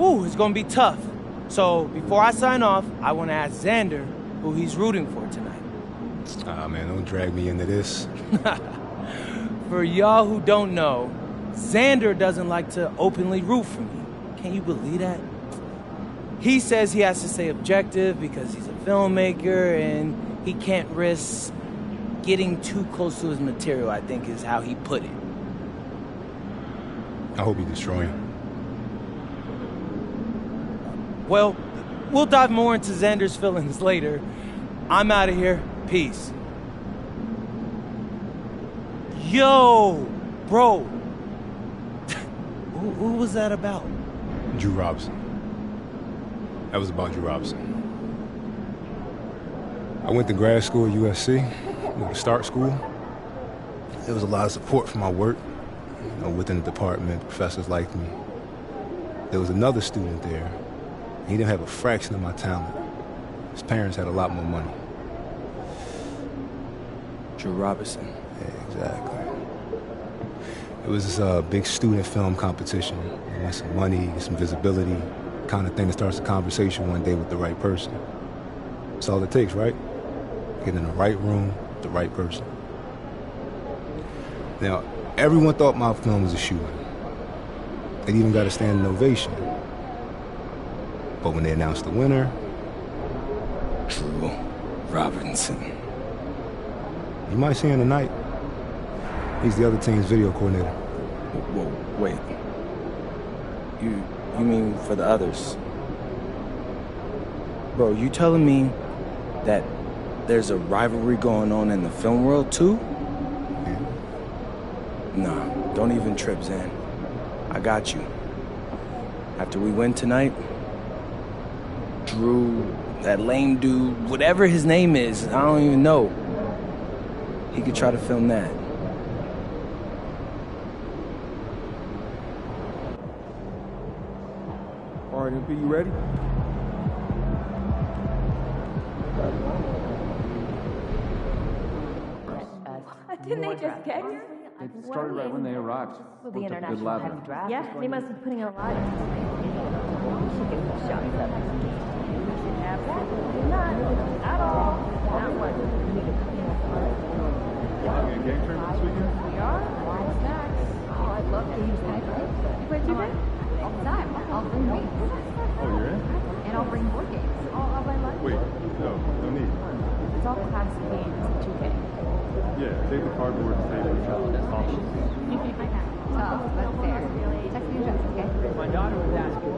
Ooh, it's gonna be tough. So, before I sign off, I want to ask Xander who he's rooting for tonight. Ah, man, don't drag me into this. For y'all who don't know, Xander doesn't like to openly root for me. Can you believe that? He says he has to stay objective because he's a filmmaker and he can't risk getting too close to his material, I think is how he put it. I hope you destroy him. Well, we'll dive more into Xander's feelings later. I'm out of here. Peace. Yo, bro. Who was that about? Drew Robinson. That was about Drew Robinson. I went to grad school at USC, to start school. There was a lot of support for my work. Within the department, professors liked me. There was another student there. He didn't have a fraction of my talent. His parents had a lot more money. Drew Robinson. Yeah, exactly. It was this big student film competition. You want some money, get some visibility, kind of thing that starts a conversation one day with the right person. That's all it takes, right? Get in the right room with the right person. Now, everyone thought my film was a shoo-in. They even got a standing ovation. But when they announced the winner... Drew Robinson. You might see him tonight. He's the other team's video coordinator. Whoa, wait. You mean for the others? Bro, you telling me that there's a rivalry going on in the film world too? Yeah. Nah, don't even trip, Zan. I got you. After we win tonight, Drew, that lame dude, whatever his name is, I don't even know. He could try to film that. All right, MP, you ready? Didn't they just get here? It started right when they arrived. Well, the Worked up a good international lather. heavy draft. Yeah, they must be putting in a lot of shots up. Absolutely not at all. Not one. Having a game tournament this weekend? We are. What's next? Oh, I'd love to use that. Where'd you been? All the time. I'll bring meats. Oh, you're in? And I'll bring board games. I'll buy lunch. Wait, no need. It's all classic games. 2K. Yeah, take the cardboard and save the travel destination. Oh, that's fair. Text me address, okay? My daughter was asking.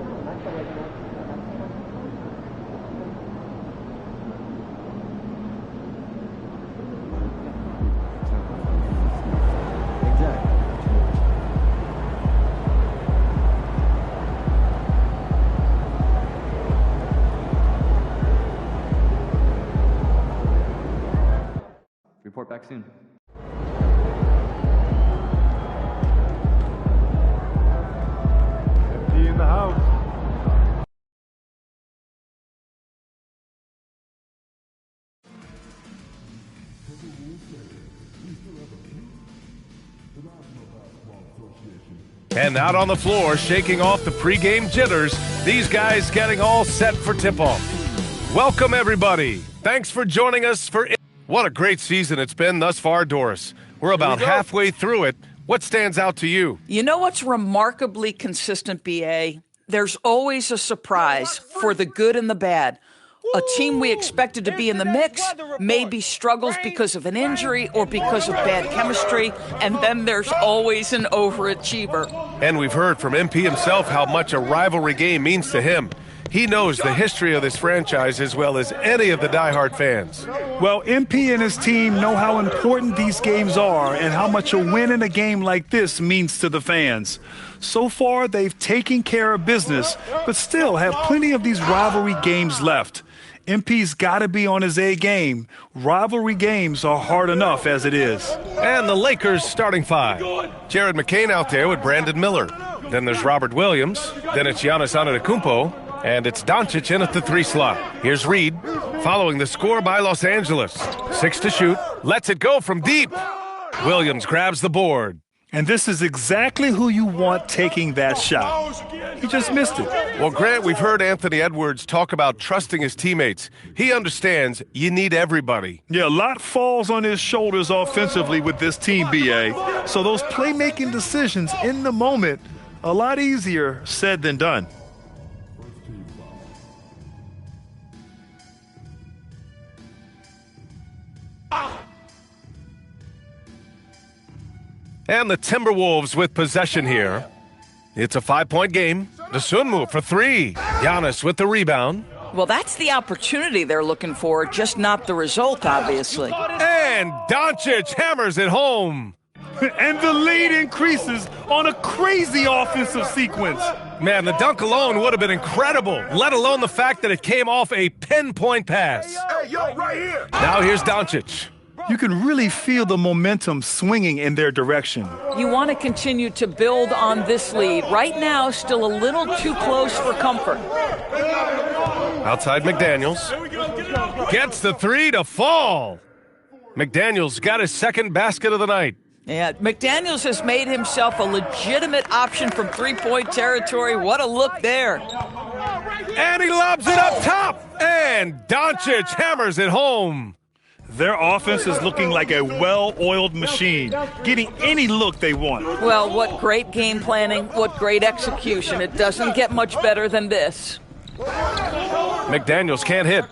Report back soon. MP in the house. And out on the floor, shaking off the pregame jitters, these guys getting all set for tip-off. Welcome, everybody. Thanks for joining us for... What a great season it's been thus far, Doris. We're about halfway through it. What stands out to you? You know what's remarkably consistent, B.A.? There's always a surprise for the good and the bad. A team we expected to be in the mix maybe struggles because of an injury or because of bad chemistry, and then there's always an overachiever. And we've heard from MP himself how much a rivalry game means to him. He knows the history of this franchise as well as any of the diehard fans. Well, MP and his team know how important these games are and how much a win in a game like this means to the fans. So far, they've taken care of business, but still have plenty of these rivalry games left. MP's got to be on his A game. Rivalry games are hard enough as it is. And the Lakers starting five. Jared McCain out there with Brandon Miller. Then there's Robert Williams. Then it's Giannis Antetokounmpo. And it's Doncic in at the 3 slot. Here's Reed, following the score by Los Angeles. 6 to shoot, lets it go from deep. Williams grabs the board. And this is exactly who you want taking that shot. He just missed it. Well, Grant, we've heard Anthony Edwards talk about trusting his teammates. He understands you need everybody. Yeah, a lot falls on his shoulders offensively with this team, B.A. So those playmaking decisions in the moment, a lot easier said than done. And the Timberwolves with possession here. It's a 5-point game. Dosunmu for three. Giannis with the rebound. Well, that's the opportunity they're looking for, just not the result, obviously. And Doncic hammers it home. And the lead increases on a crazy offensive sequence. Man, the dunk alone would have been incredible, let alone the fact that it came off a pinpoint pass. Hey, yo, right here. Now here's Doncic. You can really feel the momentum swinging in their direction. You want to continue to build on this lead. Right now, still a little too close for comfort. Outside McDaniels. Gets the three to fall. McDaniels got his second basket of the night. Yeah, McDaniels has made himself a legitimate option from three-point territory. What a look there. And he lobs it up top. And Doncic hammers it home. Their offense is looking like a well-oiled machine, getting any look they want. Well, what great game planning, what great execution. It doesn't get much better than this. McDaniels can't hit.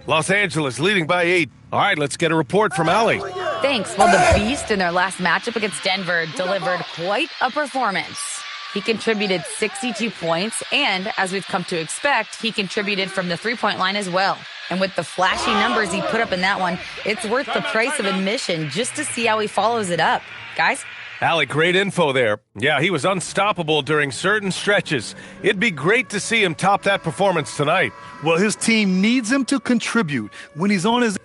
Los Angeles leading by 8. All right, let's get a report from Allie. Thanks. Well, the Beast in their last matchup against Denver delivered quite a performance. He contributed 62 points, and as we've come to expect, he contributed from the three-point line as well. And with the flashy numbers he put up in that one, it's worth the price of admission just to see how he follows it up. Guys? Allie, great info there. Yeah, he was unstoppable during certain stretches. It'd be great to see him top that performance tonight. Well, his team needs him to contribute when he's on his...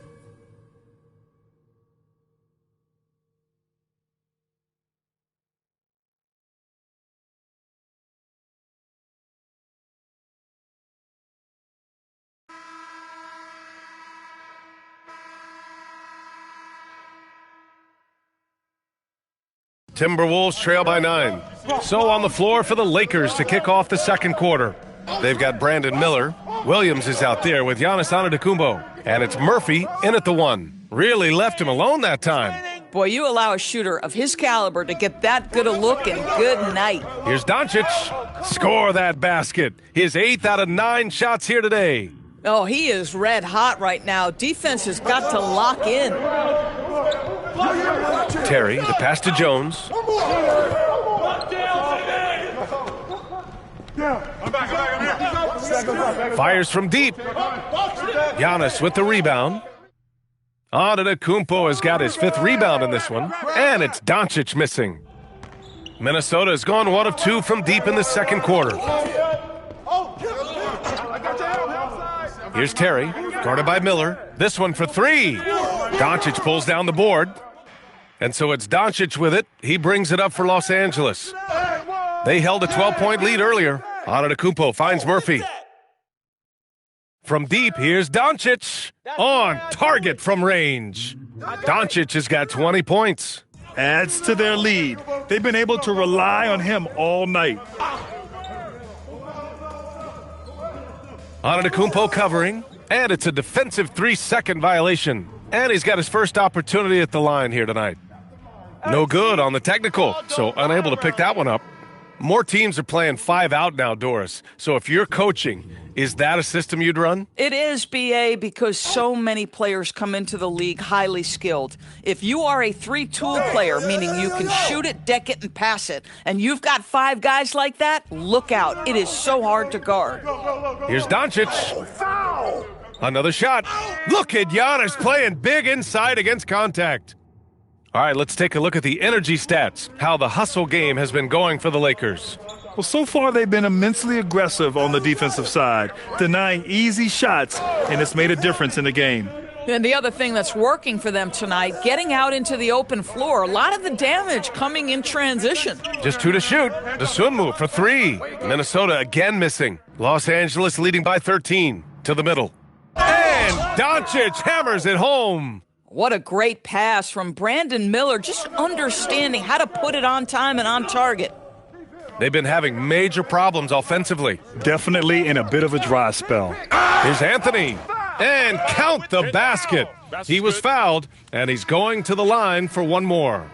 Timberwolves trail by 9. So on the floor for the Lakers to kick off the second quarter. They've got Brandon Miller. Williams is out there with Giannis Antetokounmpo. And it's Murphy in at the 1. Really left him alone that time. Boy, you allow a shooter of his caliber to get that good a look, and good night. Here's Doncic. Score that basket. His 8th out of 9 shots here today. Oh, he is red hot right now. Defense has got to lock in. Terry, the pass to Jones. Fires from deep. Giannis with the rebound. Antetokounmpo has got his 5th rebound in this one. And it's Doncic missing. Minnesota has gone 1 of 2 from deep in the second quarter. Here's Terry, guarded by Miller. This one for 3. Doncic pulls down the board. And so it's Doncic with it. He brings it up for Los Angeles. They held a 12-point lead earlier. Antetokounmpo finds Murphy. From deep, here's Doncic. On target from range. Doncic has got 20 points. Adds to their lead. They've been able to rely on him all night. Antetokounmpo covering. And it's a defensive 3-second violation. And he's got his first opportunity at the line here tonight. No good on the technical, so unable to pick that one up. More teams are playing 5 out now, Doris. So if you're coaching, is that a system you'd run? It is, BA, because so many players come into the league highly skilled. If you are a 3-tool player, meaning you can shoot it, deck it, and pass it, and you've got 5 guys like that, look out. It is so hard to guard. Here's Doncic. Another shot. Look at Giannis playing big inside against contact. All right, let's take a look at the energy stats, how the hustle game has been going for the Lakers. Well, so far they've been immensely aggressive on the defensive side, denying easy shots, and it's made a difference in the game. And the other thing that's working for them tonight, getting out into the open floor. A lot of the damage coming in transition. Just 2 to shoot. Dosunmu for 3. Minnesota again missing. Los Angeles leading by 13 to the middle. And Doncic hammers it home. What a great pass from Brandon Miller, just understanding how to put it on time and on target. They've been having major problems offensively. Definitely in a bit of a dry spell. Here's Anthony. And count the basket. He was fouled, and he's going to the line for one more.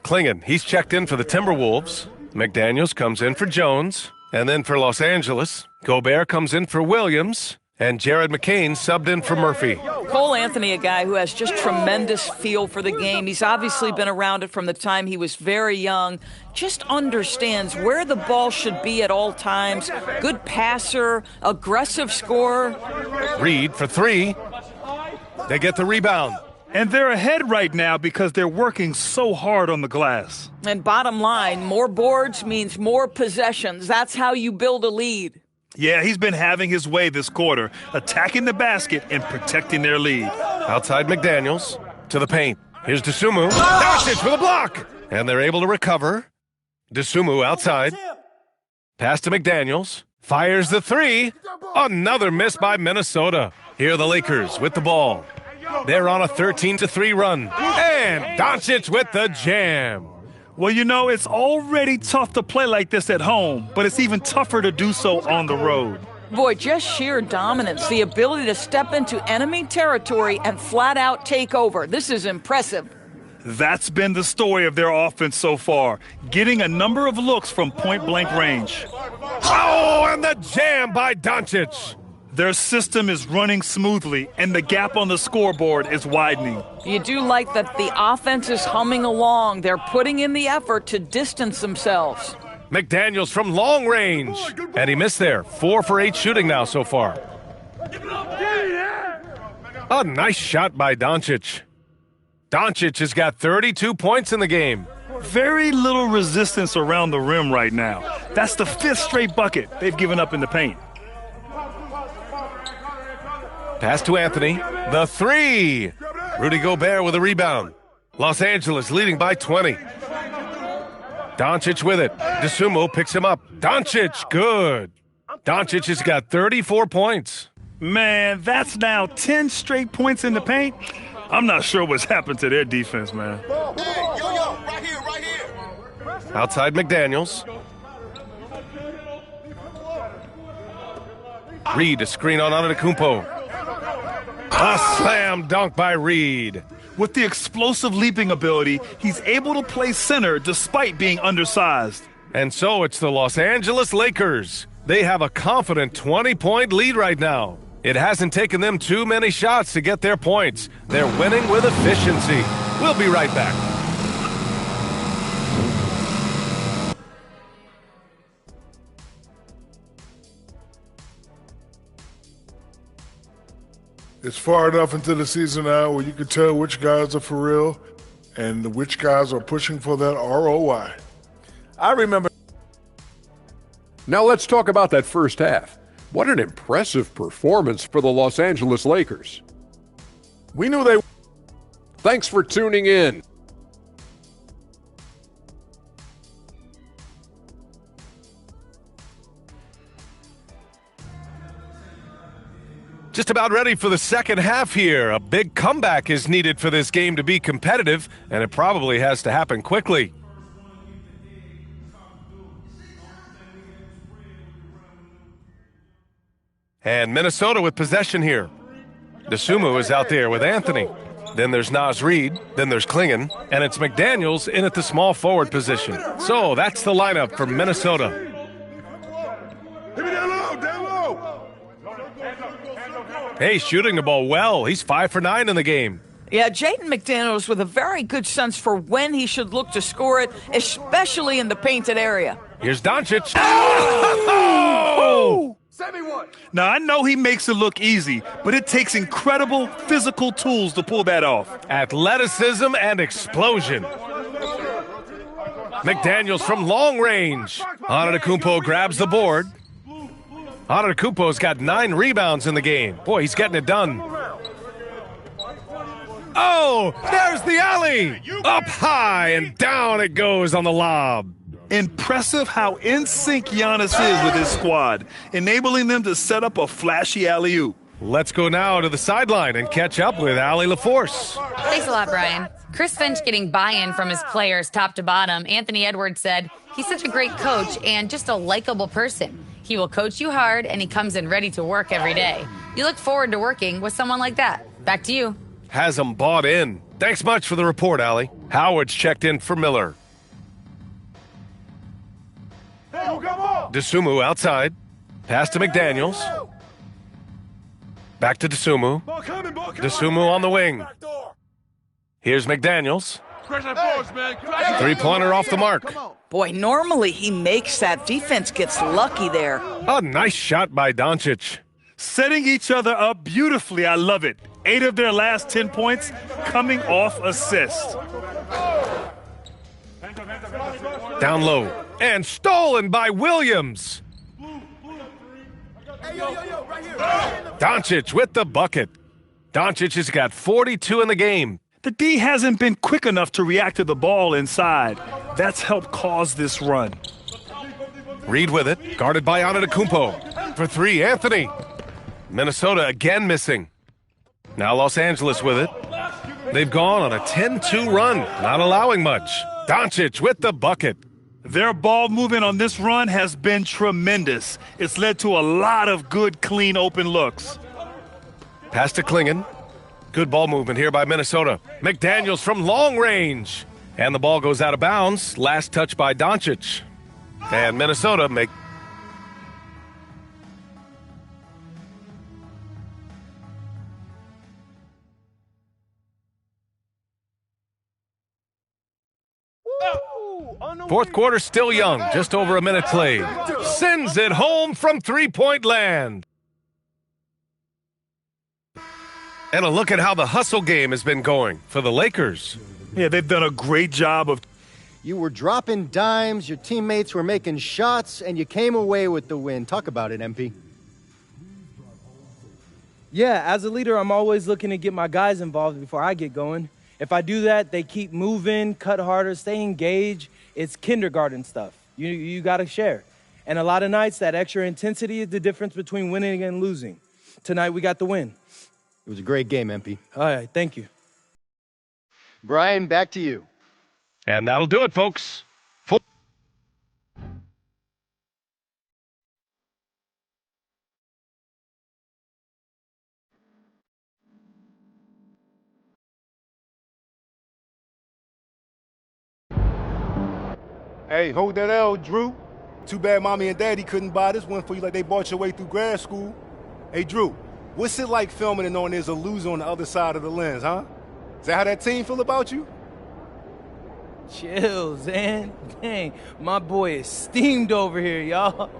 Klingon, he's checked in for the Timberwolves. McDaniels comes in for Jones. And then for Los Angeles, Gobert comes in for Williams. And Jared McCain subbed in for Murphy. Cole Anthony, a guy who has just tremendous feel for the game. He's obviously been around it from the time he was very young. Just understands where the ball should be at all times. Good passer, aggressive scorer. Reed for three. They get the rebound. And they're ahead right now because they're working so hard on the glass. And bottom line, more boards means more possessions. That's how you build a lead. Yeah, he's been having his way this quarter, attacking the basket and protecting their lead. Outside McDaniels to the paint. Here's Dosunmu. Doncic with a block. And they're able to recover. Dosunmu outside. Pass to McDaniels. Fires the three. Another miss by Minnesota. Here are the Lakers with the ball. They're on a 13-3 run. And Doncic with the jam. Well, you know, it's already tough to play like this at home, but it's even tougher to do so on the road. Boy, just sheer dominance, the ability to step into enemy territory and flat out take over. This is impressive. That's been the story of their offense so far, getting a number of looks from point-blank range. Oh, and the jam by Doncic. Their system is running smoothly, and the gap on the scoreboard is widening. You do like that the offense is humming along. They're putting in the effort to distance themselves. McDaniels from long range. And he missed there. 4 for 8 shooting now so far. A nice shot by Doncic. Doncic has got 32 points in the game. Very little resistance around the rim right now. That's the 5th straight bucket they've given up in the paint. Pass to Anthony. The three. Rudy Gobert with a rebound. Los Angeles leading by 20. Doncic with it. Dosunmu picks him up. Doncic, good. Doncic has got 34 points. Man, that's now 10 straight points in the paint. I'm not sure what's happened to their defense, man. Hey, yo, right here. Outside McDaniels. Reed, a screen on Antetokounmpo. A slam dunk by Reed. With the explosive leaping ability, he's able to play center despite being undersized. And so it's the Los Angeles Lakers. They have a confident 20-point lead right now. It hasn't taken them too many shots to get their points. They're winning with efficiency. We'll be right back. It's far enough into the season now where you can tell which guys are for real and which guys are pushing for that ROI. I remember. Now let's talk about that first half. What an impressive performance for the Los Angeles Lakers. We knew they... Thanks for tuning in. Just about ready for the second half here. A big comeback is needed for this game to be competitive, and it probably has to happen quickly. And Minnesota with possession here. Dosunmu is out there with Anthony. Then there's Naz Reid. Then there's Klingon. And it's McDaniels in at the small forward position. So that's the lineup for Minnesota. Hit me down low. Hey, shooting the ball well. He's 5 for 9 in the game. Yeah, Jaden McDaniels with a very good sense for when he should look to score it, especially in the painted area. Here's Doncic. Oh! Now, I know he makes it look easy, but it takes incredible physical tools to pull that off. Athleticism and explosion. McDaniels from long range. Antetokounmpo grabs the board. Antetokounmpo's got 9 rebounds in the game. Boy, he's getting it done. Oh, there's the alley. Up high and down it goes on the lob. Impressive how in sync Giannis is with his squad, enabling them to set up a flashy alley-oop. Let's go now to the sideline and catch up with Allie LaForce. Thanks a lot, Brian. Chris Finch getting buy-in from his players top to bottom. Anthony Edwards said, he's such a great coach and just a likable person. He will coach you hard, and he comes in ready to work every day. You look forward to working with someone like that. Back to you. Has them bought in. Thanks much for the report, Allie. Howard's checked in for Miller. DeSumo outside. Pass to McDaniels. Back to DeSumo. DeSumo on the wing. Here's McDaniels. Three-pointer off the mark. Boy, normally he makes that. Defense gets lucky there. A nice shot by Doncic. Setting each other up beautifully. I love it. 8 of their last 10 points coming off assists. Down low. And stolen by Williams. Doncic with the bucket. Doncic has got 42 in the game. The D hasn't been quick enough to react to the ball inside. That's helped cause this run. Reed with it, guarded by Antetokounmpo. For 3, Anthony. Minnesota again missing. Now Los Angeles with it. They've gone on a 10-2 run, not allowing much. Doncic with the bucket. Their ball movement on this run has been tremendous. It's led to a lot of good, clean, open looks. Pass to Klingon. Good ball movement here by Minnesota. McDaniels from long range. And the ball goes out of bounds. Last touch by Doncic. And Minnesota make... Fourth quarter still young. Just over a minute played. Sends it home from three-point land. And a look at how the hustle game has been going for the Lakers. Yeah, they've done a great job of... You were dropping dimes, your teammates were making shots, and you came away with the win. Talk about it, MP. Yeah, as a leader, I'm always looking to get my guys involved before I get going. If I do that, they keep moving, cut harder, stay engaged. It's kindergarten stuff. You got to share. And a lot of nights, that extra intensity is the difference between winning and losing. Tonight, we got the win. It was a great game, MP. All right, thank you. Brian, back to you. And that'll do it, folks. Hey, hold that L, Drew. Too bad Mommy and Daddy couldn't buy this one for you like they bought your way through grad school. Hey, Drew, what's it like filming and knowing there's a loser on the other side of the lens, huh? Is that how that team feel about you? Chill, Zan. Dang, my boy is steamed over here, y'all.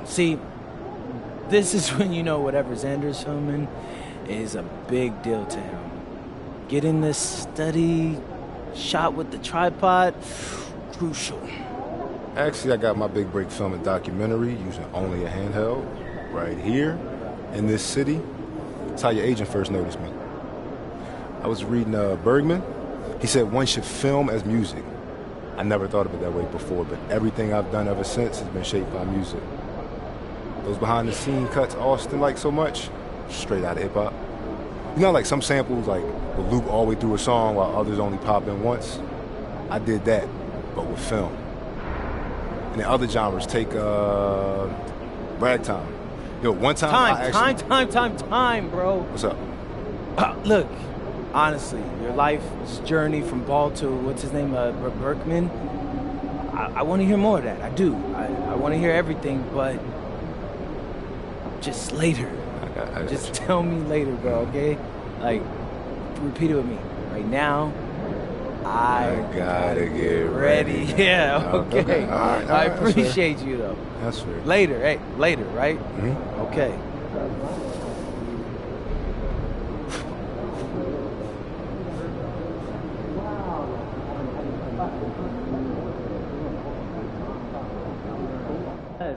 See, this is when you know whatever Xander's filming is a big deal to him. Getting this steady shot with the tripod, crucial. Actually, I got my big break filming documentary using only a handheld right here in this city. That's how your agent first noticed me. I was reading Bergman. He said one should film as music. I never thought of it that way before, but everything I've done ever since has been shaped by music. Those behind-the-scene cuts Austin likes so much, straight out of hip-hop. You know, like some samples, like will loop all the way through a song while others only pop in once? I did that, but with film. And the other genres take ragtime. Yo, one time Time, bro. What's up? Look, honestly, your life's journey from ball to, what's his name, Berkman, I want to hear more of that. I do. I want to hear everything, but just later. Just tell me later, bro, okay? Like, repeat it with me. Right now, I gotta get ready. Yeah, okay. All right, I appreciate you, though. That's fair. Later, hey, later, right? Mm-hmm. Okay.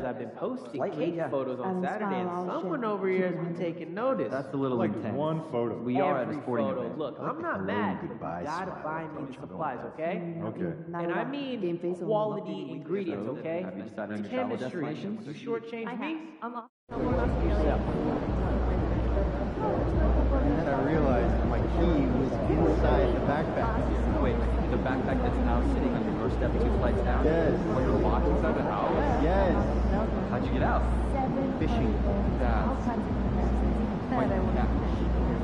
I've been posting cake photos on Saturday, and someone over here has been taking notice. That's a little intense. One photo. We are at a sporting event. Look, I'm not mad. You gotta buy me the supplies, okay? Okay. And I mean quality ingredients, okay? Have you decided on your travel Chemistry. destinations? You shortchange me? And I realized my key was inside the backpack. Wait, the backpack that's now sitting on your doorstep 2 flights down? Yes. Or you're locked inside the house? Yes. How'd you get out? Fishing. Yeah. Wait, yeah.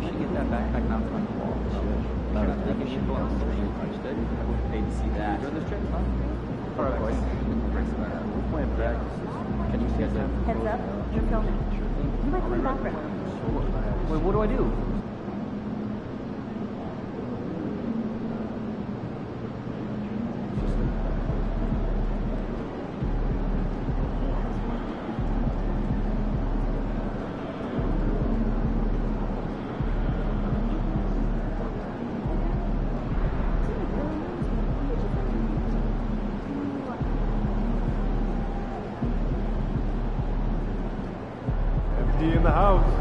You should get that backpack mounted on the wall. I think you should go on the street instead. I would pay to see that. During this trip? All right, boys. We're playing practice. Can you guys have Heads up, you're filming. You might be in the background. Wait, what do I do? Empty in the house.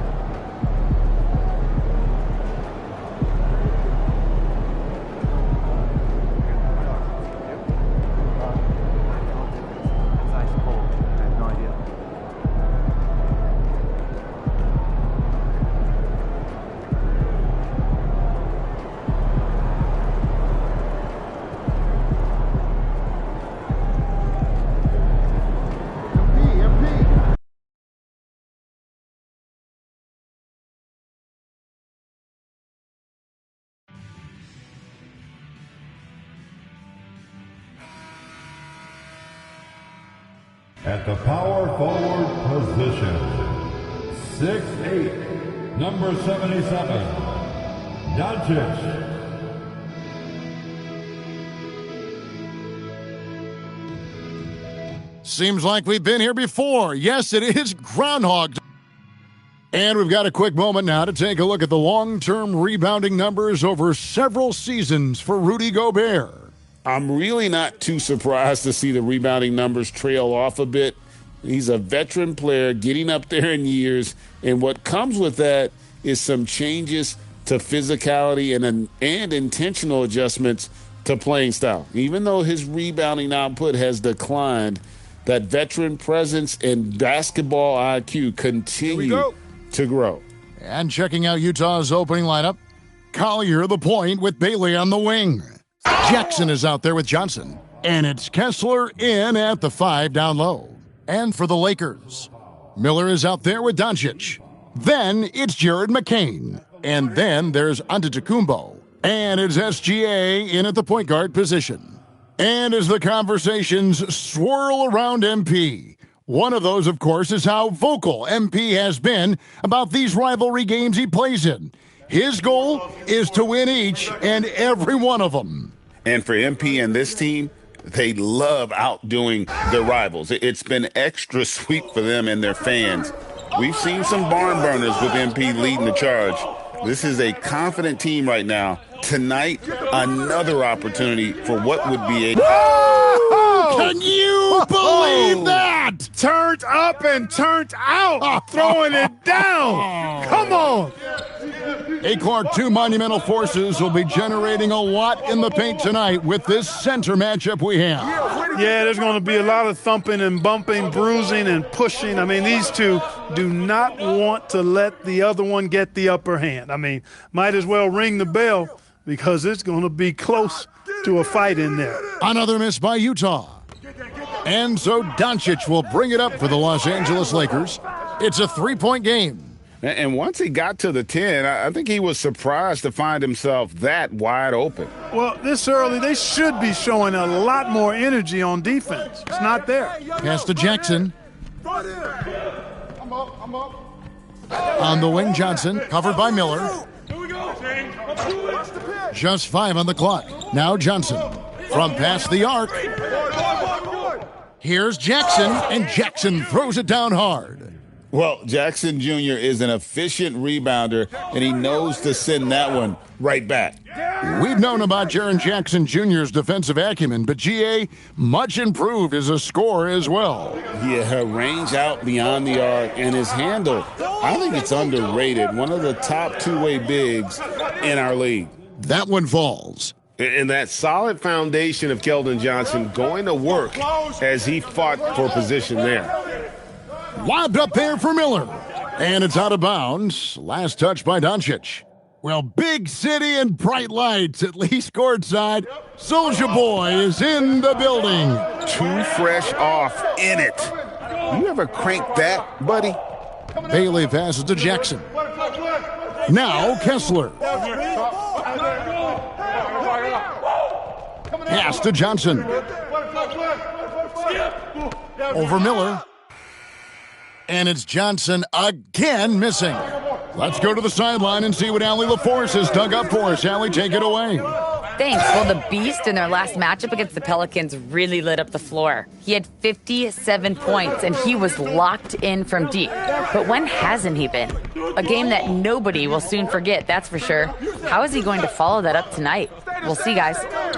At the power forward position, 6'8", number 77, Doncic. Seems like we've been here before. Yes, it is Groundhog Day. And we've got a quick moment now to take a look at the long-term rebounding numbers over several seasons for Rudy Gobert. I'm really not too surprised to see the rebounding numbers trail off a bit. He's a veteran player getting up there in years, and what comes with that is some changes to physicality and intentional adjustments to playing style. Even though his rebounding output has declined, that veteran presence and basketball IQ continue to grow. And checking out Utah's opening lineup, Collier the point with Bailey on the wing. Jackson is out there with Johnson. And it's Kessler in at the 5 down low. And for the Lakers, Miller is out there with Doncic. Then it's Jared McCain. And then there's Antetokounmpo. And it's SGA in at the point guard position. And as the conversations swirl around MP, one of those, of course, is how vocal MP has been about these rivalry games he plays in. His goal is to win each and every one of them. And for MP and this team, They love outdoing their rivals. It's been extra sweet for them and their fans. We've seen some barn burners with MP leading the charge. This is a confident team right now. Tonight, another opportunity for what would be a... Can you believe that? Turned up and turned out. Throwing it down. Come on. A-Clark, two monumental forces will be generating a lot in the paint tonight with this center matchup we have. Yeah, there's going to be a lot of thumping and bumping, bruising and pushing. I mean, these two do not want to let the other one get the upper hand. I mean, might as well ring the bell because it's going to be close to a fight in there. Another miss by Utah. And so Doncic will bring it up for the Los Angeles Lakers. It's a three-point game. And once he got to the 10, I think he was surprised to find himself that wide open. Well, this early, they should be showing a lot more energy on defense. It's not there. Pass to Jackson. On the wing, Johnson, covered by Miller. Just 5 on the clock. Now Johnson from past the arc. Here's Jackson, and Jackson throws it down hard. Well, Jackson Jr. is an efficient rebounder, and he knows to send that one right back. We've known about Jaren Jackson Jr.'s defensive acumen, but GA much improved as a scorer as well. Yeah, range out beyond the arc, and his handle, I think it's underrated. One of the top two-way bigs in our league. That one falls. And that solid foundation of Keldon Johnson going to work as he fought for position there. Lobbed up there for Miller. And it's out of bounds. Last touch by Doncic. Well, big city and bright lights, at least courtside. Soulja Boy is in the building. Too fresh off in it. You ever crank that, buddy? Bailey passes to Jackson. Now Kessler. Pass to Johnson. Over Miller. And it's Johnson again missing. Let's go to the sideline and see what Allie LaForce has dug up for us. Allie, take it away. Thanks. Well, the Beast in their last matchup against the Pelicans really lit up the floor. He had 57 points, and he was locked in from deep. But when hasn't he been? A game that nobody will soon forget, that's for sure. How is he going to follow that up tonight? We'll see, guys.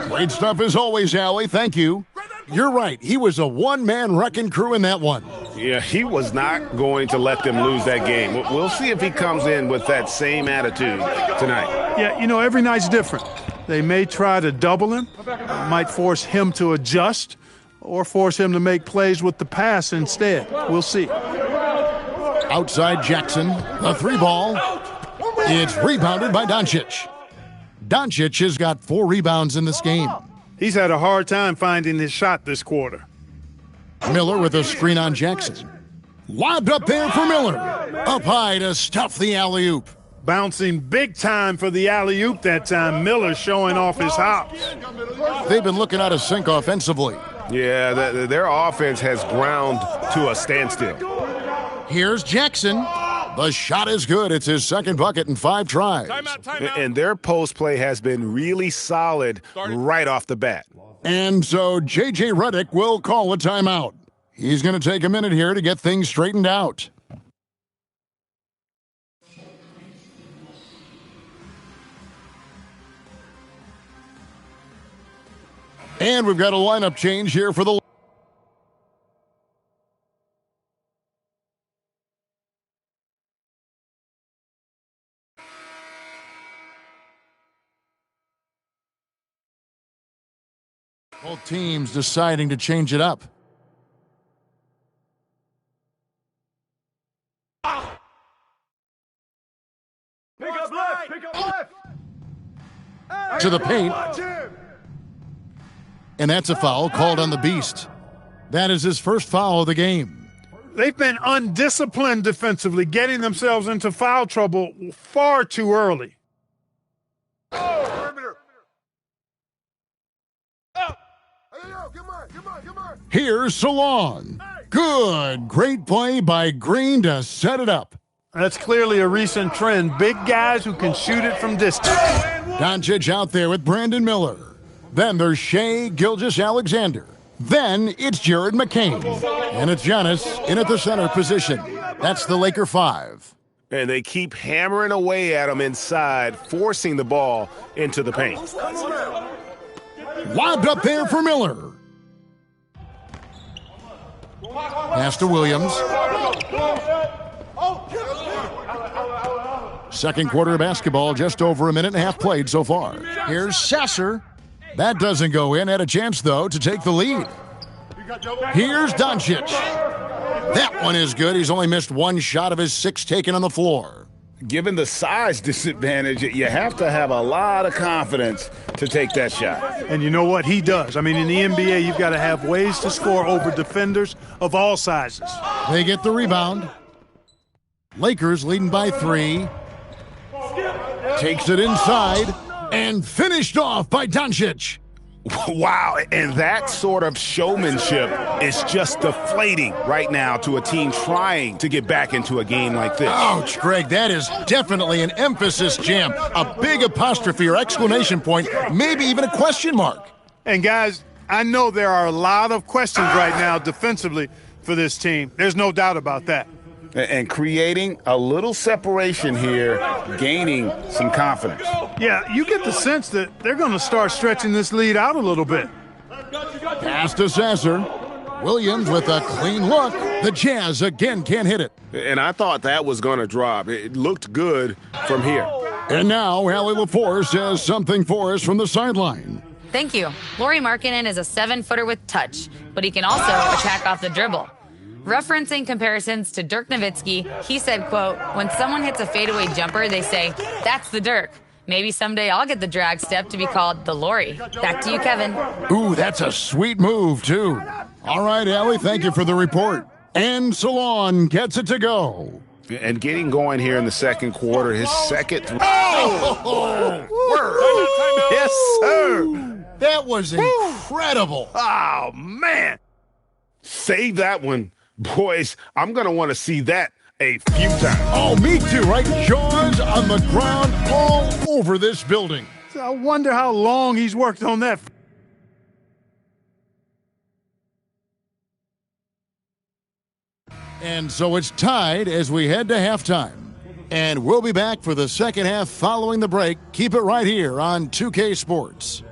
Great stuff as always, Allie. Thank you. You're right. He was a one-man wrecking crew in that one. Yeah, he was not going to let them lose that game. We'll see if he comes in with that same attitude tonight. Yeah, you know, every night's different. They may try to double him, might force him to adjust, or force him to make plays with the pass instead. We'll see. Outside Jackson, the three ball. It's rebounded by Doncic. Doncic has got 4 rebounds in this game. He's had a hard time finding his shot this quarter. Miller with a screen on Jackson. Lobbed up there for Miller. Up high to stuff the alley-oop. Bouncing big time for the alley-oop that time. Miller showing off his hops. They've been looking out of sync offensively. Yeah, their offense has ground to a standstill. Here's Jackson. The shot is good. It's his second bucket in 5 tries. Timeout. And their post play has been really solid right off the bat. And so J.J. Redick will call a timeout. He's going to take a minute here to get things straightened out. And we've got a lineup change here for the... Both teams deciding to change it up. Pick up left. To the paint. And that's a foul called on the Beast. That is his first foul of the game. They've been undisciplined defensively, getting themselves into foul trouble far too early. Here's Salon. Good. Great play by Green to set it up. That's clearly a recent trend. Big guys who can shoot it from distance. Doncic out there with Brandon Miller. Then there's Shai Gilgeous-Alexander. Then it's Jared McCain. And it's Giannis in at the center position. That's the Laker 5. And they keep hammering away at him inside, forcing the ball into the paint. Lobbed up there for Miller. Pass to Williams. Second quarter of basketball, just over a minute and a half played so far. Here's Sasser. That doesn't go in. Had a chance, though, to take the lead. Here's Doncic. That one is good. He's only missed one shot of his 6 taken on the floor. Given the size disadvantage, you have to have a lot of confidence to take that shot. And you know what? He does. I mean, in the NBA, you've got to have ways to score over defenders of all sizes. They get the rebound. Lakers leading by 3. Takes it inside and finished off by Doncic. Wow, and that sort of showmanship is just deflating right now to a team trying to get back into a game like this. Ouch, Greg, that is definitely an emphasis jam. A big apostrophe or exclamation point, maybe even a question mark. And guys, I know there are a lot of questions right now defensively for this team. There's no doubt about that. And creating a little separation here, gaining some confidence. Yeah, you get the sense that they're going to start stretching this lead out a little bit. Pass to Sasser. Williams with a clean look. The Jazz again can't hit it. And I thought that was going to drop. It looked good from here. And now Allie LaForce says something for us from the sideline. Thank you. Lauri Markkanen is a 7-footer with touch, but he can also attack off the dribble. Referencing comparisons to Dirk Nowitzki, he said, quote, when someone hits a fadeaway jumper, they say, that's the Dirk. Maybe someday I'll get the drag step to be called the Lauri. Back to you, Kevin. Ooh, that's a sweet move, too. All right, Allie, thank you for the report. And Salon gets it to go. And getting going here in the second quarter, his second. Yes, sir. That was incredible. Oh, man. Save that one. Boys, I'm going to want to see that a few times. Oh, me too, right? Jaws on the ground all over this building. I wonder how long he's worked on that. And so it's tied as we head to halftime. And we'll be back for the second half following the break. Keep it right here on 2K Sports.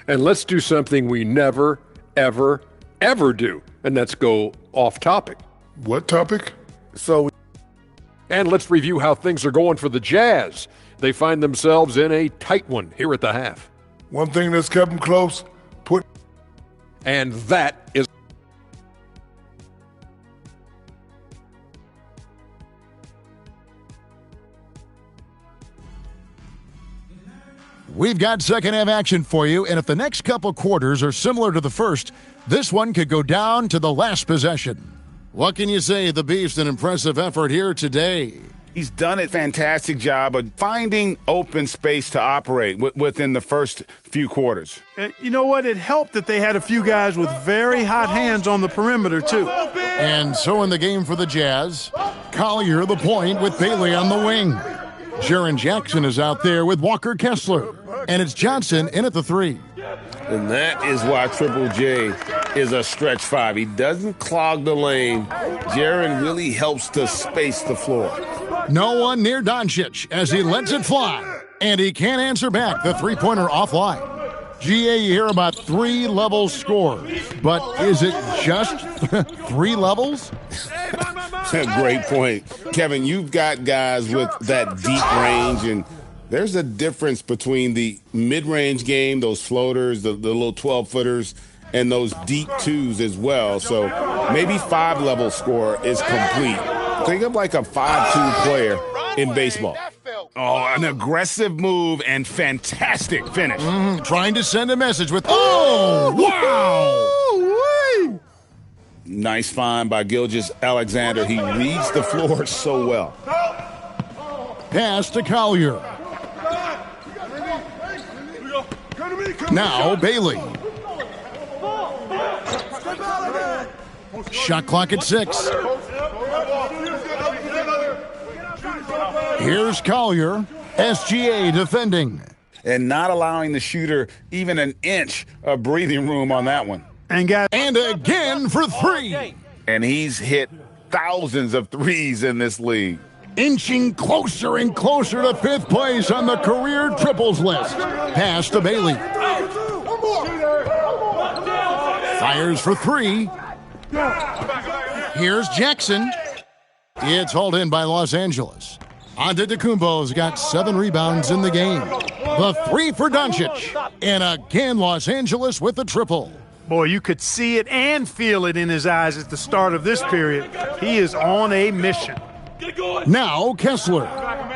And let's do something we never, ever, ever do, and that's go off topic. What topic? And let's review how things are going for the Jazz. They find themselves in a tight one here at the half. One thing that's kept them close, And that is... We've got second half action for you, and if the next couple quarters are similar to the first, this one could go down to the last possession. What can you say? The Beast, an impressive effort here today. He's done a fantastic job of finding open space to operate within the first few quarters. You know what? It helped that they had a few guys with very hot hands on the perimeter, too. And so in the game for the Jazz, Collier the point with Bailey on the wing. Jaren Jackson is out there with Walker Kessler. And it's Johnson in at the 3. And that is why Triple J is a stretch 5. He doesn't clog the lane. Jaren really helps to space the floor. No one near Doncic as he lets it fly. And he can't answer back the three-pointer offline. GA, you hear about 3-level scores. But is it just 3 levels? Great point. Kevin, you've got guys with that deep range, and there's a difference between the mid-range game, those floaters, the little 12-footers, and those deep 2s as well. So maybe 5-level score is complete. Think of like a 5-2 player in baseball. Oh, an aggressive move and fantastic finish. Trying to send a message with, oh, wow! Nice find by Gilgeous-Alexander. He reads the floor so well. Pass to Collier. Now Bailey. Shot clock at 6. Here's Collier, SGA defending. And not allowing the shooter even an inch of breathing room on that one. And again for 3. And he's hit thousands of threes in this league. Inching closer and closer to 5th place on the career triples list. Pass to Bailey. Fires for 3. Here's Jackson. It's hauled in by Los Angeles. Antetokounmpo's got 7 rebounds in the game. The 3 for Doncic. And again, Los Angeles with the triple. Boy, you could see it and feel it in his eyes at the start of this period. He is on a mission. Now Kessler,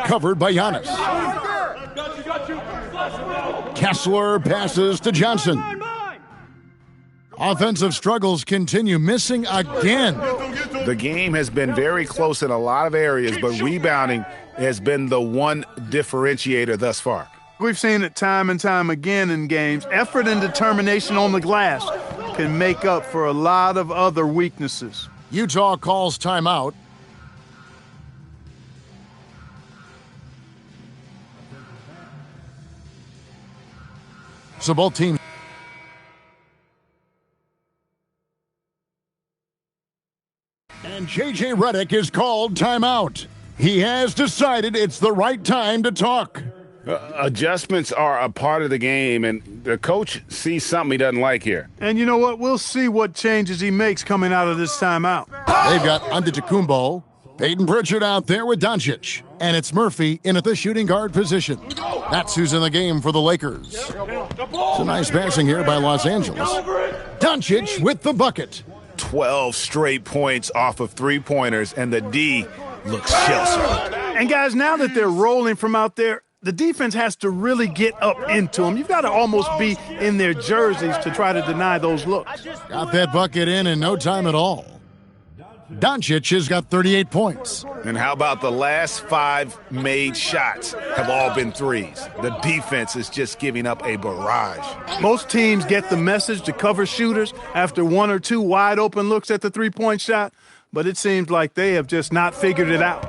covered by Giannis. Kessler passes to Johnson. Offensive struggles continue, missing again. The game has been very close in a lot of areas, but rebounding has been the one differentiator thus far. We've seen it time and time again in games. Effort and determination on the glass can make up for a lot of other weaknesses. Utah calls timeout. So both teams. And J.J. Redick is called timeout. He has decided it's the right time to talk. Adjustments are a part of the game, and the coach sees something he doesn't like here. And you know what? We'll see what changes he makes coming out of this timeout. They've got Antetokounmpo, Peyton Pritchard out there with Doncic, and it's Murphy in at the shooting guard position. That's who's in the game for the Lakers. It's a nice passing here by Los Angeles. Doncic with the bucket. 12 straight points off of three-pointers, and the D looks shell-shocked. And guys, now that they're rolling from out there, the defense has to really get up into them. You've got to almost be in their jerseys to try to deny those looks. Got that bucket in no time at all. Doncic has got 38 points. And how about the last 5 made shots have all been threes? The defense is just giving up a barrage. Most teams get the message to cover shooters after 1 or 2 wide open looks at the three-point shot, but it seems like they have just not figured it out.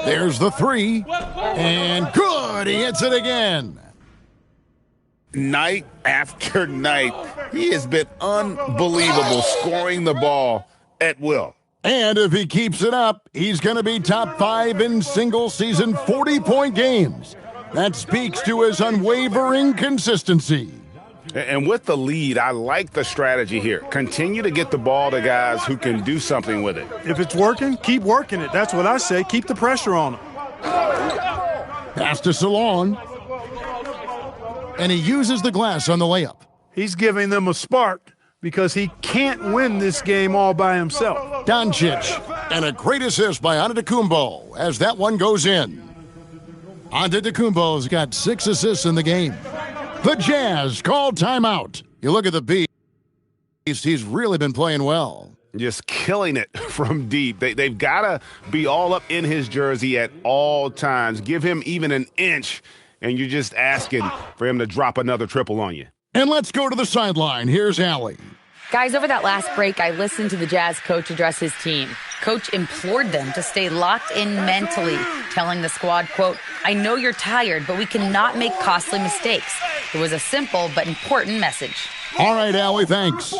There's the 3, and good, he hits it again. Night after night, he has been unbelievable scoring the ball at will. And if he keeps it up, he's going to be top 5 in single-season 40-point games. That speaks to his unwavering consistency. And with the lead, I like the strategy here. Continue to get the ball to guys who can do something with it. If it's working, keep working it. That's what I say. Keep the pressure on him. Pass to Salon. And he uses the glass on the layup. He's giving them a spark because he can't win this game all by himself. Doncic, and a great assist by Antetokounmpo as that one goes in. Antetokounmpo's got 6 assists in the game. The Jazz call timeout. You look at the Beast, he's really been playing well. Just killing it from deep. They've got to be all up in his jersey at all times. Give him even an inch, and you're just asking for him to drop another triple on you. And let's go to the sideline. Here's Allie. Guys, over that last break, I listened to the Jazz coach address his team. Coach implored them to stay locked in mentally, telling the squad, quote, "I know you're tired, but we cannot make costly mistakes." It was a simple but important message. All right, Allie, thanks.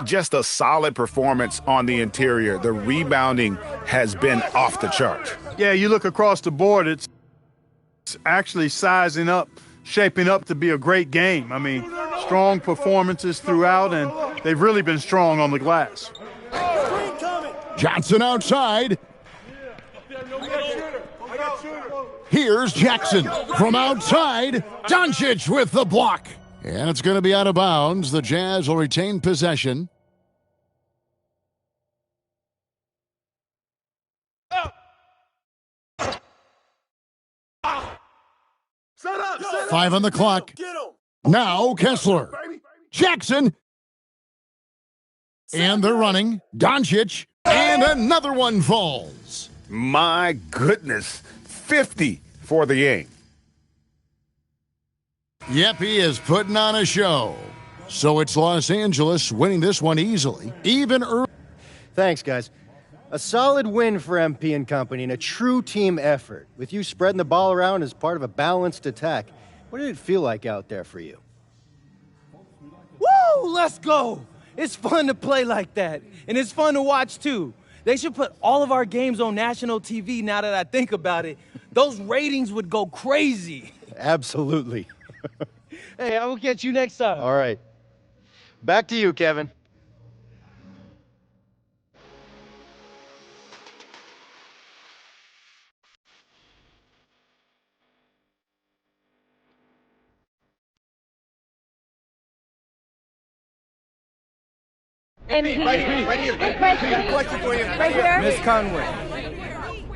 Just a solid performance on the interior. The rebounding has been off the chart. Yeah, you look across the board, it's actually sizing up, shaping up to be a great game. I mean, strong performances throughout, and they've really been strong on the glass. Johnson outside. Here's Jackson from outside. Doncic with the block. And it's going to be out of bounds. The Jazz will retain possession. Set up. 5 on the clock. Now Kessler. Jackson. And they're running. Doncic. And another one falls. My goodness. 50 for the game. Yep, he is putting on a show. So it's Los Angeles winning this one easily, even early. Thanks, guys. A solid win for MP and company and a true team effort, with you spreading the ball around as part of a balanced attack. What did it feel like out there for you? Woo! Let's go! It's fun to play like that, and it's fun to watch, too. They should put all of our games on national TV now that I think about it. Those ratings would go crazy. Absolutely. Hey, I will catch you next time. All right. Back to you, Kevin. Question for you. Right here. Miss Conway.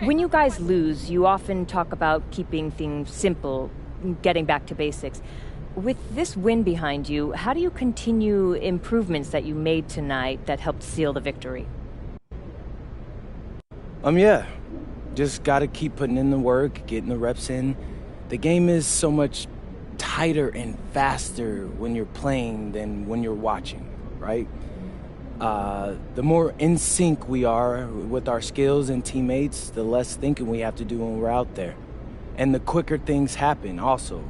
When you guys lose, you often talk about keeping things simple, getting back to basics. With this win behind you, how do you continue improvements that you made tonight that helped seal the victory? Yeah. Just gotta keep putting in the work, getting the reps in. The game is so much tighter and faster when you're playing than when you're watching, right? The more in sync we are with our skills and teammates, the less thinking we have to do when we're out there. And the quicker things happen also.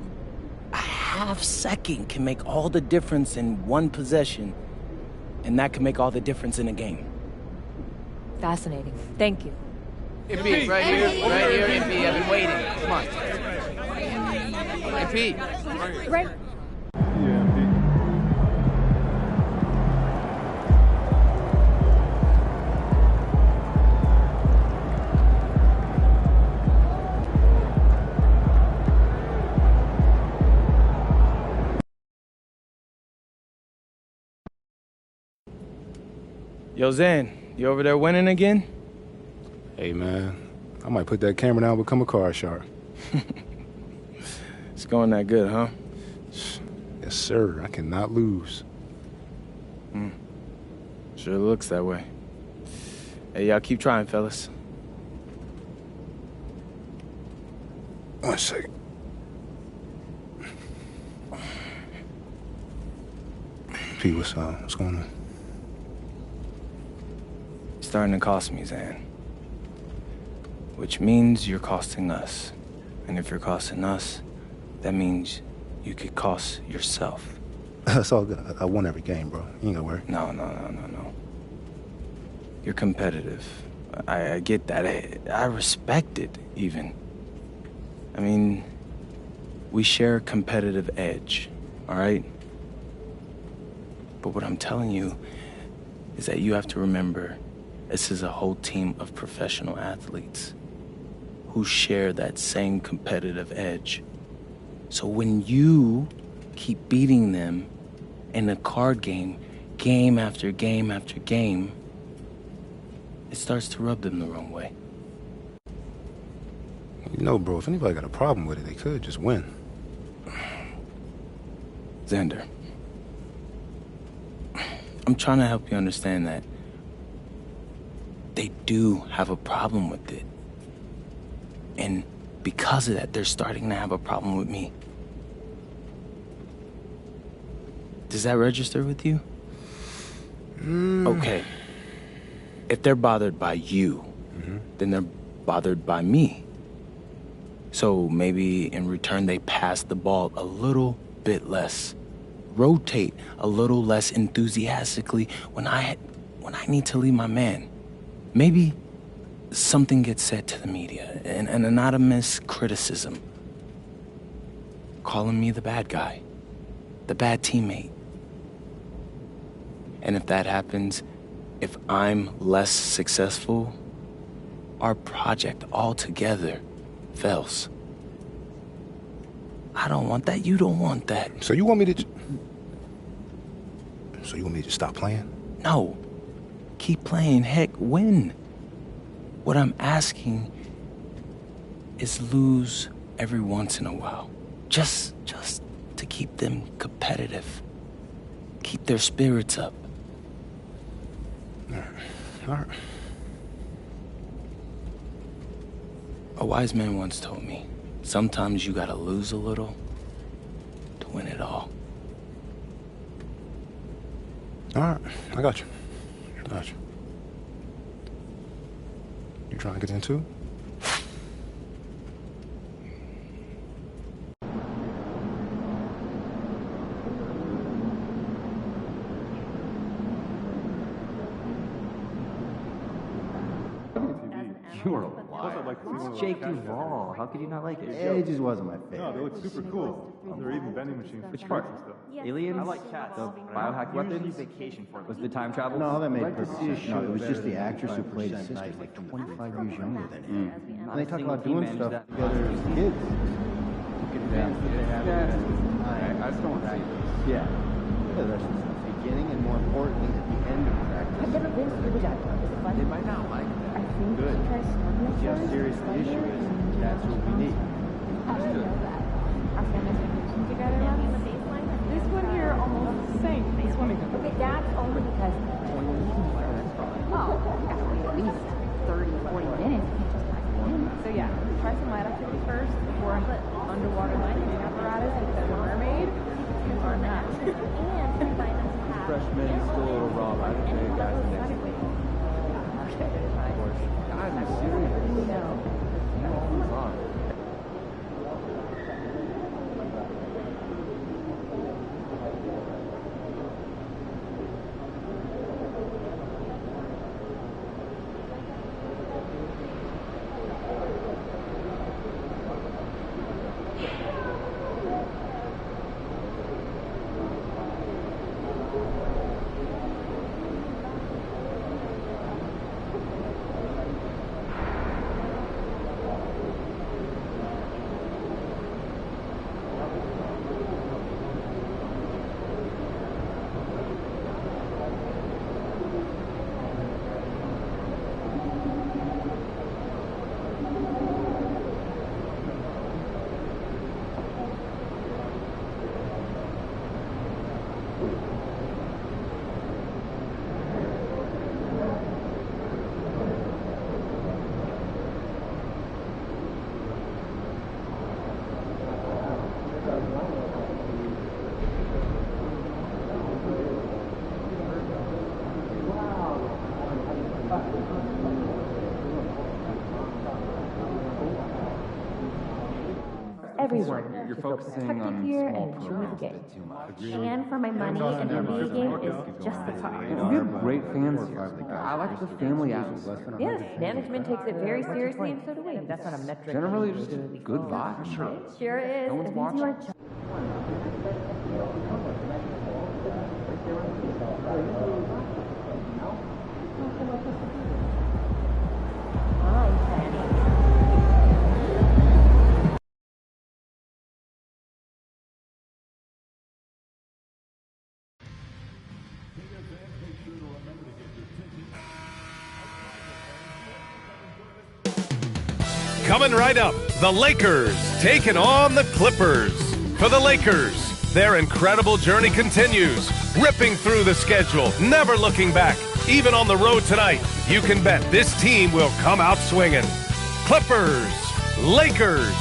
A half second can make all the difference in one possession, and that can make all the difference in a game. Fascinating. Thank you. MP, right here, MP. I've been waiting. Come on. MP. Right. Yo, Zan, you over there winning again? Hey, man, I might put that camera down and become a card shark. It's going that good, huh? Yes, sir. I cannot lose. Sure looks that way. Hey, y'all keep trying, fellas. 1 second. Pete, what's going on? Starting to cost me, Zan. Which means you're costing us. And if you're costing us, that means you could cost yourself. That's all good. I won every game, bro. You ain't gotta worry. No. You're competitive. I get that. I respect it, even. I mean, we share a competitive edge, all right? But what I'm telling you is that you have to remember this is a whole team of professional athletes who share that same competitive edge. So when you keep beating them in a card game, game after game after game, it starts to rub them the wrong way. You know, bro, if anybody got a problem with it, they could just win. Xander, I'm trying to help you understand that they do have a problem with it. And because of that, they're starting to have a problem with me. Does that register with you? Okay. If they're bothered by you, then they're bothered by me. So maybe in return they pass the ball a little bit less. Rotate a little less enthusiastically when I need to leave my man. Maybe something gets said to the media, an anonymous criticism, calling me the bad guy, the bad teammate. And if that happens, if I'm less successful, our project altogether fails. I don't want that. You don't want that. So you want me to just stop playing? No. Keep playing. Heck, win. What I'm asking is lose every once in a while. Just to keep them competitive. Keep their spirits up. All right. A wise man once told me, sometimes you gotta lose a little to win it all. All right, I got you. You trying to get in too? You are a liar. It's Jake Duvall. How could you not like it? It just wasn't my favorite. No, they look super cool. There are even vending machines. Which part? Aliens? I like cats. The biohack weapons? Vacation for was the time travel? No, that made perfect sense. No, it was just the actress who played his sister, like 25 years younger than him. And they talk about doing stuff together as kids. I just don't want to see this. Yeah. The rest of the beginning and more importantly at the end of practice. I've never been to the Jack. They might not like that. Good. See how serious the issue is. That's what we need. How do you know that? Our families are working together. This one here almost the same. This one again. Okay, that's only because. Well, you have to wait at least 30, 40 minutes. So yeah, try some light activity first before underwater lighting apparatus because a mermaid is on that. Freshman is still a little raw. I don't think guys in next week. Guys, I'm serious. No. What's on? Everyone. You're focusing on here small and enjoy the programs a game. bit too much. And for my money, an NBA game is just the top. We have great fans here. I like the family atmosphere. Yes, management takes it very seriously, and so do we. That's not a metric. Generally, just good vibes. Sure is. No one's It means you are watching. Coming right up, the Lakers taking on the Clippers. For the Lakers, their incredible journey continues, ripping through the schedule, never looking back. Even on the road tonight, you can bet this team will come out swinging. Clippers, Lakers,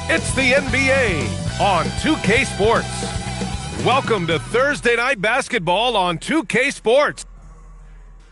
it's the NBA on 2K Sports. Welcome to Thursday Night Basketball on 2K Sports.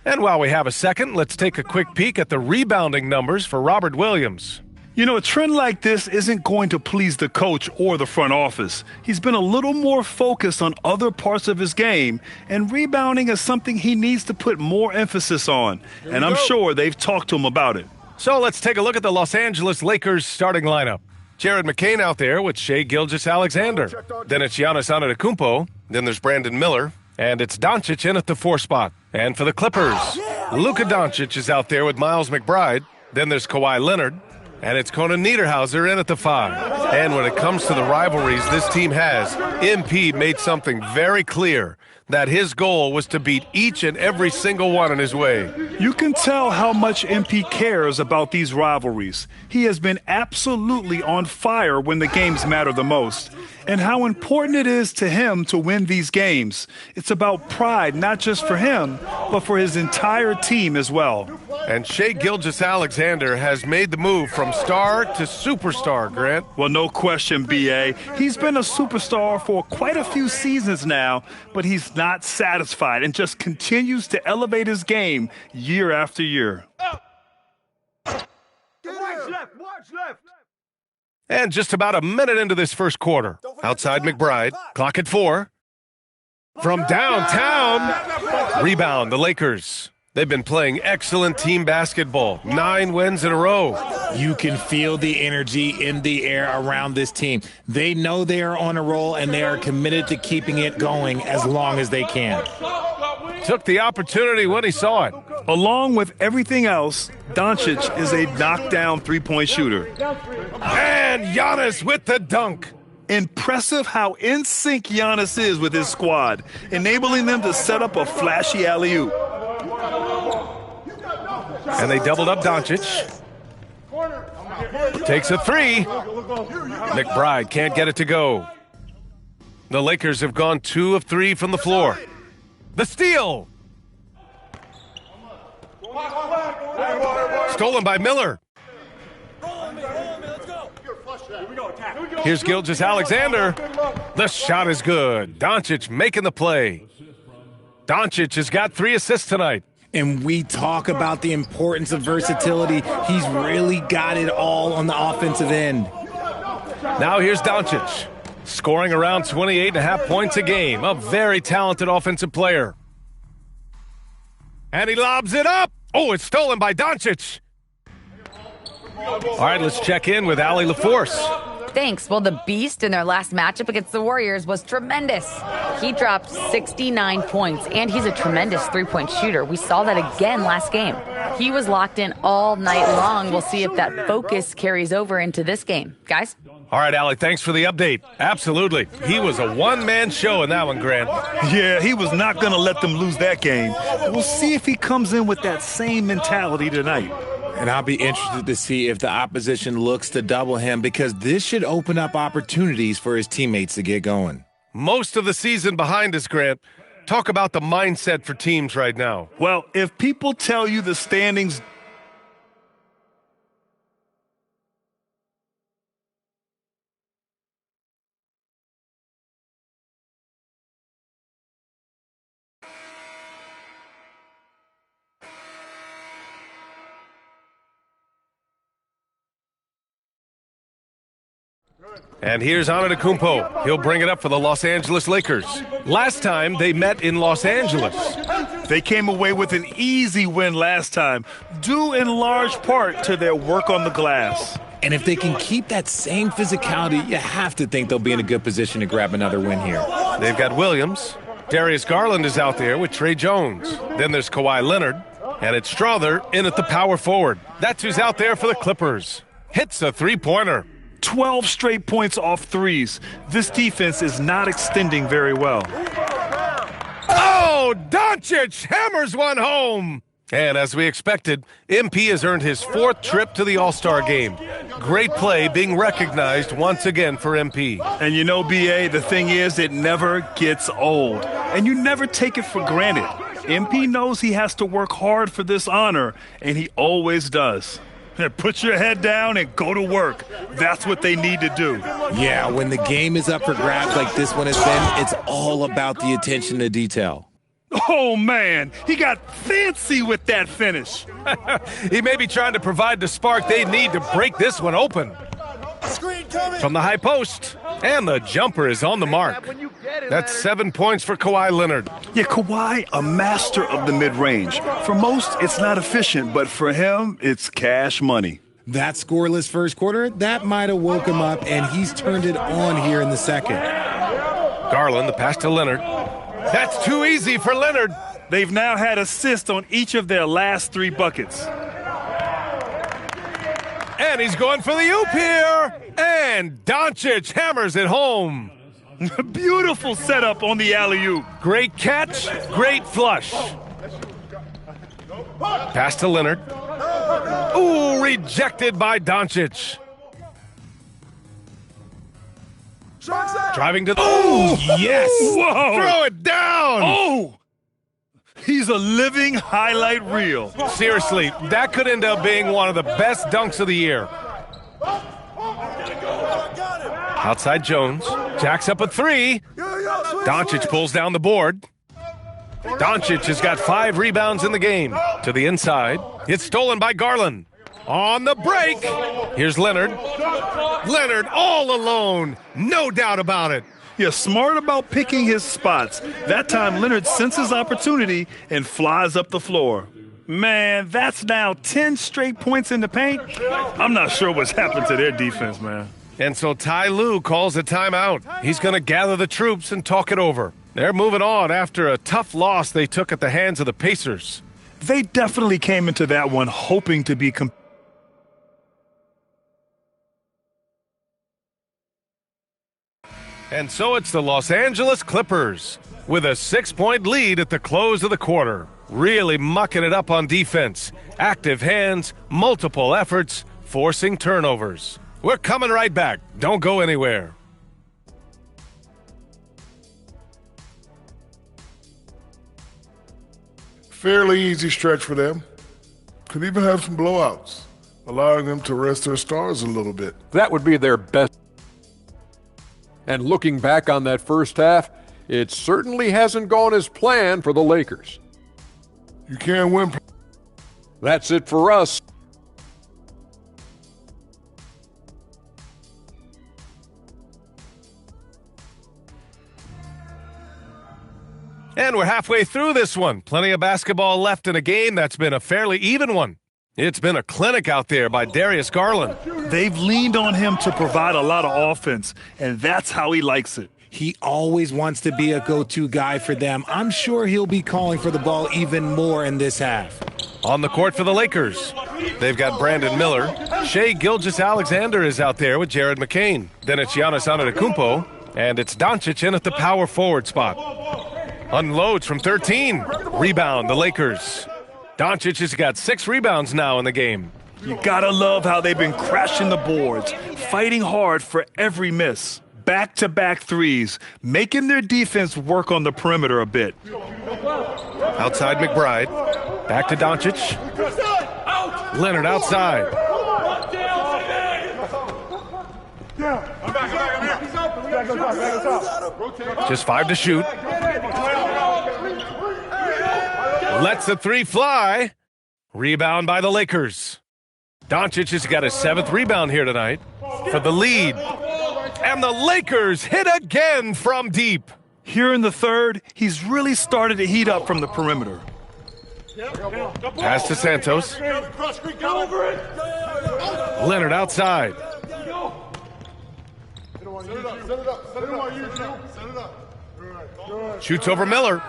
And while we have a second, let's take a quick peek at the rebounding numbers for Robert Williams. You know, a trend like this isn't going to please the coach or the front office. He's been a little more focused on other parts of his game, and rebounding is something he needs to put more emphasis on. And I'm sure they've talked to him about it. So let's take a look at the Los Angeles Lakers starting lineup. Jared McCain out there with Shai Gilgeous-Alexander. Then it's Giannis Antetokounmpo. Then there's Brandon Miller. And it's Doncic in at the 4 spot. And for the Clippers, Luka Doncic is out there with Miles McBride. Then there's Kawhi Leonard. And it's Conan Niederhauser in at the 5. And when it comes to the rivalries this team has, MP made something very clear, that his goal was to beat each and every single one in his way. You can tell how much MP cares about these rivalries. He has been absolutely on fire when the games matter the most. and how important it is to him to win these games. It's about pride, not just for him, but for his entire team as well. And Shai Gilgeous-Alexander has made the move from star to superstar, Grant. Well, no question, B.A. He's been a superstar for quite a few seasons now, but he's not satisfied and just continues to elevate his game year after year. Watch left. And just about a minute into this first quarter, outside McBride, clock at 4. From downtown, rebound, the Lakers. They've been playing excellent team basketball, 9 wins in a row. You can feel the energy in the air around this team. They know they are on a roll, and they are committed to keeping it going as long as they can. Took the opportunity when he saw it. Along with everything else, Doncic is a knockdown three-point shooter. And Giannis with the dunk. Impressive how in sync Giannis is with his squad, enabling them to set up a flashy alley-oop. And they doubled up Doncic. Takes a 3. McBride can't get it to go. The Lakers have gone 2 of 3 from the floor. The steal. Stolen by Miller. Here's Gilgeous-Alexander. The shot is good. Doncic making the play. Doncic has got 3 assists tonight. And we talk about the importance of versatility. He's really got it all on the offensive end. Now here's Doncic, scoring around 28.5 points a game. A very talented offensive player. And he lobs it up. Oh, it's stolen by Doncic. All right, let's check in with Allie LaForce. Thanks. Well, the Beast in their last matchup against the Warriors was tremendous. He dropped 69 points, and he's a tremendous three-point shooter. We saw that again last game. He was locked in all night long. We'll see if that focus carries over into this game. Guys? All right, Allie, thanks for the update. Absolutely. He was a one-man show in that one, Grant. Yeah, he was not going to let them lose that game. We'll see if he comes in with that same mentality tonight. And I'll be interested to see if the opposition looks to double him, because this should open up opportunities for his teammates to get going. Most of the season behind us, Grant. Talk about the mindset for teams right now. Well, if people tell you the standings And here's Antetokounmpo. He'll bring it up for the Los Angeles Lakers. Last time they met in Los Angeles. They came away with an easy win last time, due in large part to their work on the glass. And if they can keep that same physicality, you have to think they'll be in a good position to grab another win here. They've got Williams. Darius Garland is out there with Trey Jones. Then there's Kawhi Leonard. And it's Strother in at the power forward. That's who's out there for the Clippers. Hits a three-pointer. 12 straight points off threes. This defense is not extending very well. Oh, Doncic hammers one home. And as we expected, MP has earned his 4th trip to the All-Star game. Great play being recognized once again for MP. And you know, B.A., the thing is, it never gets old. And you never take it for granted. MP knows he has to work hard for this honor, and he always does. Put your head down and go to work. That's what they need to do. Yeah, when the game is up for grabs like this one has been, it's all about the attention to detail. Oh, man, he got fancy with that finish. He may be trying to provide the spark they need to break this one open. From the high post, and the jumper is on the mark. That's 7 points for Kawhi Leonard. Yeah, Kawhi, a master of the mid-range. For most, it's not efficient, but for him, it's cash money. That scoreless first quarter, that might have woke him up, and he's turned it on here in the second. Garland, the pass to Leonard. That's too easy for Leonard. They've now had assists on each of their last 3 buckets. And he's going for the oop here. And Doncic hammers it home. Beautiful setup on the alley-oop. Great catch, great flush. Pass to Leonard. Ooh, rejected by Doncic. Driving to the... Oh, yes! Whoa! Throw it down! Oh! He's a living highlight reel. Seriously, that could end up being one of the best dunks of the year. Outside Jones. Jacks up a three. Doncic pulls down the board. Doncic has got 5 rebounds in the game. To the inside. It's stolen by Garland. On the break. Here's Leonard. Leonard all alone. No doubt about it. Yeah, smart about picking his spots. That time, Leonard senses opportunity and flies up the floor. Man, that's now 10 straight points in the paint. I'm not sure what's happened to their defense, man. And so Ty Lue calls a timeout. He's going to gather the troops and talk it over. They're moving on after a tough loss they took at the hands of the Pacers. They definitely came into that one hoping to be And so it's the Los Angeles Clippers with a 6-point lead at the close of the quarter. Really mucking it up on defense. Active hands, multiple efforts, forcing turnovers. We're coming right back. Don't go anywhere. Fairly easy stretch for them. Could even have some blowouts, allowing them to rest their stars a little bit. That would be their best. And looking back on that first half, it certainly hasn't gone as planned for the Lakers. You can't win. That's it for us. And we're halfway through this one. Plenty of basketball left in a game that's been a fairly even one. It's been a clinic out there by Darius Garland. They've leaned on him to provide a lot of offense, and that's how he likes it. He always wants to be a go-to guy for them. I'm sure he'll be calling for the ball even more in this half. On the court for the Lakers, they've got Brandon Miller. Shai Gilgeous-Alexander is out there with Jared McCain. Then it's Giannis Antetokounmpo, and it's Doncic in at the power forward spot. Unloads from 13. Rebound, the Lakers. Doncic has got 6 rebounds now in the game. You gotta love how they've been crashing the boards, fighting hard for every miss. Back-to-back threes, making their defense work on the perimeter a bit. Outside McBride. Back to Doncic. Leonard outside. Just 5 to shoot. Lets the 3 fly. Rebound by the Lakers. Doncic has got his 7th rebound here tonight for the lead. And the Lakers hit again from deep. Here in the third, he's really started to heat up from the perimeter. Pass to Santos. Leonard outside. Shoots over Miller.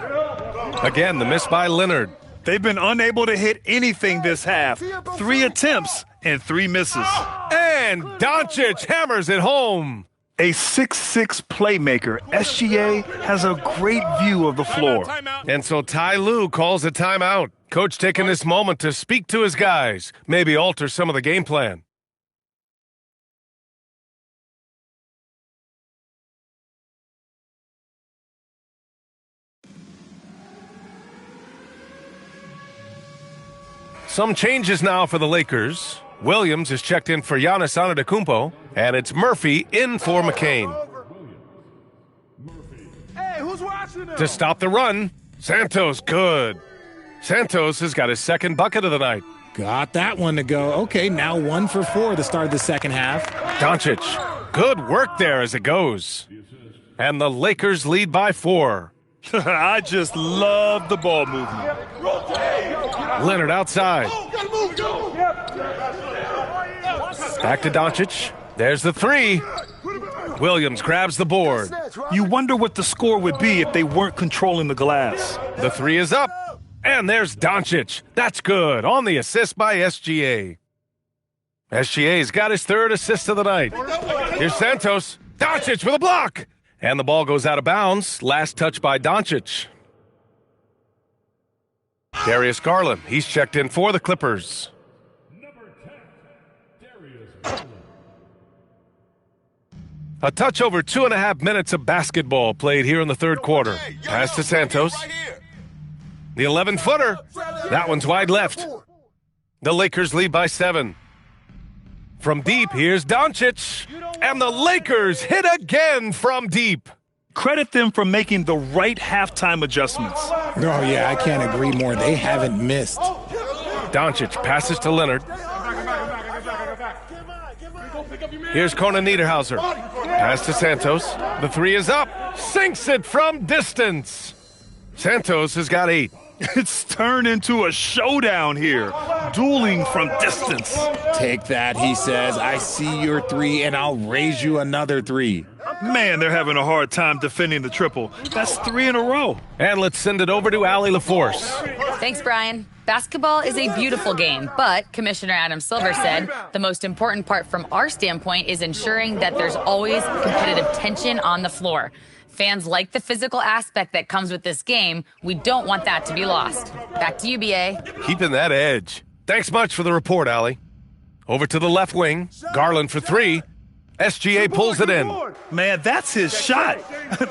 Again, the miss by Leonard. They've been unable to hit anything this half. 3 attempts and 3 misses. And Doncic hammers it home. A 6'6" playmaker, SGA has a great view of the floor. And so Ty Lue calls a timeout. Coach taking this moment to speak to his guys, maybe alter some of the game plan. Some changes now for the Lakers. Williams is checked in for Giannis Antetokounmpo, and it's Murphy in for McCain. Hey, who's watching them? To stop the run, Santos good. Santos has got his 2nd bucket of the night. Got that one to go. Okay, now 1 for 4 to start the second half. Doncic, good work there as it goes. And the Lakers lead by 4. I just love the ball movement. Leonard outside. Back to Doncic. There's the 3. Williams grabs the board. You wonder what the score would be if they weren't controlling the glass. The 3 is up. And there's Doncic. That's good. On the assist by SGA. SGA's got his 3rd assist of the night. Here's Santos. Doncic with a block. And the ball goes out of bounds. Last touch by Doncic. Darius Garland. He's checked in for the Clippers. A touch over 2.5 minutes of basketball played here in the third quarter. Pass to Santos. The 11-footer. That one's wide left. The Lakers lead by 7. From deep, here's Doncic. And the Lakers hit again from deep. Credit them for making the right halftime adjustments. Oh, yeah, I can't agree more. They haven't missed. Doncic passes to Leonard. Here's Conan Niederhauser. Pass to Santos. The 3 is up. Sinks it from distance. Santos has got 8. It's turned into a showdown here. Dueling from distance. Take that, he says. I see your 3, and I'll raise you another 3. Man, they're having a hard time defending the triple. That's 3 in a row. And let's send it over to Allie LaForce. Thanks, Brian. Basketball is a beautiful game, but Commissioner Adam Silver said the most important part from our standpoint is ensuring that there's always competitive tension on the floor. Fans like the physical aspect that comes with this game. We don't want that to be lost. Back to you, BA. Keeping that edge. Thanks much for the report, Allie. Over to the left wing. Garland for 3. SGA pulls it in. Man, that's his shot.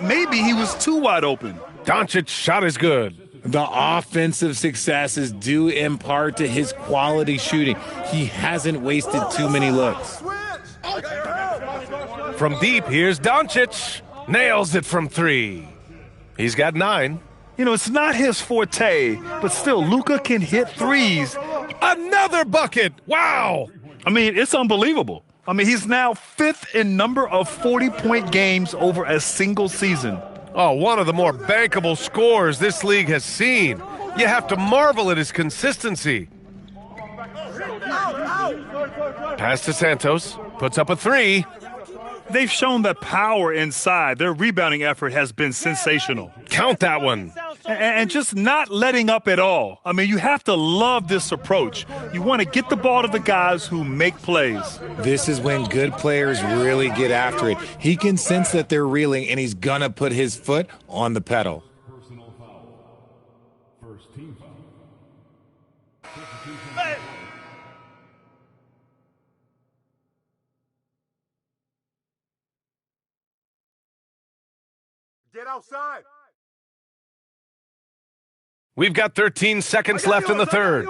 Maybe he was too wide open. Doncic's shot is good. The offensive success is due in part to his quality shooting. He hasn't wasted too many looks. From deep, here's Doncic. Nails it from 3. He's got 9. You know, it's not his forte, but still, Luka can hit threes. Another bucket! Wow! I mean, it's unbelievable. I mean, he's now 5th in number of 40-point games over a single season. Oh, one of the more bankable scores this league has seen. You have to marvel at his consistency. Pass to Santos. Puts up a 3. They've shown that power inside. Their rebounding effort has been sensational. Count that one. And just not letting up at all. I mean, you have to love this approach. You want to get the ball to the guys who make plays. This is when good players really get after it. He can sense that they're reeling, and he's going to put his foot on the pedal. Personal foul. First team foul. Get outside. We've got 13 seconds left in the third.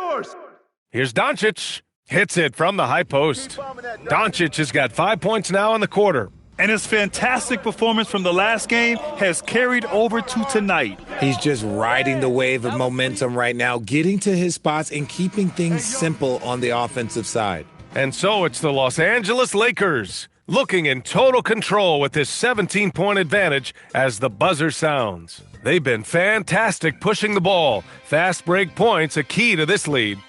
Here's Doncic. Hits it from the high post. Doncic has got 5 points now in the quarter. And his fantastic performance from the last game has carried over to tonight. He's just riding the wave of momentum right now, getting to his spots and keeping things simple on the offensive side. And so it's the Los Angeles Lakers looking in total control with this 17-point advantage as the buzzer sounds. They've been fantastic pushing the ball. Fast break points a key to this lead.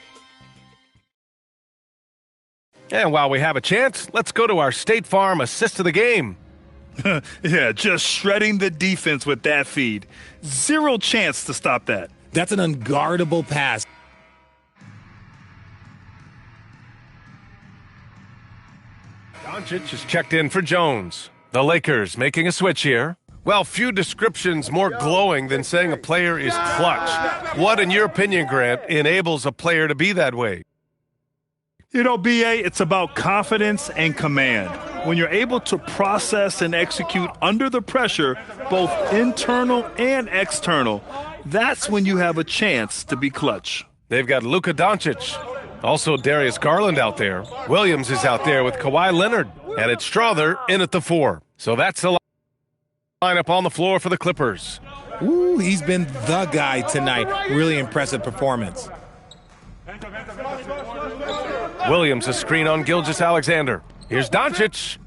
And while we have a chance, let's go to our State Farm assist of the game. Yeah, just shredding the defense with that feed. Zero chance to stop that. That's an unguardable pass. Doncic is checked in for Jones. The Lakers making a switch here. Well, few descriptions more glowing than saying a player is clutch. What, in your opinion, Grant, enables a player to be that way? You know, BA, it's about confidence and command. When you're able to process and execute under the pressure, both internal and external, that's when you have a chance to be clutch. They've got Luka Doncic. Also Darius Garland out there. Williams is out there with Kawhi Leonard. And it's Strother in at the 4. So that's the lineup on the floor for the Clippers. Ooh, he's been the guy tonight. Really impressive performance. Williams a screen on Gilgeous-Alexander. Here's Doncic.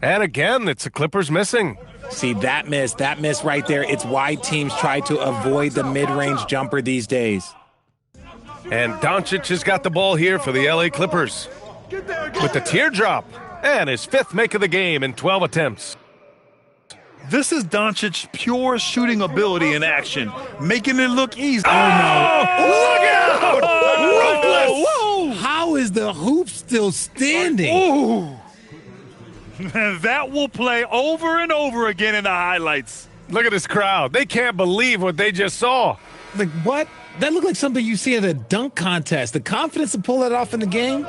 And again, it's the Clippers missing. See, that miss right there. It's why teams try to avoid the mid-range jumper these days. And Doncic has got the ball here for the LA Clippers. With the teardrop. And his 5th make of the game in 12 attempts. This is Doncic's pure shooting ability in action, making it look easy. Oh, no. Look out! Ruthless! Whoa. How is the hoop still standing? Ooh. That will play over and over again in the highlights. Look at this crowd. They can't believe what they just saw. Like, what? That looked like something you see at a dunk contest. The confidence to pull that off in the game?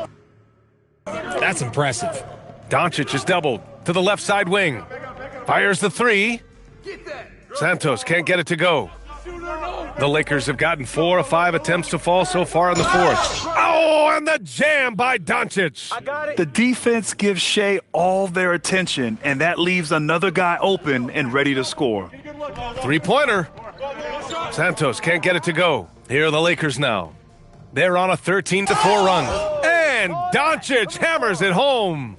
That's impressive. Doncic is doubled. to the left side wing. Fires the three. Santos can't get it to go. The Lakers have gotten 4 of 5 attempts to fall so far in the fourth. Oh, and the jam by Doncic. The defense gives Shea all their attention, and that leaves another guy open and ready to score. Three-pointer. Santos can't get it to go. Here are the Lakers now. They're on a 13-4 run. And Doncic hammers it home.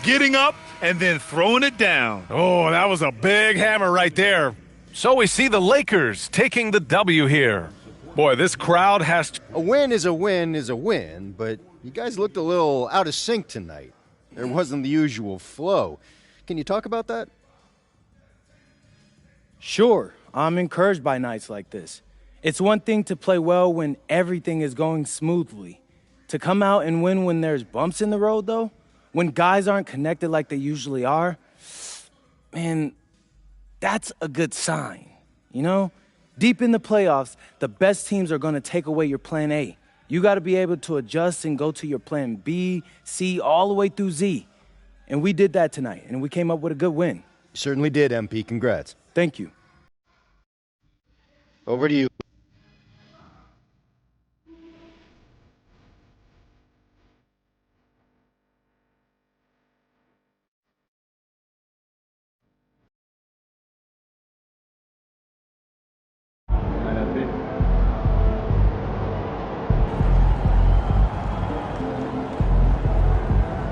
Getting up and then throwing it down. Oh, that was a big hammer right there. So we see the Lakers taking the W here. Boy, this crowd has to... A win is a win, but you guys looked a little out of sync tonight. There wasn't the usual flow. Can you talk about that? Sure, I'm encouraged by nights like this. It's one thing to play well when everything is going smoothly. To come out and win when there's bumps in the road, though, when guys aren't connected like they usually are, man, that's a good sign, you know? Deep in the playoffs, the best teams are going to take away your plan A. You got to be able to adjust and go to your plan B, C, all the way through Z. And we did that tonight, and we came up with a good win. You certainly did, MP. Congrats. Thank you. Over to you.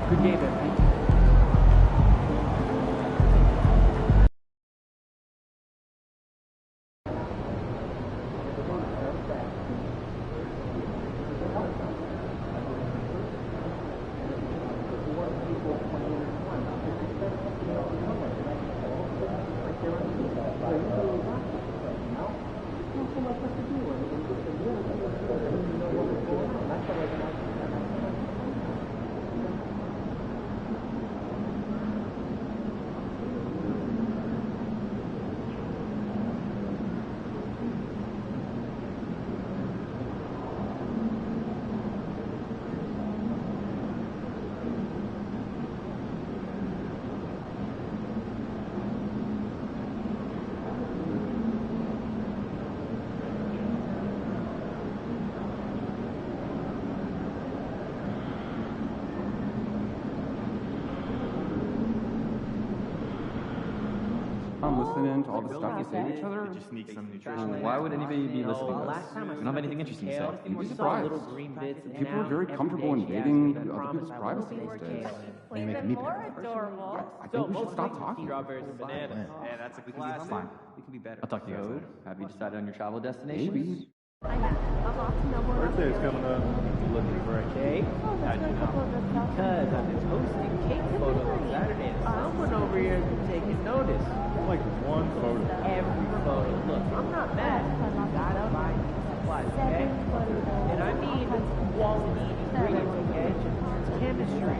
Good game, MP. Listening to all the stuff you say to each other. It just needs some nutrition. Well, why would anybody be listening to this? We don't have anything interesting to say. You'd be surprised. People are very comfortable invading other people's privacy these days. You're making me adorable. I think we should stop talking. Yeah, that's a fine. We can be better. I'll talk to you guys later. Have you decided on your travel destination? Maybe. Birthday's coming up. You looking for a cake? How'd you know? Because I've been posting cake photos on Saturday, and someone over here is taking notice. Like one photo. Every photo. Look, I'm not mad. You gotta buy supplies, okay? And I mean quality ingredients, okay? It's chemistry.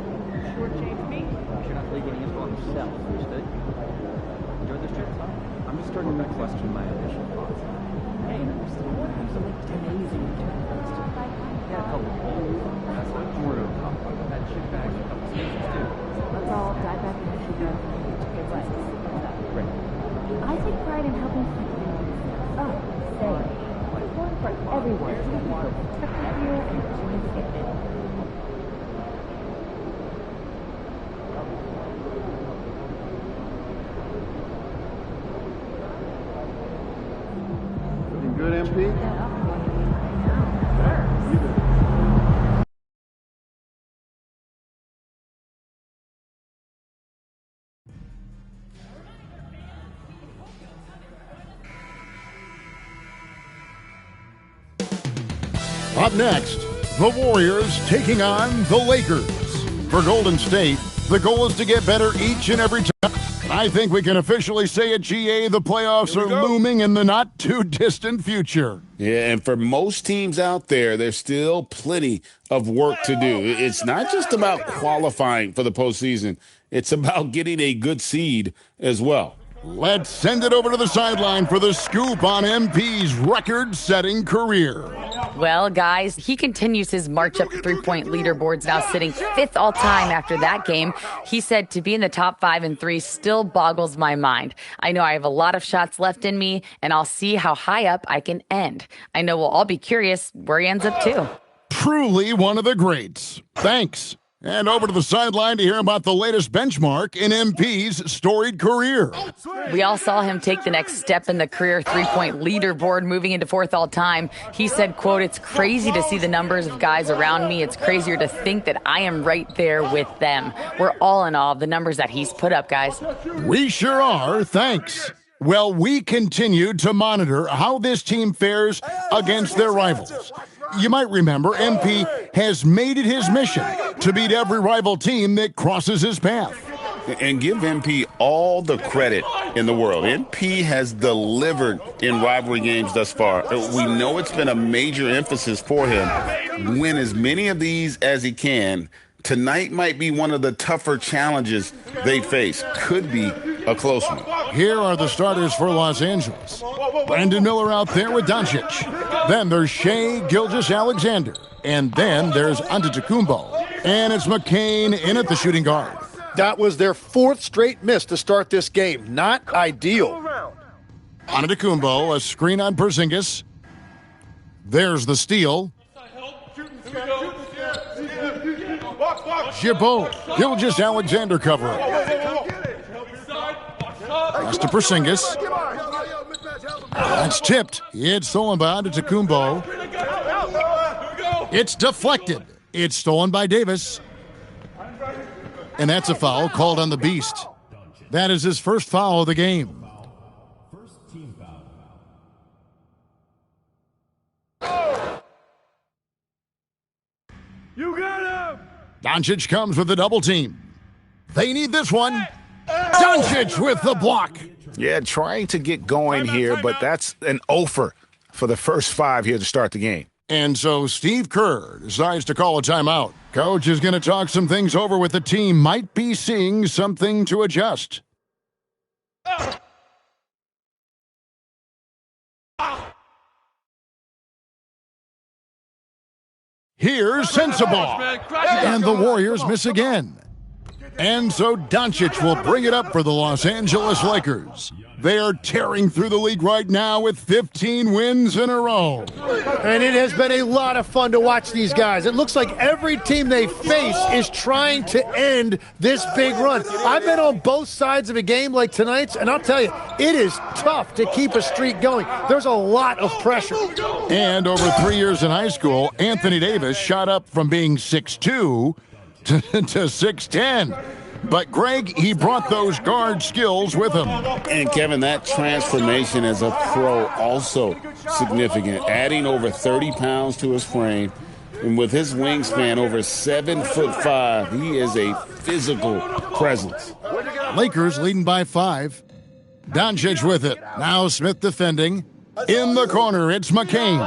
Shortchange me? You're not really getting info on yourself, understood? Enjoy this trip? I'm just starting to question my initial thoughts. Hey, there's still one. There's like 10 days in your yeah, a couple of bowls. That's not more of a couple. That chip bag, a couple stations too. Let's all dive back into sugar and get right. Great. I take pride in helping people. Oh, say. It's important for everyone to be protected here and doing the good thing. Good, MP? Up next, the Warriors taking on the Lakers. For Golden State, the goal is to get better each and every time. I think we can officially say at GA the playoffs are looming in the not-too-distant future. Yeah, and for most teams out there, there's still plenty of work to do. It's not just about qualifying for the postseason. It's about getting a good seed as well. Let's send it over to the sideline for the scoop on MP's record-setting career. Well, guys, he continues his march up the three-point leaderboards, now sitting 5th all-time after that game. He said to be in the top 5 and 3 still boggles my mind. I know I have a lot of shots left in me, and I'll see how high up I can end. I know we'll all be curious where he ends up, too. Truly one of the greats. Thanks. And over to the sideline to hear about the latest benchmark in MP's storied career. We all saw him take the next step in the career three-point leaderboard, moving into 4th all-time. He said, quote, "It's crazy to see the numbers of guys around me. It's crazier to think that I am right there with them." We're all in awe of the numbers that he's put up, guys. We sure are. Thanks. Well, we continue to monitor how this team fares against their rivals. You might remember MP has made it his mission to beat every rival team that crosses his path. And give MP all the credit in the world. MP has delivered in rivalry games thus far. We know it's been a major emphasis for him. Win as many of these as he can. Tonight might be one of the tougher challenges they face. Could be a close one. Here are the starters for Los Angeles. Brandon Miller out there with Doncic. Then there's Shai Gilgeous-Alexander. And then there's Antetokounmpo. And it's McCain in at the shooting guard. That was their 4th straight miss to start this game. Not ideal. Antetokounmpo, a screen on Porzingis. There's the steal. Gibault, Gilgeous-Alexander covering. Pass to Porzingis. That's tipped. It's stolen by Antetokounmpo. It's deflected. It's stolen by Davis. And that's a foul called on the Beast. That is his first foul of the game. You got him! Doncic comes with a double team. They need this one. Doncic with the block. Yeah, trying to get going here, but that's an offer for the first 5 here to start the game. And so Steve Kerr decides to call a timeout. Coach is going to talk some things over with the team. Might be seeing something to adjust. Here's Sensabaugh. And the Warriors miss again. And so Doncic will bring it up for the Los Angeles Lakers. They are tearing through the league right now with 15 wins in a row. And it has been a lot of fun to watch these guys. It looks like every team they face is trying to end this big run. I've been on both sides of a game like tonight's, and I'll tell you, it is tough to keep a streak going. There's a lot of pressure. And over 3 years in high school, Anthony Davis shot up from being 6'2" to 6'10". But, Greg, he brought those guard skills with him. And, Kevin, that transformation as a pro also significant, adding over 30 pounds to his frame. And with his wingspan over 7'5", he is a physical presence. Lakers leading by 5. Doncic with it. Now Smith defending. In the corner, it's McCain.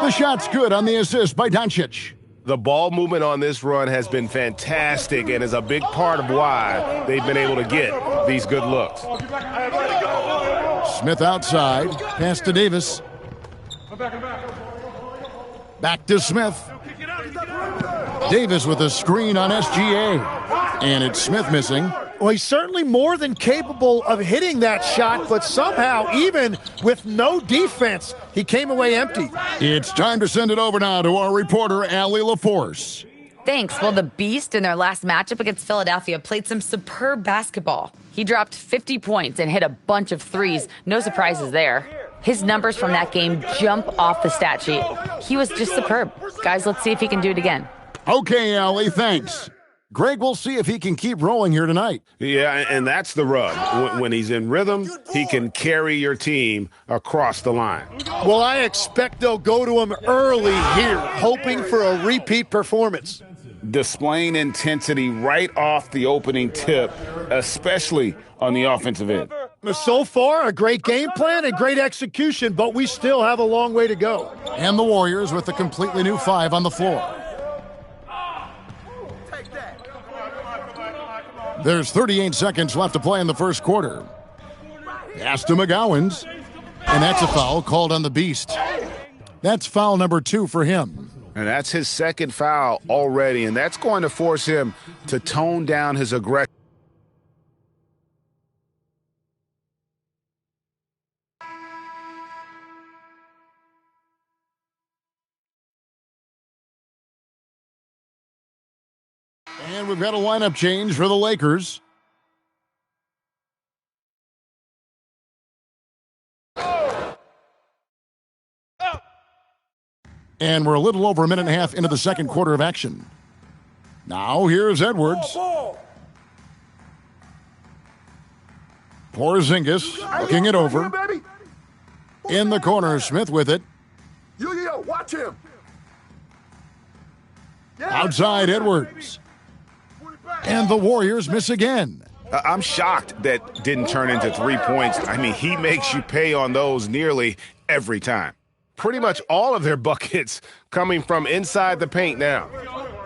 The shot's good on the assist by Doncic. The ball movement on this run has been fantastic and is a big part of why they've been able to get these good looks. Smith outside. Pass to Davis. Back to Smith. Davis with a screen on SGA. And it's Smith missing. Well, he's certainly more than capable of hitting that shot, but somehow, even with no defense, he came away empty. It's time to send it over now to our reporter, Allie LaForce. Thanks. Well, the Beast in their last matchup against Philadelphia played some superb basketball. He dropped 50 points and hit a bunch of threes. No surprises there. His numbers from that game jump off the stat sheet. He was just superb. Guys, let's see if he can do it again. Okay, Allie, thanks. Greg, we'll see if he can keep rolling here tonight. Yeah, and that's the rub. When he's in rhythm, he can carry your team across the line. Well, I expect they'll go to him early here, hoping for a repeat performance. Displaying intensity right off the opening tip, especially on the offensive end. So far, a great game plan and great execution, but we still have a long way to go. And the Warriors with a completely new 5 on the floor. There's 38 seconds left to play in the first quarter. Pass to McGowan's. And that's a foul called on the Beast. That's foul number 2 for him. And that's his second foul already, and that's going to force him to tone down his aggression. And we've got a lineup change for the Lakers. And we're a little over a minute and a half into the second quarter of action. Now here's Edwards. Porzingis looking it over. In the corner, Smith with it. Yo, watch him. Outside Edwards. And the Warriors miss again. I'm shocked that didn't turn into 3 points. I mean, he makes you pay on those nearly every time. Pretty much all of their buckets coming from inside the paint now.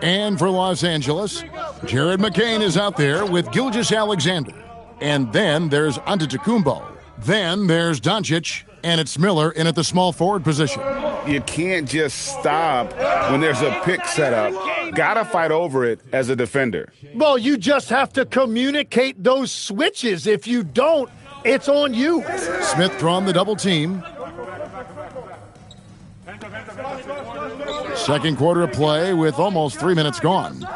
And for Los Angeles, Jared McCain is out there with Gilgeous-Alexander. And then there's Antetokounmpo. Then there's Doncic, and it's Miller in at the small forward position. You can't just stop when there's a pick set up. Gotta fight over it as a defender. Well, you just have to communicate those switches. If you don't, it's on you. Smith drawn the double team. Second quarter of play with almost 3 minutes gone.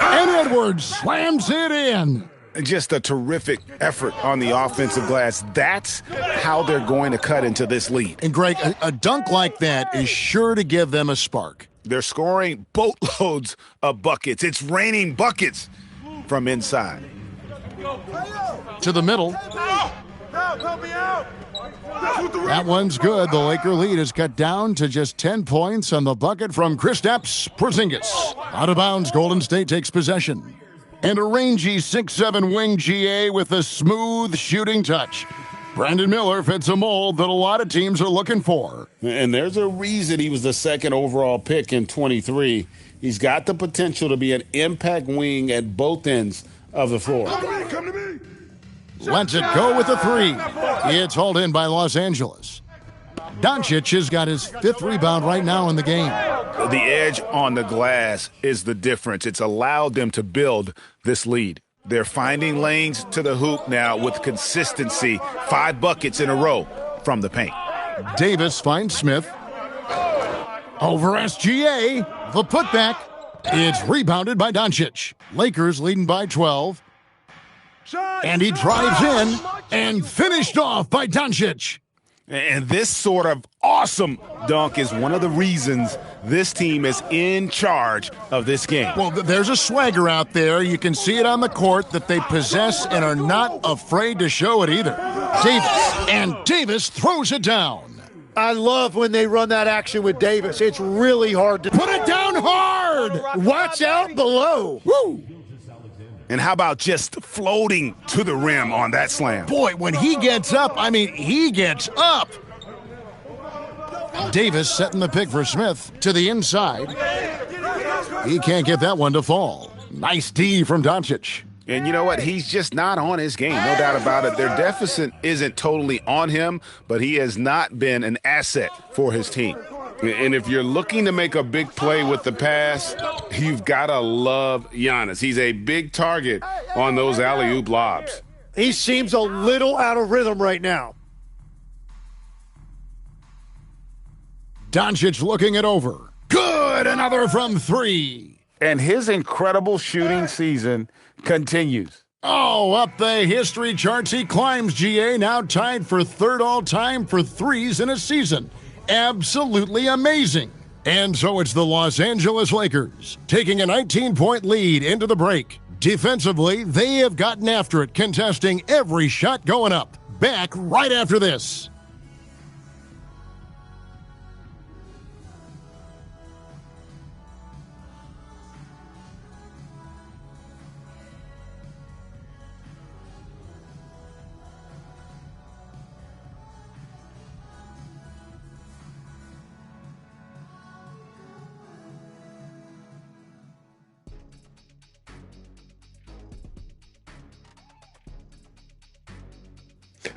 And Edwards slams it in. Just a terrific effort on the offensive glass. That's how they're going to cut into this lead. And Greg, a dunk like that is sure to give them a spark. They're scoring boatloads of buckets. It's raining buckets from inside. To the middle. That one's good. The Laker lead is cut down to just 10 points on the bucket from Kristaps Porzingis. Out of bounds, Golden State takes possession. And a rangy 6'7" wing GA with a smooth shooting touch. Brandon Miller fits a mold that a lot of teams are looking for. And there's a reason he was the second overall pick in 23. He's got the potential to be an impact wing at both ends of the floor. Lets it go with a 3. It's hauled in by Los Angeles. Doncic has got his 5th rebound right now in the game. The edge on the glass is the difference. It's allowed them to build this lead. They're finding lanes to the hoop now with consistency. 5 buckets in a row from the paint. Davis finds Smith. Over SGA. The putback. It's rebounded by Doncic. Lakers leading by 12. And he drives in and finished off by Doncic. And this sort of awesome dunk is one of the reasons this team is in charge of this game. Well, there's a swagger out there. You can see it on the court that they possess and are not afraid to show it either. Davis throws it down. I love when they run that action with Davis. It's really hard to put it down hard. Watch out below. Woo! And how about just floating to the rim on that slam? Boy, when he gets up, he gets up. Davis setting the pick for Smith to the inside. He can't get that one to fall. Nice D from Doncic. And you know what? He's just not on his game, no doubt about it. Their deficit isn't totally on him, but he has not been an asset for his team. And if you're looking to make a big play with the pass, you've got to love Giannis. He's a big target on those alley-oop lobs. He seems a little out of rhythm right now. Doncic looking it over. Good, another from 3. And his incredible shooting season continues. Oh, up the history charts he climbs, GA, now tied for 3rd all-time for threes in a season. Absolutely amazing. And so it's the Los Angeles Lakers taking a 19-point lead into the break. Defensively, they have gotten after it, contesting every shot going up. Back right after this.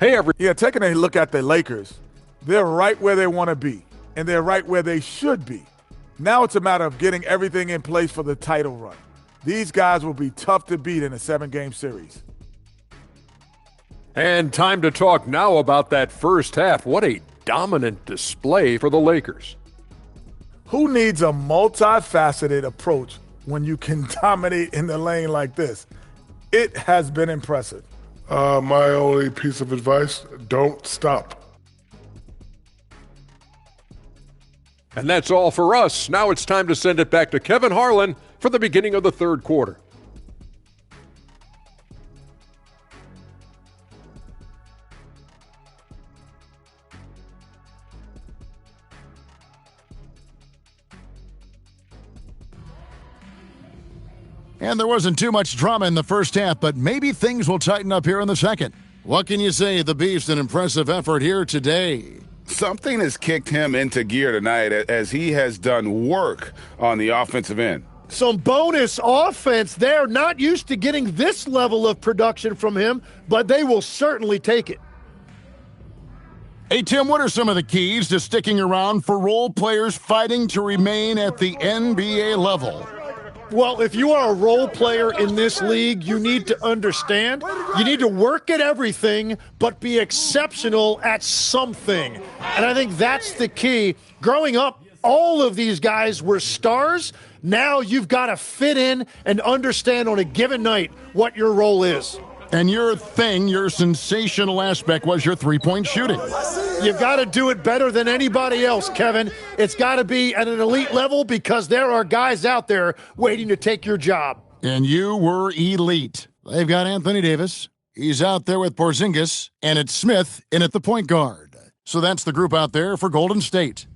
Hey, taking a look at the Lakers, they're right where they want to be, and they're right where they should be. Now it's a matter of getting everything in place for the title run. These guys will be tough to beat in a 7-game series. And time to talk now about that first half. What a dominant display for the Lakers. Who needs a multifaceted approach when you can dominate in the lane like this? It has been impressive. My only piece of advice, don't stop. And that's all for us. Now it's time to send it back to Kevin Harlan for the beginning of the third quarter. And there wasn't too much drama in the first half, but maybe things will tighten up here in the second. What can you say? The Beast, an impressive effort here today. Something has kicked him into gear tonight as he has done work on the offensive end. Some bonus offense there. Not used to getting this level of production from him, but they will certainly take it. Hey, Tim, what are some of the keys to sticking around for role players fighting to remain at the NBA level? Well, if you are a role player in this league, you need to understand, you need to work at everything, but be exceptional at something. And I think that's the key. Growing up, all of these guys were stars. Now you've got to fit in and understand on a given night what your role is. And your sensational aspect was your three-point shooting. You've got to do it better than anybody else, Kevin. It's got to be at an elite level because there are guys out there waiting to take your job. And you were elite. They've got Anthony Davis. He's out there with Porzingis, and it's Smith in at the point guard. So that's the group out there for Golden State.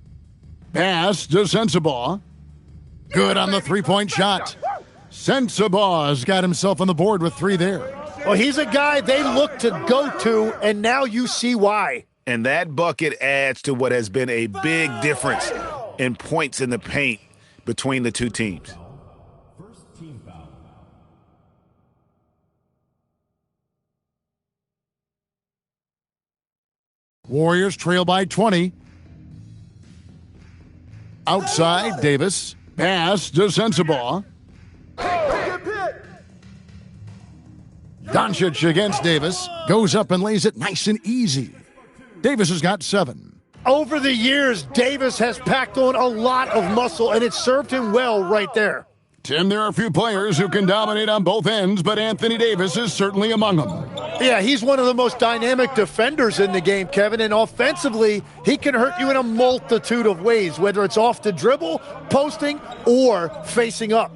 Pass to Sensabaugh. Good on the three-point shot. Sensabaugh's got himself on the board with 3 there. Well, he's a guy they look to go to, and now you see why. And that bucket adds to what has been a big difference in points in the paint between the two teams. Warriors trail by 20. Outside, Davis. Pass to Sensabaugh. Doncic against Davis. Goes up and lays it nice and easy. Davis has got 7. Over the years, Davis has packed on a lot of muscle, and it served him well right there. Tim, there are a few players who can dominate on both ends, but Anthony Davis is certainly among them. Yeah, he's one of the most dynamic defenders in the game, Kevin, and offensively, he can hurt you in a multitude of ways, whether it's off the dribble, posting, or facing up.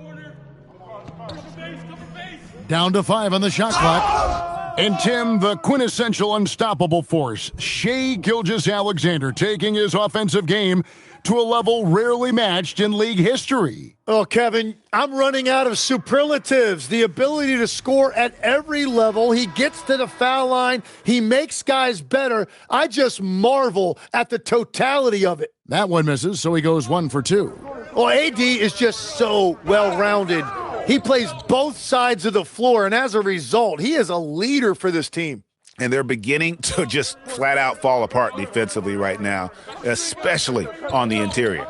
Down to 5 on the shot clock. And Tim, the quintessential unstoppable force, Shai Gilgeous-Alexander, taking his offensive game to a level rarely matched in league history. Oh, Kevin, I'm running out of superlatives. The ability to score at every level. He gets to the foul line. He makes guys better. I just marvel at the totality of it. That one misses, so he goes 1 for 2. Well, AD is just so well-rounded. He plays both sides of the floor, and as a result, he is a leader for this team. And they're beginning to just flat out fall apart defensively right now, especially on the interior.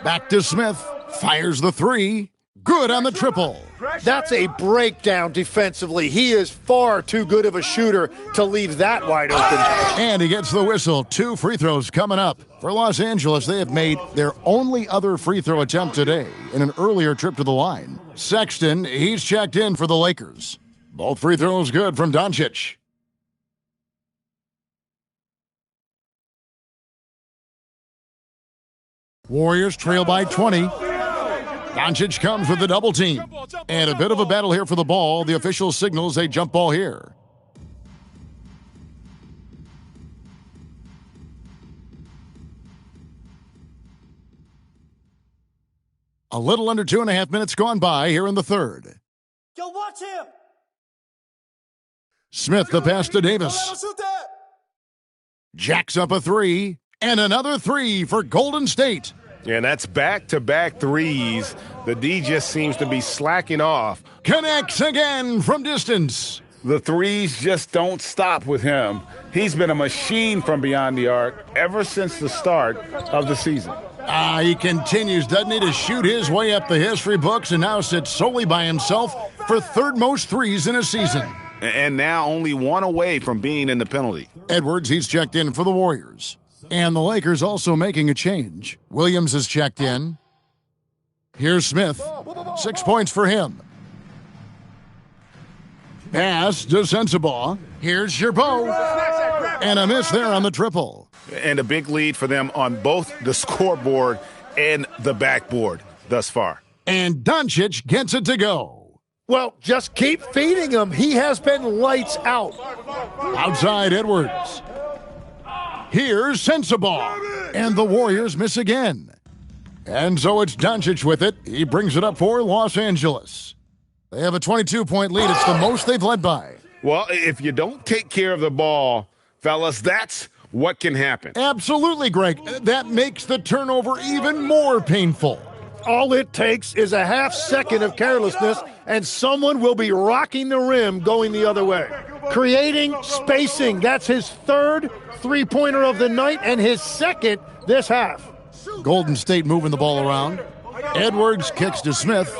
Back to Smith. Fires the 3. Good on the triple. That's a breakdown defensively. He is far too good of a shooter to leave that wide open. And he gets the whistle. 2 free throws coming up. For Los Angeles, they have made their only other free throw attempt today in an earlier trip to the line. Sexton, he's checked in for the Lakers. Both free throws good from Doncic. Warriors trail by 20. Doncic comes with the double team. And a bit of a battle here for the ball. The official signals a jump ball here. A little under 2.5 minutes gone by here in the third. Yo, watch him! Smith the pass to Davis. Jacks up a 3. And another 3 for Golden State. Yeah, and that's back-to-back threes. The D just seems to be slacking off. Connects again from distance. The threes just don't stop with him. He's been a machine from beyond the arc ever since the start of the season. He continues, doesn't he, to shoot his way up the history books and now sits solely by himself for third most threes in a season. And now only one away from being in the penalty. Edwards, he's checked in for the Warriors. And the Lakers also making a change. Williams is checked in. Here's Smith. 6 points for him. Pass to Sensabaugh. Here's Sherbo. And a miss there on the triple. And a big lead for them on both the scoreboard and the backboard thus far. And Doncic gets it to go. Well, just keep feeding him. He has been lights out. Outside Edwards. Here's Sensabaugh. And the Warriors miss again. And so it's Doncic with it. He brings it up for Los Angeles. They have a 22-point lead. It's the most they've led by. Well, if you don't take care of the ball, fellas, that's what can happen. Absolutely, Greg. That makes the turnover even more painful. All it takes is a half second of carelessness, and someone will be rocking the rim going the other way. Creating spacing. That's his third three-pointer of the night and his second this half. Golden State moving the ball around. Edwards kicks to Smith.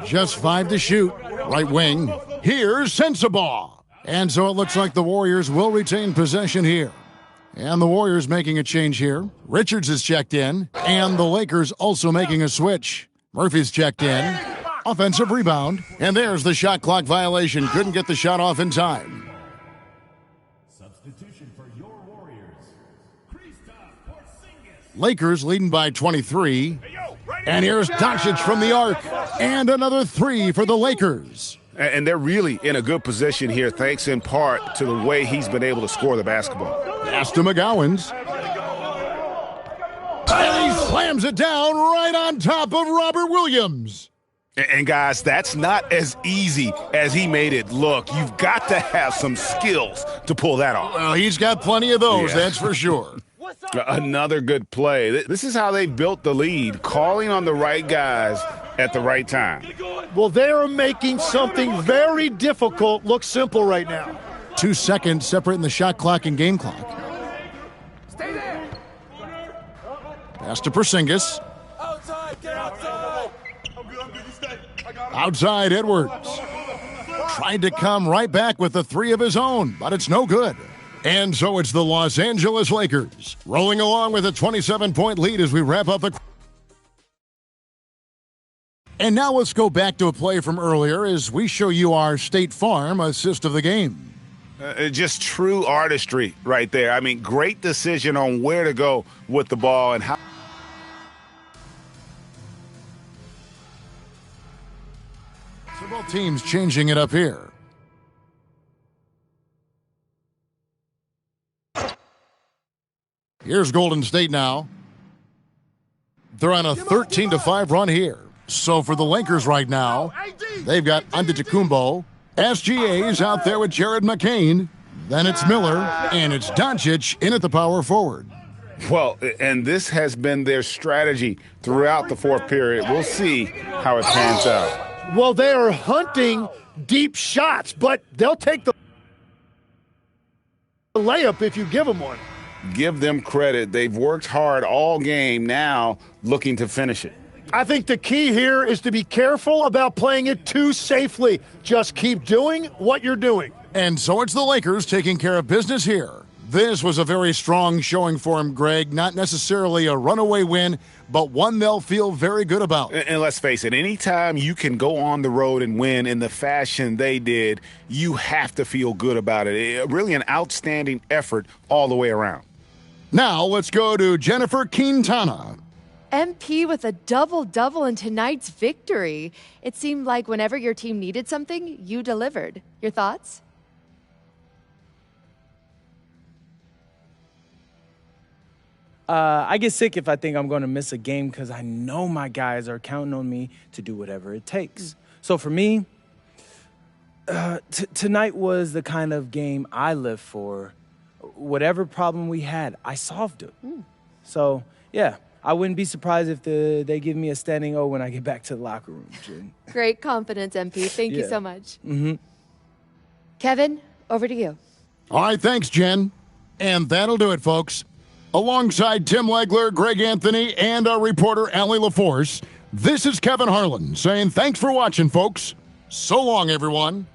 Just 5 to shoot. Right wing. Here's Sensabaugh. And so it looks like the Warriors will retain possession here. And the Warriors making a change here. Richards is checked in. And the Lakers also making a switch. Murphy's checked in. Offensive rebound. And there's the shot clock violation. Couldn't get the shot off in time. Substitution for your Warriors. Lakers leading by 23. And here's Doncic from the arc. And another 3 for the Lakers. And they're really in a good position here, thanks in part to the way he's been able to score the basketball. Pass to McGowans. And he slams it down right on top of Robert Williams. And guys, that's not as easy as he made it look. You've got to have some skills to pull that off. Well, he's got plenty of those, that's for sure. Another good play. This is how they built the lead, calling on the right guys at the right time. Well, they are making something very difficult look simple right now. 2 seconds separating the shot clock and game clock. Stay there. Pass to Porzingis. Outside, get outside. I'm good, you stay. Outside Edwards. Tried to come right back with the 3 of his own, but it's no good. And so it's the Los Angeles Lakers rolling along with a 27-point lead as we wrap up the... And now let's go back to a play from earlier as we show you our State Farm assist of the game. Just true artistry right there. I mean, great decision on where to go with the ball and how. So both teams changing it up here. Here's Golden State now. They're on a 13-5 run here. So for the Lakers right now, they've got Antetokounmpo. SGA's out there with Jared McCain. Then it's Miller, and it's Doncic in at the power forward. Well, and this has been their strategy throughout the fourth period. We'll see how it pans out. Well, they are hunting deep shots, but they'll take the layup if you give them one. Give them credit. They've worked hard all game, now looking to finish it. I think the key here is to be careful about playing it too safely. Just keep doing what you're doing. And so it's the Lakers taking care of business here. This was a very strong showing for him, Greg. Not necessarily a runaway win, but one they'll feel very good about. And let's face it, anytime you can go on the road and win in the fashion they did, you have to feel good about it. Really an outstanding effort all the way around. Now let's go to Jennifer Quintana. MP with a double-double in tonight's victory. It seemed like whenever your team needed something, you delivered. Your thoughts? I get sick if I think I'm going to miss a game because I know my guys are counting on me to do whatever it takes. So for me, tonight was the kind of game I live for. Whatever problem we had, I solved it. So, yeah, I wouldn't be surprised if they give me a standing O when I get back to the locker room, Jen. Great confidence, MP. Thank you so much. Mm-hmm. Kevin, over to you. All right, thanks, Jen. And that'll do it, folks. Alongside Tim Legler, Greg Anthony, and our reporter, Allie LaForce, this is Kevin Harlan saying thanks for watching, folks. So long, everyone.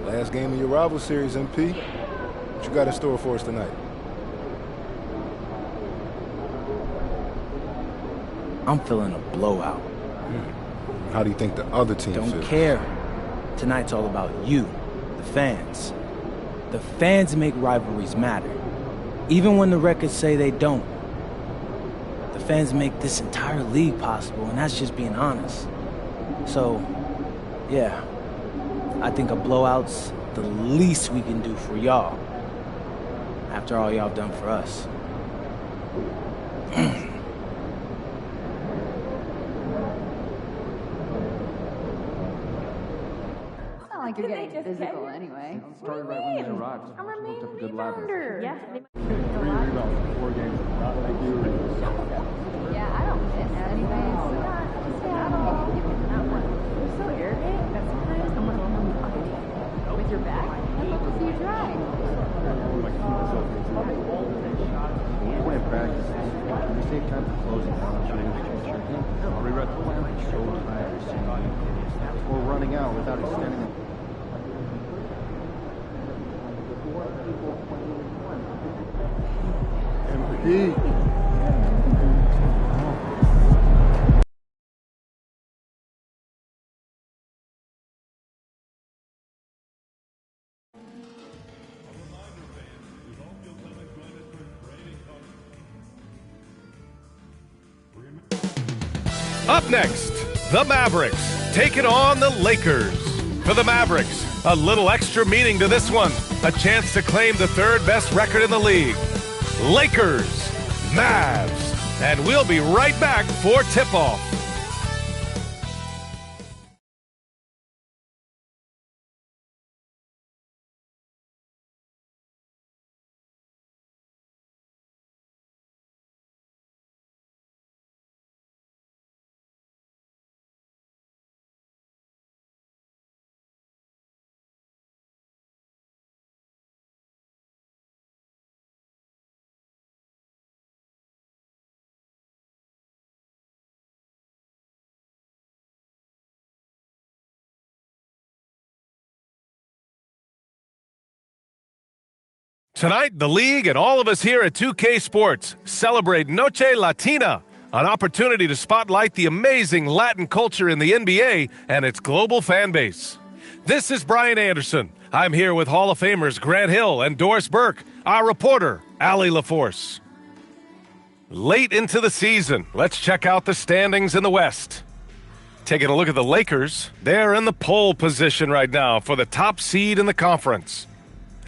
Last game of your rival series, MP. What you got in store for us tonight? I'm feeling a blowout. How do you think the other team Don't feels? care. Tonight's all about you, the fans. The fans make rivalries matter, even when the records say they don't. The fans make this entire league possible, and that's just being honest. So, yeah, I think a blowout's the least we can do for y'all, after all y'all done for us. It's not like you're getting physical anyway. Started right when they arrived. I'm Looked remaining up a good rebounder. Yeah. 3 rebounds in 4 games. Not like you. Yeah, I don't miss anyway. So just at all. You're so arrogant that sometimes I'm gonna run the other team. With your back? I'd love to see you try. When in practice, we save time for closing down. I'll rewrite the plan. So tired. Or running out without extending it. MP. Up next, the Mavericks taking on the Lakers. For the Mavericks, a little extra meaning to this one. A chance to claim the 3rd best record in the league. Lakers, Mavs. And we'll be right back for tip-off. Tonight, the league and all of us here at 2K Sports celebrate Noche Latina, an opportunity to spotlight the amazing Latin culture in the NBA and its global fan base. This is Brian Anderson. I'm here with Hall of Famers Grant Hill and Doris Burke, our reporter, Allie LaForce. Late into the season, let's check out the standings in the West. Taking a look at the Lakers, they're in the pole position right now for the top seed in the conference.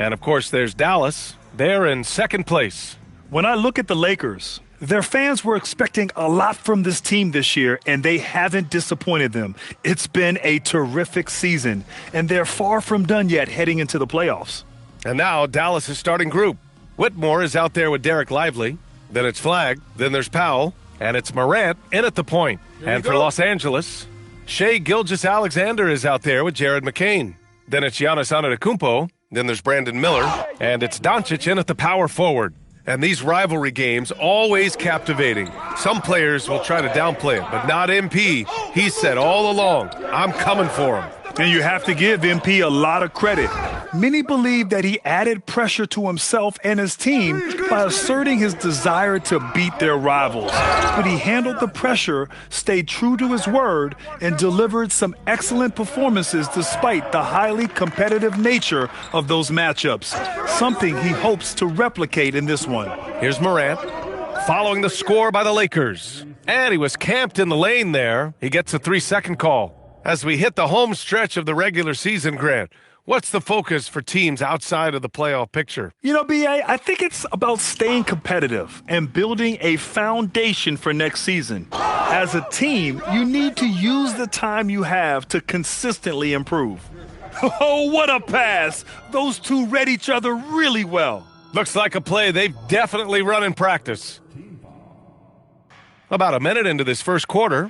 And, of course, there's Dallas. They're in 2nd place. When I look at the Lakers, their fans were expecting a lot from this team this year, and they haven't disappointed them. It's been a terrific season, and they're far from done yet heading into the playoffs. And now Dallas' starting group. Whitmore is out there with Derek Lively. Then it's Flagg. Then there's Powell. And it's Morant in at the point. And for Los Angeles, Shai Gilgeous-Alexander is out there with Jared McCain. Then it's Giannis Antetokounmpo. Then there's Brandon Miller. And it's Doncic in at the power forward. And these rivalry games, always captivating. Some players will try to downplay it, but not MP. He said all along, I'm coming for him. And you have to give MP a lot of credit. Many believe that he added pressure to himself and his team by asserting his desire to beat their rivals. But he handled the pressure, stayed true to his word, and delivered some excellent performances despite the highly competitive nature of those matchups, something he hopes to replicate in this one. Here's Morant, following the score by the Lakers. And he was camped in the lane there. He gets a 3-second call. As we hit the home stretch of the regular season, Grant, what's the focus for teams outside of the playoff picture? You know, B.A., I think it's about staying competitive and building a foundation for next season. As a team, you need to use the time you have to consistently improve. Oh, what a pass! Those two read each other really well. Looks like a play they've definitely run in practice. About a minute into this first quarter.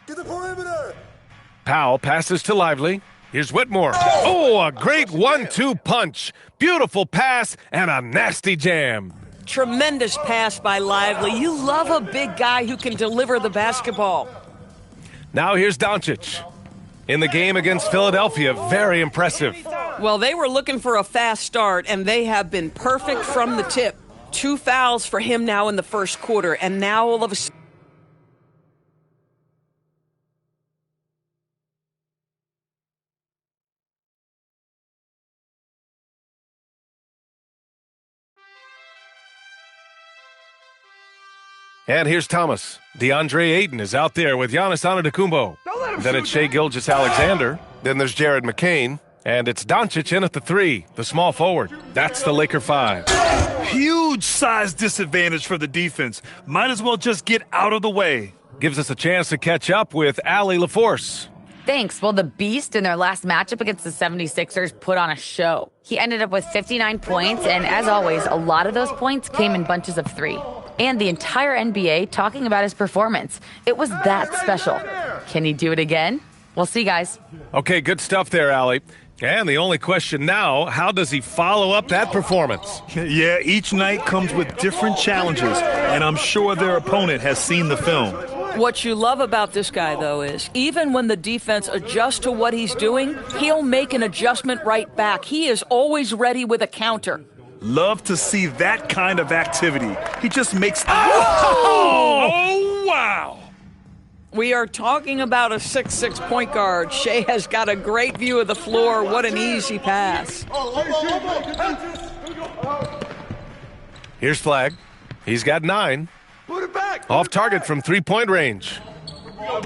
Get the perimeter! Powell passes to Lively. Here's Whitmore. Oh, a great 1-2 punch. Beautiful pass and a nasty jam. Tremendous pass by Lively. You love a big guy who can deliver the basketball. Now here's Doncic. In the game against Philadelphia, very impressive. Well, they were looking for a fast start, and they have been perfect from the tip. 2 fouls for him now in the first quarter, and now all of a sudden, and here's Thomas. DeAndre Ayton is out there with Giannis Antetokounmpo. Then it's Shai Gilgeous-Alexander. Then there's Jared McCain. And it's Doncic in at the 3, the small forward. That's the Laker 5. Huge size disadvantage for the defense. Might as well just get out of the way. Gives us a chance to catch up with Allie LaForce. Thanks. Well, the Beast in their last matchup against the 76ers put on a show. He ended up with 59 points, and as always, a lot of those points came in bunches of 3. And the entire NBA talking about his performance. It was that special. Can he do it again? We'll see, guys. Okay, good stuff there, Allie. And the only question now, how does he follow up that performance? Yeah, each night comes with different challenges, and I'm sure their opponent has seen the film. what you love about this guy, though, is even when the defense adjusts to what he's doing, he'll make an adjustment right back. He is always ready with a counter. Love to see that kind of activity. He just makes... Oh, wow! We are talking about a 6'6" point guard. Shai has got a great view of the floor. What an easy pass. Here's Flag. He's got 9. Put it back. Off target from three-point range. Oh,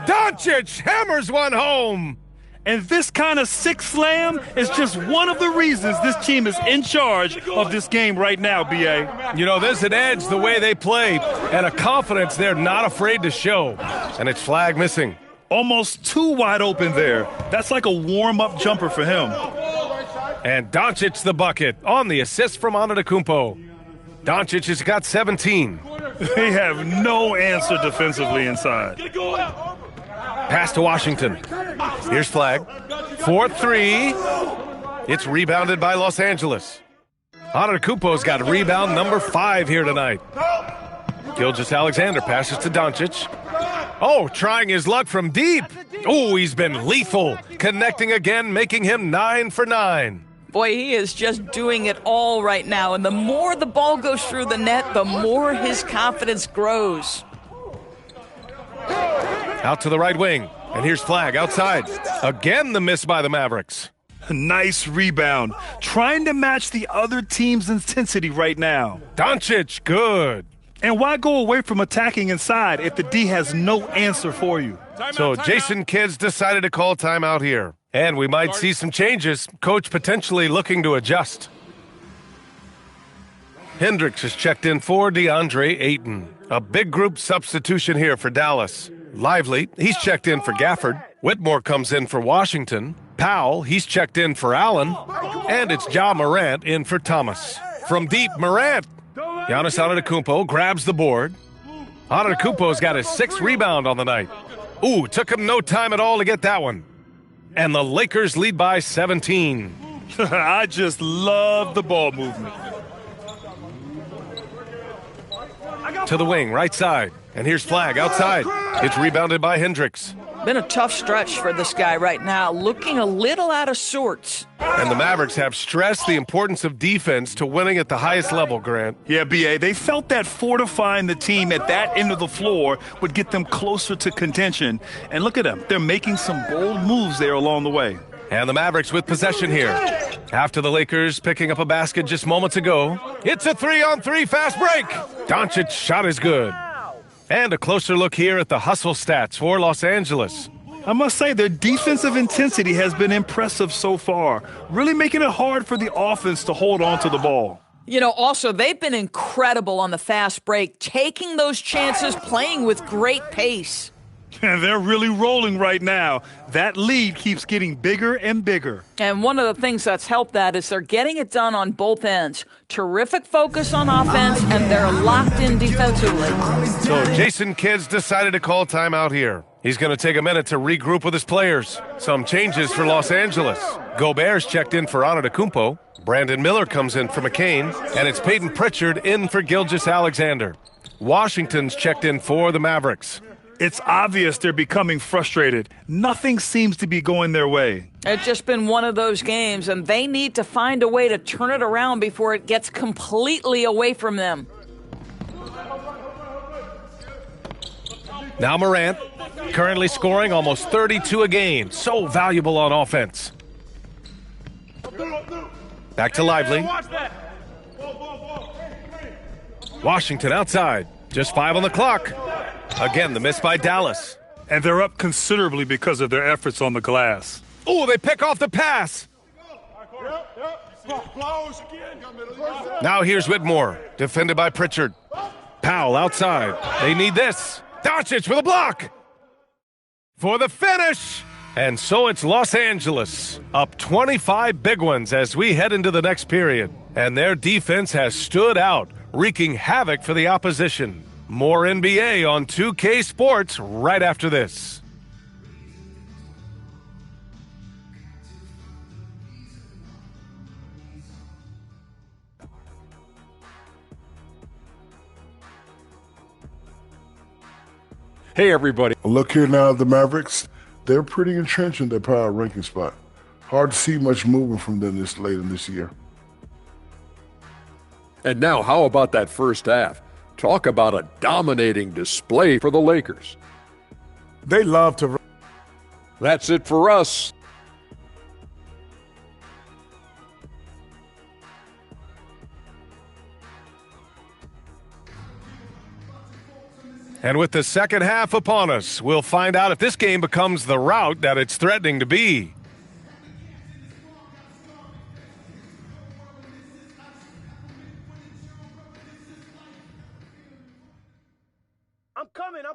Doncic hammers one home. And this kind of six slam is just one of the reasons this team is in charge of this game right now, B.A. You know, there's an edge the way they play and a confidence they're not afraid to show. And it's Flag missing. Almost too wide open there. That's like a warm-up jumper for him. And Doncic the bucket on the assist from Antetokounmpo. Doncic has got 17. They have no answer defensively inside. Pass to Washington. Here's Flag. 4-3. It's rebounded by Los Angeles. Antetokounmpo's got rebound number 5 here tonight. Gilgeous-Alexander passes to Doncic. Oh, trying his luck from deep. Oh, he's been lethal. Connecting again, making him 9 for 9. Boy, he is just doing it all right now. And the more the ball goes through the net, the more his confidence grows. Out to the right wing. And here's Flag outside. Again, the miss by the Mavericks. Nice rebound. Trying to match the other team's intensity right now. Doncic, good. And why go away from attacking inside if the D has no answer for you? So Jason Kidd's decided to call timeout here. And we might see some changes. Coach potentially looking to adjust. Hendricks has checked in for DeAndre Ayton. A big group substitution here for Dallas. Lively, he's checked in for Gafford. Whitmore comes in for Washington. Powell, he's checked in for Allen. And it's Ja Morant in for Thomas. From deep, Morant. Giannis Antetokounmpo grabs the board. Antetokounmpo's got his 6th rebound on the night. Ooh, took him no time at all to get that one. And the Lakers lead by 17. I just love the ball movement. To the wing, right side. And here's Flag outside. It's rebounded by Hendricks. Been a tough stretch for this guy right now, looking a little out of sorts. And the Mavericks have stressed the importance of defense to winning at the highest level, Grant. Yeah, B.A., they felt that fortifying the team at that end of the floor would get them closer to contention. And look at them. They're making some bold moves there along the way. And the Mavericks with possession here. After the Lakers picking up a basket just moments ago, it's a 3-on-3 fast break. Doncic's shot is good. And a closer look here at the hustle stats for Los Angeles. I must say, their defensive intensity has been impressive so far, really making it hard for the offense to hold on to the ball. You know, also, they've been incredible on the fast break, taking those chances, playing with great pace. And they're really rolling right now. That lead keeps getting bigger and bigger. And one of the things that's helped that is they're getting it done on both ends. Terrific focus on offense, and they're locked in defensively. So Jason Kidd's decided to call timeout here. He's going to take a minute to regroup with his players. Some changes for Los Angeles. Gobert's checked in for Antetokounmpo. Brandon Miller comes in for McCain. And it's Peyton Pritchard in for Gilgeous-Alexander. Washington's checked in for the Mavericks. It's obvious they're becoming frustrated. Nothing seems to be going their way. It's just been one of those games, and they need to find a way to turn it around before it gets completely away from them. Now Morant, currently scoring almost 32 a game. So valuable on offense. Back to Lively. Washington outside. Just 5 on the clock. Again, the miss by Dallas. And they're up considerably because of their efforts on the glass. Oh, they pick off the pass. Now here's Whitmore, defended by Pritchard. Powell outside. They need this. Doncic with a block. For the finish. And so it's Los Angeles, up 25 big ones as we head into the next period. And their defense has stood out, wreaking havoc for the opposition. More NBA on 2K Sports right after this. Hey, everybody. Look here now at the Mavericks. They're pretty entrenched in their power ranking spot. Hard to see much movement from them this late in this year. And now, how about that first half? Talk about a dominating display for the Lakers. They love to. That's it for us. And with the second half upon us, we'll find out if this game becomes the rout that it's threatening to be. I'm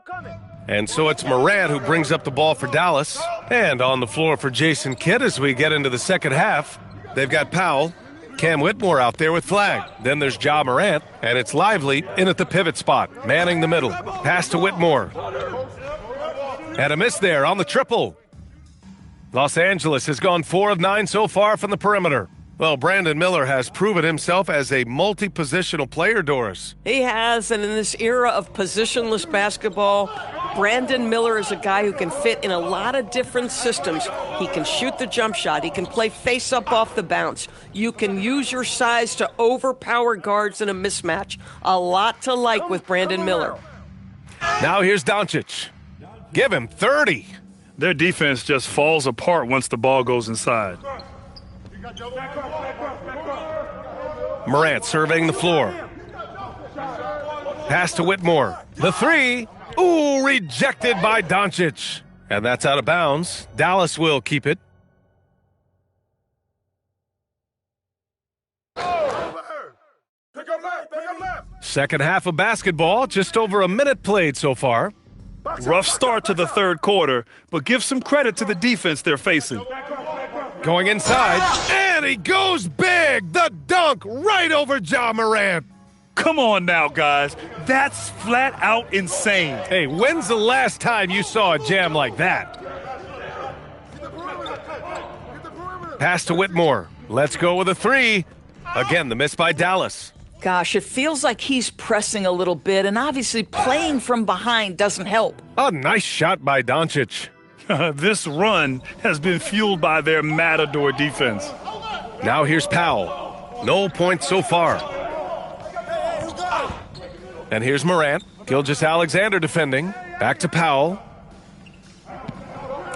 coming. And so it's Morant who brings up the ball for Dallas. And on the floor for Jason Kidd as we get into the second half. They've got Powell, Cam Whitmore out there with Flag. Then there's Ja Morant, and it's Lively in at the pivot spot, manning the middle. Pass to Whitmore. And a miss there on the triple. Los Angeles has gone 4 of 9 so far from the perimeter. Well, Brandon Miller has proven himself as a multi-positional player, Doris. He has, and in this era of positionless basketball, Brandon Miller is a guy who can fit in a lot of different systems. He can shoot the jump shot. He can play face-up off the bounce. You can use your size to overpower guards in a mismatch. A lot to like with Brandon Miller. Now here's Doncic. Give him 30. Their defense just falls apart once the ball goes inside. Morant surveying the floor. Pass to Whitmore. The three. Ooh, rejected by Doncic. And that's out of bounds. Dallas will keep it. Second half of basketball, just over a minute played so far. Rough start to the third quarter, but give some credit to the defense they're facing. Going inside, and he goes big! The dunk right over Ja Morant. Come on now, guys. That's flat out insane. Hey, when's the last time you saw a jam like that? Pass to Whitmore. Let's go with a three. Again, the miss by Dallas. Gosh, it feels like he's pressing a little bit, and obviously playing from behind doesn't help. A nice shot by Doncic. This run has been fueled by their Matador defense. Now here's Powell. No points so far. And here's Morant. Gilgeous-Alexander defending. Back to Powell.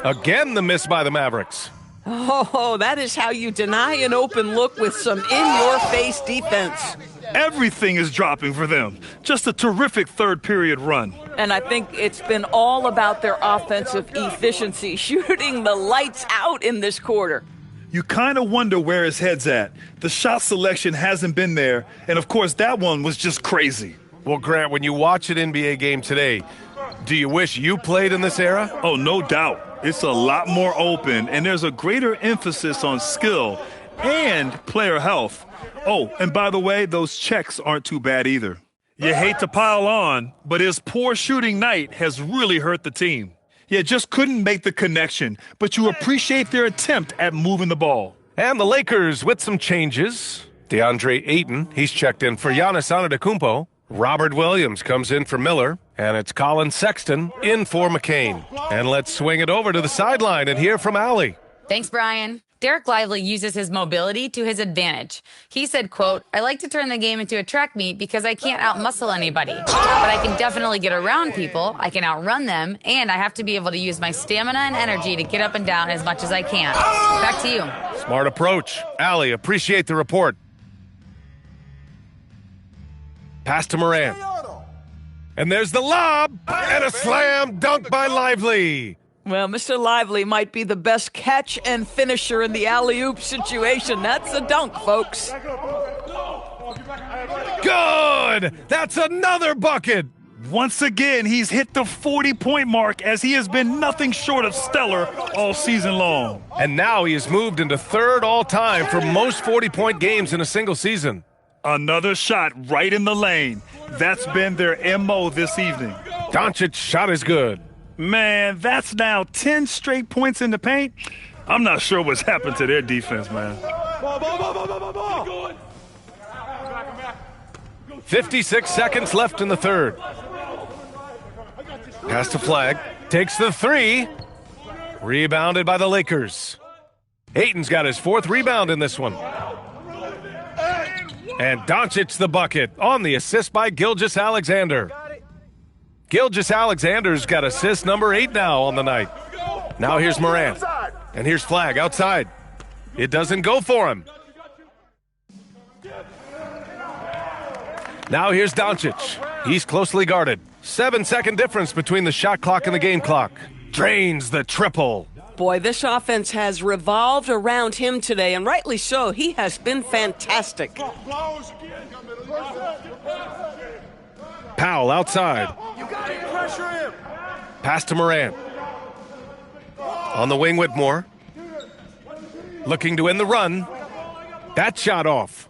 Again, the miss by the Mavericks. Oh, that is how you deny an open look with some in-your-face defense. Everything is dropping for them. Just a terrific third period run. And I think it's been all about their offensive efficiency, shooting the lights out in this quarter. You kind of wonder where his head's at. The shot selection hasn't been there, and of course that one was just crazy. Well, Grant, when you watch an NBA game today, do you wish you played in this era? Oh, no doubt. It's a lot more open, and there's a greater emphasis on skill and player health. Oh, and by the way, those checks aren't too bad either. You hate to pile on, but his poor shooting night has really hurt the team. Yeah, just couldn't make the connection, but you appreciate their attempt at moving the ball. And the Lakers with some changes. DeAndre Ayton, he's checked in for Giannis Antetokounmpo. Robert Williams comes in for Miller, and it's Colin Sexton in for McCain. And let's swing it over to the sideline and hear from Allie. Thanks, Brian. Derek Lively uses his mobility to his advantage. He said, quote, "I like to turn the game into a track meet because I can't outmuscle anybody. But I can definitely get around people, I can outrun them, and I have to be able to use my stamina and energy to get up and down as much as I can." Back to you. Smart approach. Allie, appreciate the report. Pass to Morant. And there's the lob, and a slam dunk by Lively. Well, Mr. Lively might be the best catch and finisher in the alley-oop situation. That's a dunk, folks. Good! That's another bucket. Once again, he's hit the 40-point mark as he has been nothing short of stellar all season long. And now he has moved into third all-time for most 40-point games in a single season. Another shot right in the lane. That's been their MO this evening. Doncic's shot is good. Man, that's now 10 straight points in the paint. I'm not sure what's happened to their defense, man. 56 seconds left in the third. Pass to Flag. Takes the three. Rebounded by the Lakers. Ayton's got his fourth rebound in this one. And Doncic the bucket on the assist by Gilgeous-Alexander. Gilgeous-Alexander's got assist number 8 now on the night. Now here's Morant. And here's Flag outside. It doesn't go for him. Now here's Doncic. He's closely guarded. 7-second difference between the shot clock and the game clock. Drains the triple. Boy, this offense has revolved around him today, and rightly so. He has been fantastic. Powell outside. Pass to Morant. On the wing, Whitmore. Looking to end the run. That shot off.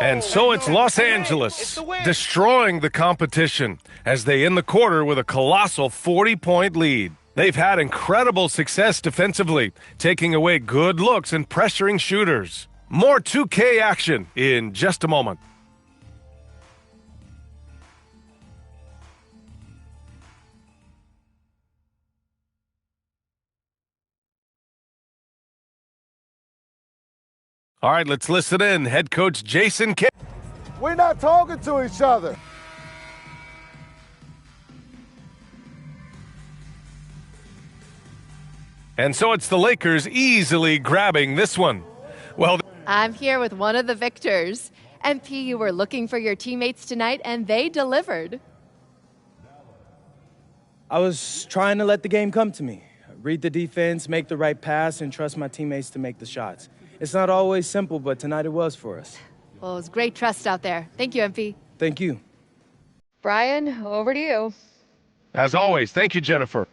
And so it's Los Angeles destroying the competition as they end the quarter with a colossal 40-point lead. They've had incredible success defensively, taking away good looks and pressuring shooters. More 2K action in just a moment. All right, let's listen in. Head coach Jason Kidd. We're not talking to each other. And so it's the Lakers easily grabbing this one. Well, I'm here with one of the victors. MP, you were looking for your teammates tonight, and they delivered. I was trying to let the game come to me. Read the defense, make the right pass, and trust my teammates to make the shots. It's not always simple, but tonight it was for us. Well, it was great trust out there. Thank you, MP. Thank you. Brian, over to you. as always, thank you, Jennifer.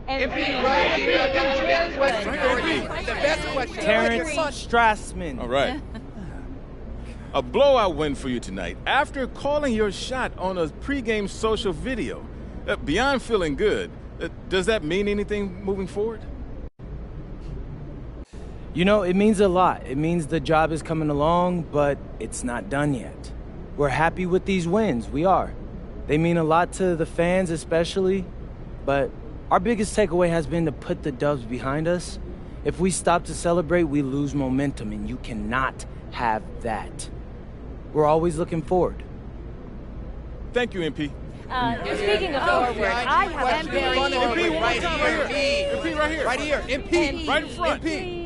Terrence Strassman. All right. A blowout win for you tonight after calling your shot on a pregame social video. Beyond feeling good, does that mean anything moving forward? You know, it means a lot. It means the job is coming along, but it's not done yet. We're happy with these wins. We are. They mean a lot to the fans especially, but our biggest takeaway has been to put the dubs behind us. If we stop to celebrate, we lose momentum, and you cannot have that. We're always looking forward. Thank you, MP. Speaking of forward, I have a very MP, one more time right here. MP, right here. Right here. MP. Right in front. MP.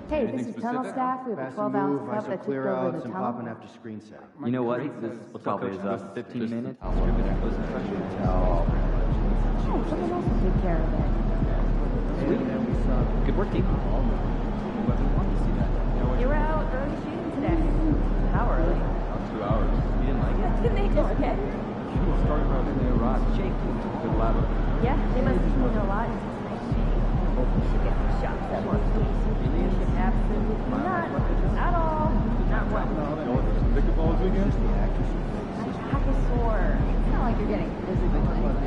Hey, this is tunnel staff. We have a 12-ounce cup that just over the tunnel. Popping after screen set. You know what? This probably is 15 minutes. Oh, someone else will take care of it. Sweet. Good work, team. You were out early shooting today. How early? About 2 hours. You didn't like it? Didn't they do okay? You started out in the rock shake. Good ladder. Yeah, they must have seen a lot. You should get some shots at once, please. You should absolutely not at all. Not one. Pickleball weekend? My back is sore. It's not like you're getting physical anyway.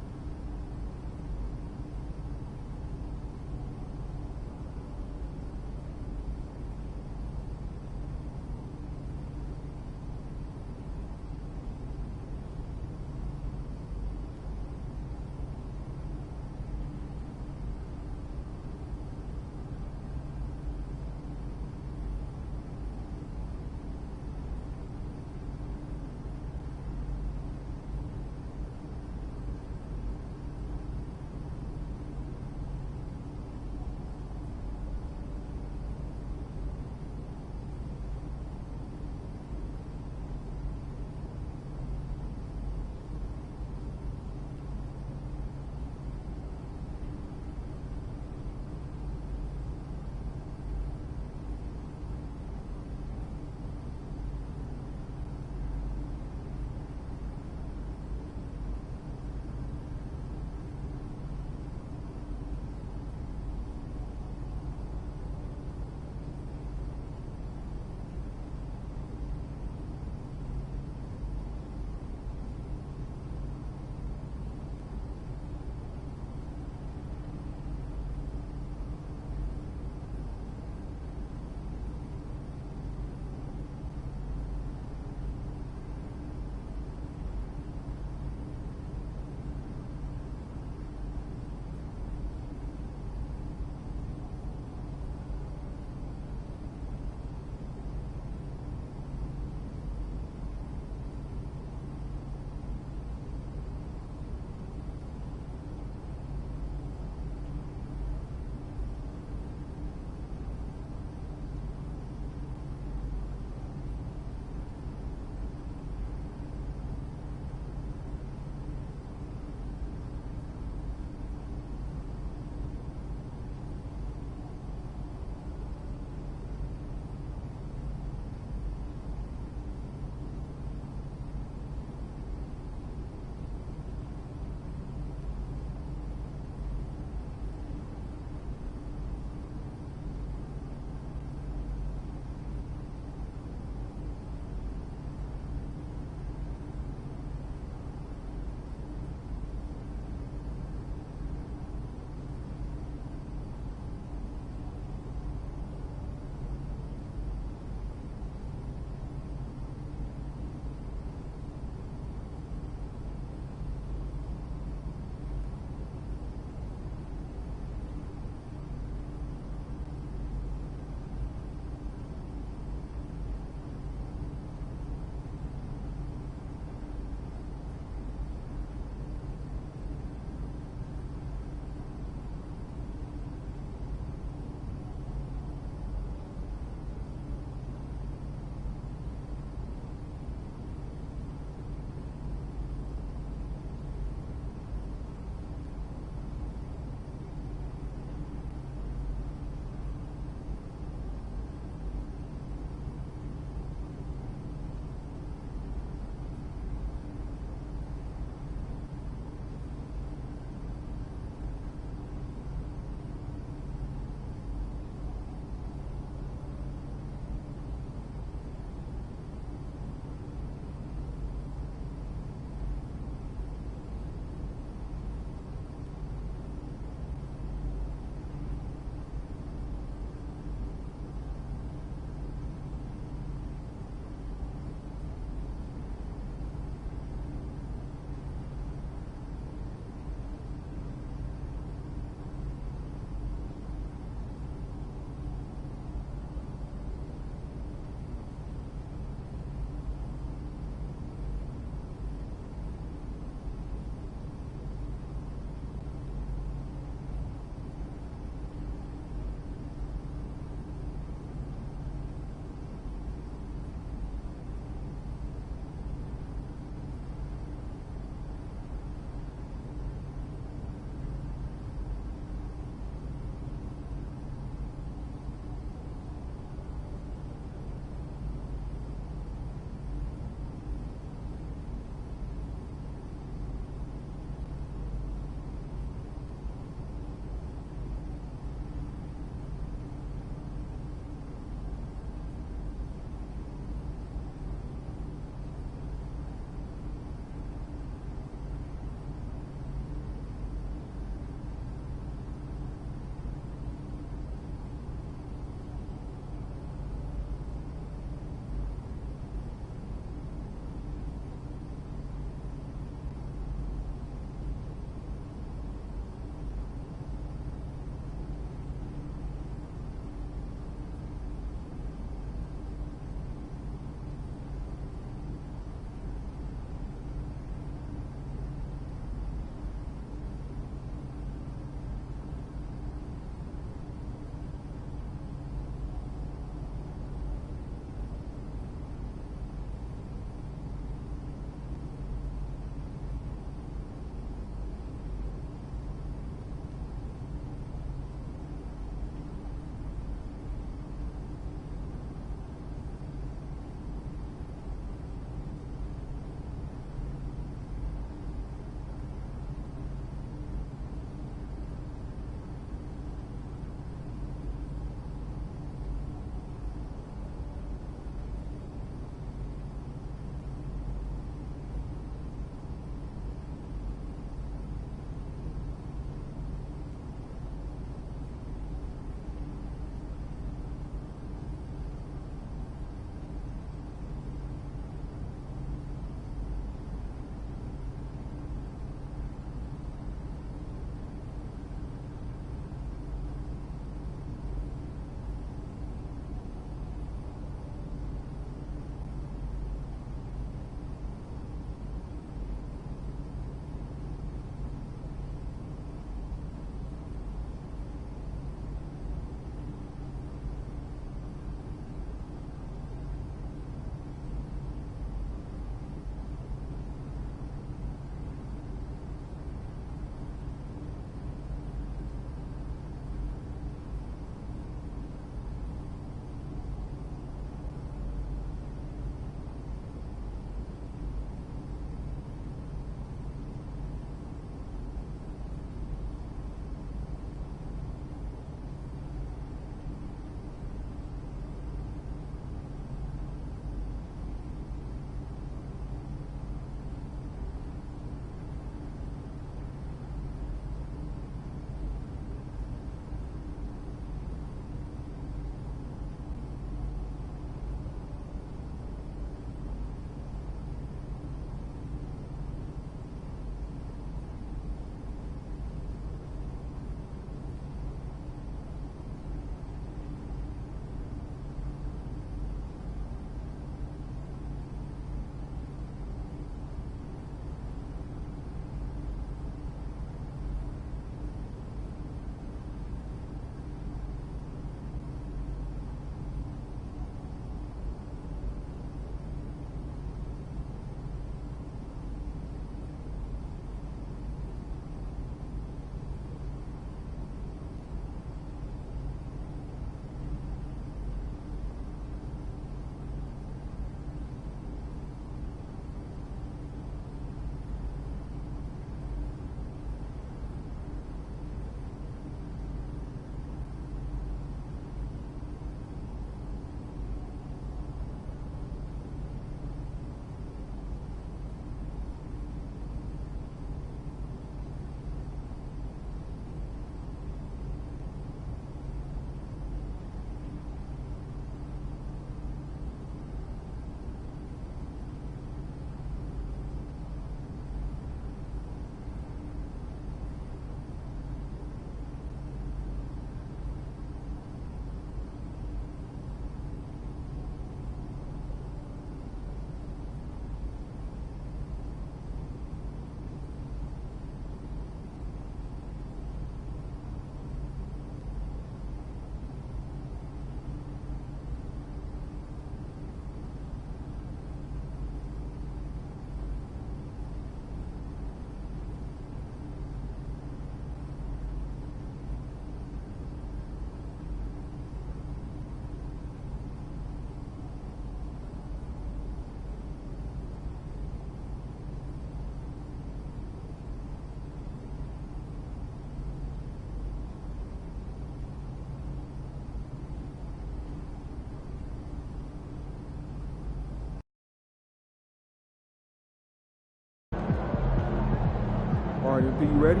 All right, MP, you ready?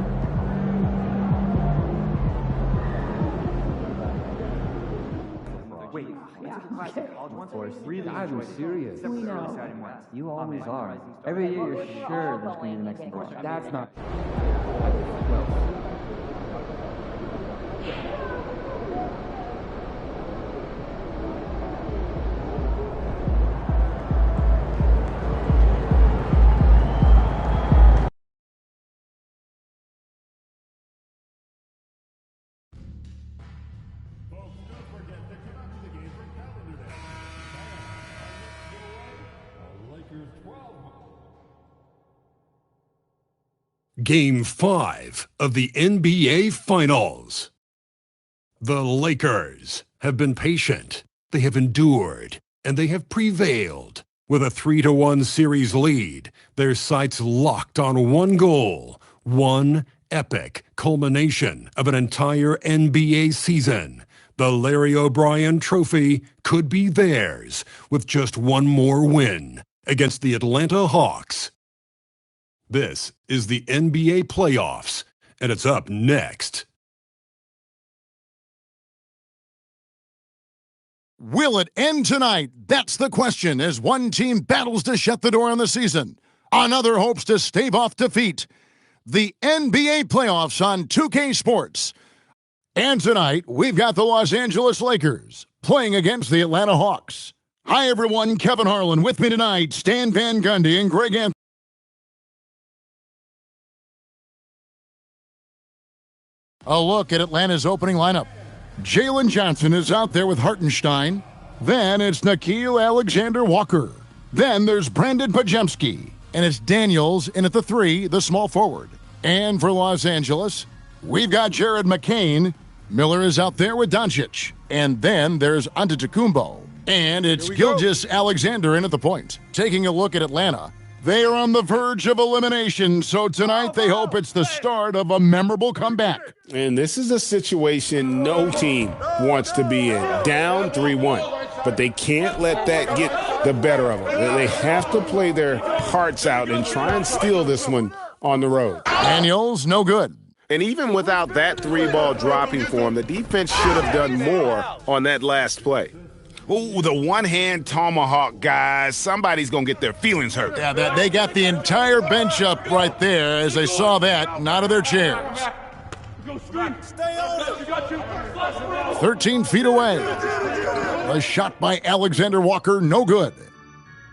Wait, of course. Really I'm serious. We know. You always are. Every year you're sure there's going to be the next ball. That's not. Game 5 of the NBA Finals. The Lakers have been patient, they have endured, and they have prevailed. With a 3-1 series lead, their sights locked on one goal, one epic culmination of an entire NBA season. The Larry O'Brien Trophy could be theirs with just one more win against the Atlanta Hawks. This is the NBA playoffs, and it's up next. Will it end tonight? That's the question as one team battles to shut the door on the season. Another hopes to stave off defeat. The NBA playoffs on 2K Sports. And tonight, we've got the Los Angeles Lakers playing against the Atlanta Hawks. Hi, everyone. Kevin Harlan with me tonight. Stan Van Gundy and Greg Anthony. A look at Atlanta's opening lineup. Jalen Johnson is out there with Hartenstein. Then it's Nickeil Alexander-Walker. Then there's Brandon Podziemski. And it's Daniels in at the 3, the small forward. And for Los Angeles, we've got Jared McCain. Miller is out there with Doncic. And then there's Antetokounmpo. And it's Gilgeous Alexander in at the point. Taking a look at Atlanta. They are on the verge of elimination, so tonight they hope it's the start of a memorable comeback. And this is a situation no team wants to be in. Down 3-1. But they can't let that get the better of them. They have to play their hearts out and try and steal this one on the road. Daniels, no good. And even without that 3-ball dropping for him, the defense should have done more on that last play. Ooh, the one-hand tomahawk, guys. Somebody's going to get their feelings hurt. Yeah, they got the entire bench up right there as they saw that and out of their chairs. 13 feet away. A shot by Alexander Walker, no good.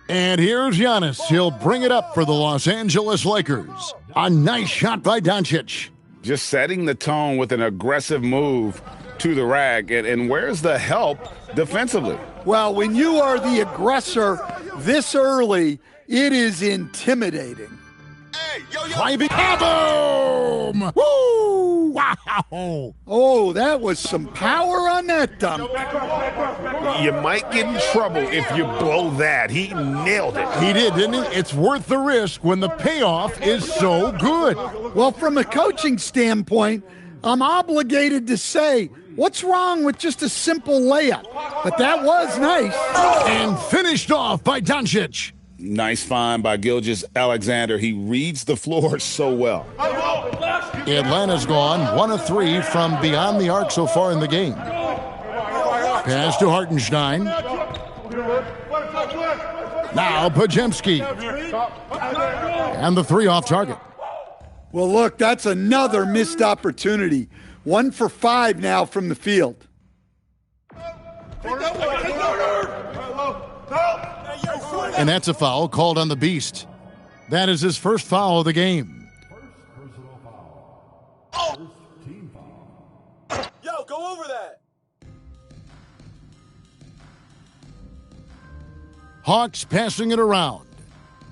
And here's Giannis. He'll bring it up for the Los Angeles Lakers. A nice shot by Doncic. Just setting the tone with an aggressive move to the rack. And where's the help defensively? Well, when you are the aggressor this early, it is intimidating. Driving. Boom! Woo! Wow! Oh, that was some power on that dunk. You might get in trouble if you blow that. He nailed it. He did, didn't he? It's worth the risk when the payoff is so good. Well, from a coaching standpoint, I'm obligated to say, what's wrong with just a simple layup? But that was nice. And finished off by Doncic. Nice find by Gilgeous Alexander. He reads the floor so well. Atlanta's gone 1 of 3 from beyond the arc so far in the game. Pass to Hartenstein. Now Podziemski. And the 3 off target. Well, look, that's another missed opportunity. 1 for 5 now from the field. And that's a foul called on the Beast. That is his first foul of the game. Yo, go over that. Hawks passing it around.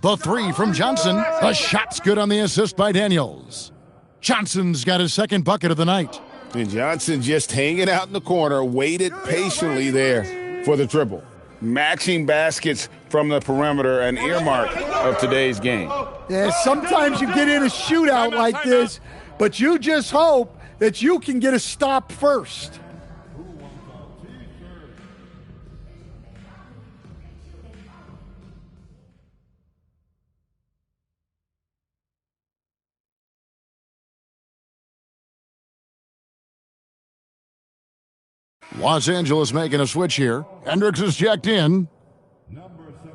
The 3 from Johnson. The shot's good on the assist by Daniels. Johnson's got his second bucket of the night. And Johnson just hanging out in the corner, waited patiently there for the triple. Matching baskets from the perimeter, an earmark of today's game. Yeah, sometimes you get in a shootout like this, but you just hope that you can get a stop first. Los Angeles making a switch here. Hendricks is checked in.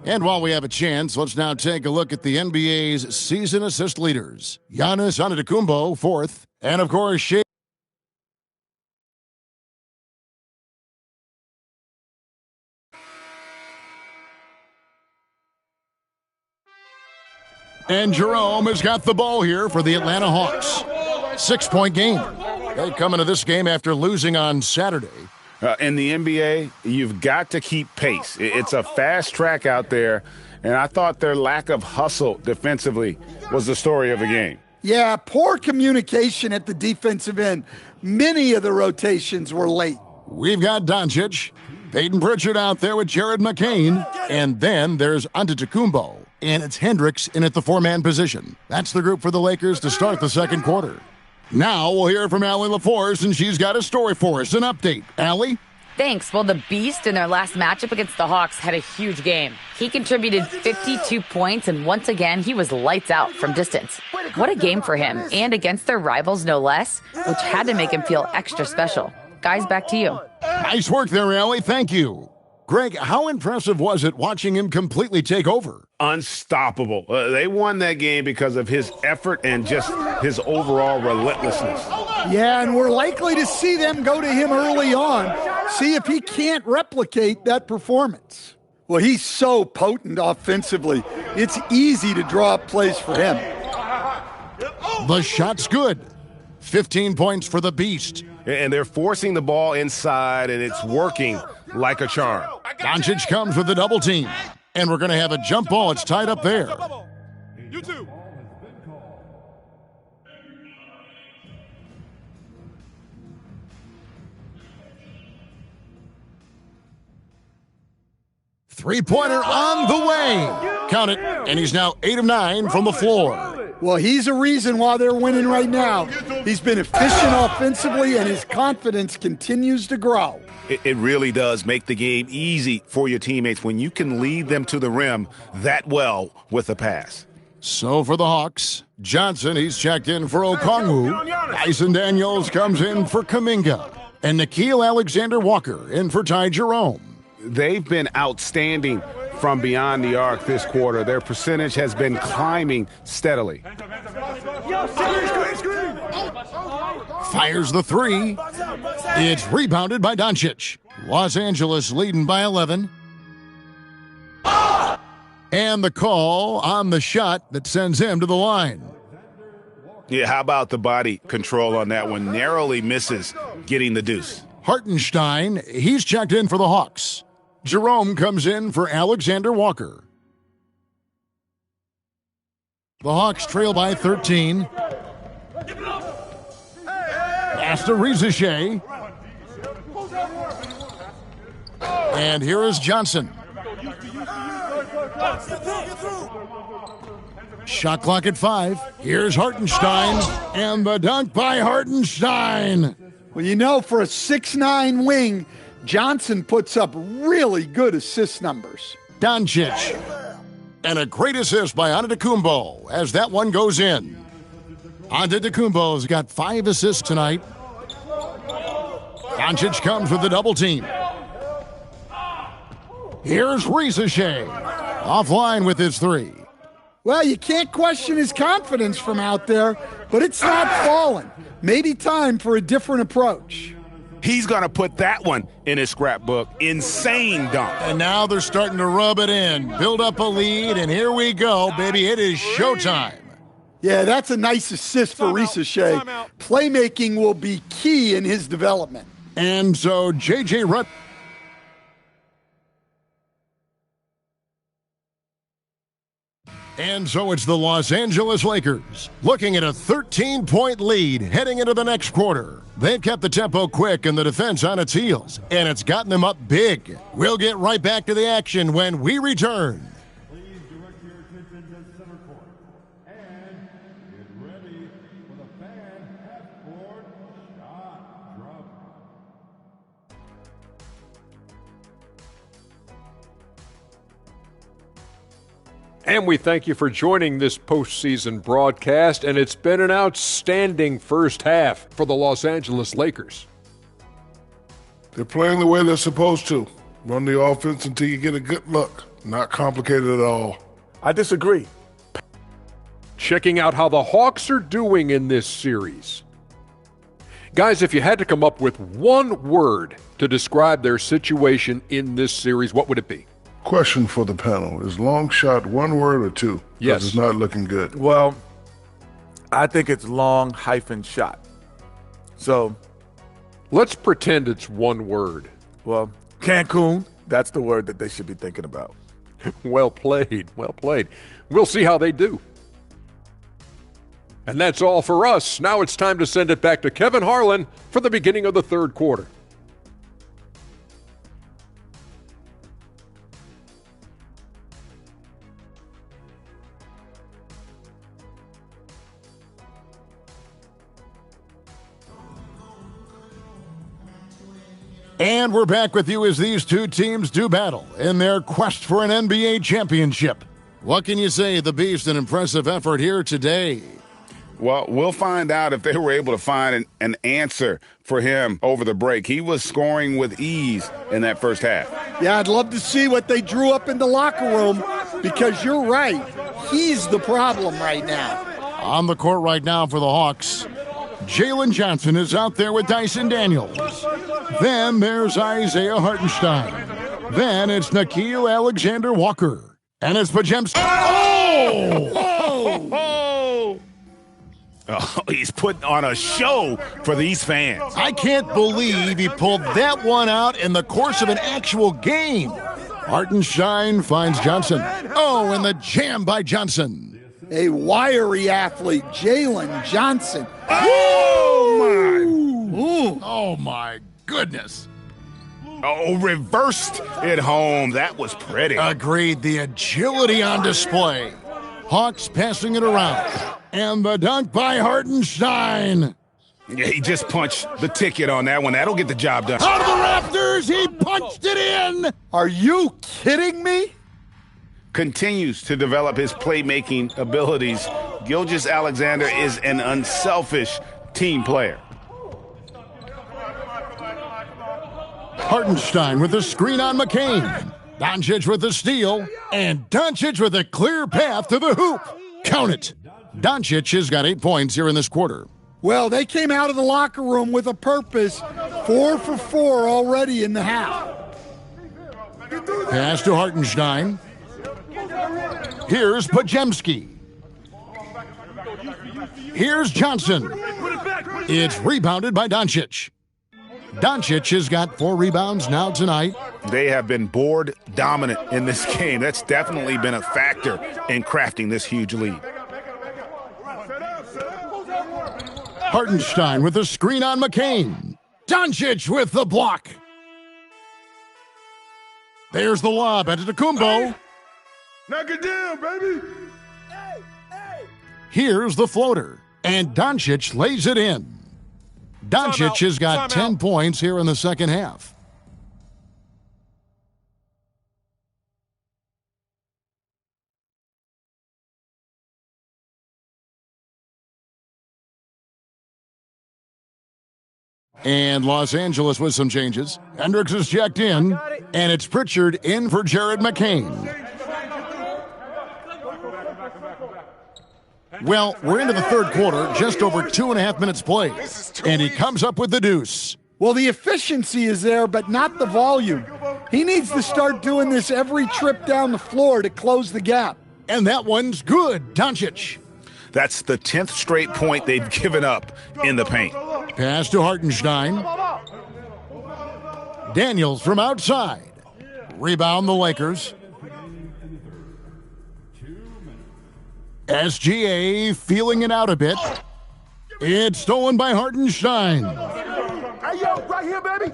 And while we have a chance, let's now take a look at the NBA's season assist leaders. Giannis Antetokounmpo, 4th. And, of course, Shea. And Jerome has got the ball here for the Atlanta Hawks. 6-point game. They come into this game after losing on Saturday. In the NBA, you've got to keep pace. It's a fast track out there, and I thought their lack of hustle defensively was the story of the game. Yeah, poor communication at the defensive end. Many of the rotations were late. We've got Doncic, Peyton Pritchard out there with Jared McCain, and then there's Antetokounmpo, and it's Hendricks in at the 4-man position. That's the group for the Lakers to start the second quarter. Now we'll hear from Allie LaForce, and she's got a story for us, an update. Allie? Thanks. Well, the Beast in their last matchup against the Hawks had a huge game. He contributed 52 points, and once again, he was lights out from distance. What a game for him, and against their rivals, no less, which had to make him feel extra special. Guys, back to you. Nice work there, Allie. Thank you. Greg, how impressive was it watching him completely take over? Unstoppable. They won that game because of his effort and just his overall relentlessness. Yeah, and we're likely to see them go to him early on, see if he can't replicate that performance. Well, he's so potent offensively. It's easy to draw up plays for him. The shot's good. 15 points for the Beast. And they're forcing the ball inside, and it's working like a charm. Doncic comes with the double team. And we're going to have a jump ball. It's tied up there. You too. Three-pointer on the way. Count it. And he's now 8 of 9 from the floor. Well, he's a reason why they're winning right now. He's been efficient offensively, and his confidence continues to grow. It really does make the game easy for your teammates when you can lead them to the rim that well with a pass. So for the Hawks, Johnson, he's checked in for Okongwu. Dyson Daniels comes in for Kuminga. And Nickeil Alexander-Walker in for Ty Jerome. They've been outstanding from beyond the arc this quarter. Their percentage has been climbing steadily. Fires the three. It's rebounded by Doncic. Los Angeles leading by 11. And the call on the shot that sends him to the line. Yeah, how about the body control on that one? Narrowly misses getting the deuce. Hartenstein, he's checked in for the Hawks. Jerome comes in for Alexander Walker. The Hawks trail by 13. Pass to Rizachet. And here is Johnson. Shot clock at 5. Here's Hartenstein. And the dunk by Hartenstein. Well, you know, for a 6'9" wing, Johnson puts up really good assist numbers. Doncic. And a great assist by Antetokounmpo as that one goes in. Antetokounmpo's got 5 assists tonight. Doncic comes with the double team. Here's Rizachet. Offline with his 3. Well, you can't question his confidence from out there, but it's not falling. Maybe time for a different approach. He's going to put that one in his scrapbook. Insane dunk. And now they're starting to rub it in, build up a lead, and here we go, baby. It is showtime. Yeah, that's a nice assist for Rizachet. Playmaking will be key in his development. And so J.J. Rutt. And so it's the Los Angeles Lakers looking at a 13-point lead heading into the next quarter. They've kept the tempo quick and the defense on its heels, and it's gotten them up big. We'll get right back to the action when we return. Please direct your attention to center court and get ready for the fan half-court shot drop. And we thank you for joining this postseason broadcast, and it's been an outstanding first half for the Los Angeles Lakers. They're playing the way they're supposed to. Run the offense until you get a good look. Not complicated at all. I disagree. Checking out how the Hawks are doing in this series. Guys, if you had to come up with one word to describe their situation in this series, what would it be? Question for the panel. Is long shot one word or two? Yes. It's not looking good. Well, I think it's long-shot. So let's pretend it's one word. Well, Cancun, that's the word that they should be thinking about. Well played. Well played. We'll see how they do. And that's all for us. Now it's time to send it back to Kevin Harlan for the beginning of the third quarter. And we're back with you as these two teams do battle in their quest for an NBA championship. What can you say? The Beast, an impressive effort here today. Well, we'll find out if they were able to find an answer for him over the break. He was scoring with ease in that first half. Yeah, I'd love to see what they drew up in the locker room because you're right. He's the problem right now. On the court right now for the Hawks, Jalen Johnson is out there with Dyson Daniels. Then there's Isaiah Hartenstein. Then it's Nickeil Alexander-Walker. And it's Podziemski. Oh, he's putting on a show for these fans. I can't believe he pulled that one out in the course of an actual game. Hartenstein finds Johnson. Oh, and the jam by Johnson. A wiry athlete, Jalen Johnson. Oh, my goodness. Oh, reversed it home. That was pretty. Agreed. The agility on display. Hawks passing it around. And the dunk by Hartenstein. Yeah, he just punched the ticket on that one. That'll get the job done. Out of the rafters, he punched it in. Are you kidding me? Continues to develop his playmaking abilities. Gilgeous-Alexander is an unselfish team player. Hartenstein with the screen on McCain. Doncic with the steal. And Doncic with a clear path to the hoop. Count it. Doncic has got 8 points here in this quarter. Well, they came out of the locker room with a purpose. 4 for 4 already in the half. Pass to Hartenstein. Here's Podziemski. Here's Johnson. It's rebounded by Doncic. Doncic has got 4 rebounds now tonight. They have been board dominant in this game. That's definitely been a factor in crafting this huge lead. Hartenstein with the screen on McCain. Doncic with the block. There's the lob at Antetokounmpo. Knock it down, baby. Here's the floater. And Doncic lays it in. Doncic has got 10 points here in the second half. And Los Angeles with some changes. Hendricks is checked in, and it's Pritchard in for Jared McCain. Well, we're into the third quarter, just over 2.5 minutes played, and he comes up with the deuce. Well, the efficiency is there, but not the volume. He needs to start doing this every trip down the floor to close the gap. And that one's good, Doncic. That's the 10th straight point they've given up in the paint. Pass to Hartenstein. Daniels from outside. Rebound the Lakers. SGA feeling it out a bit. It's stolen by Hartenstein. Hey, yo, right here, baby.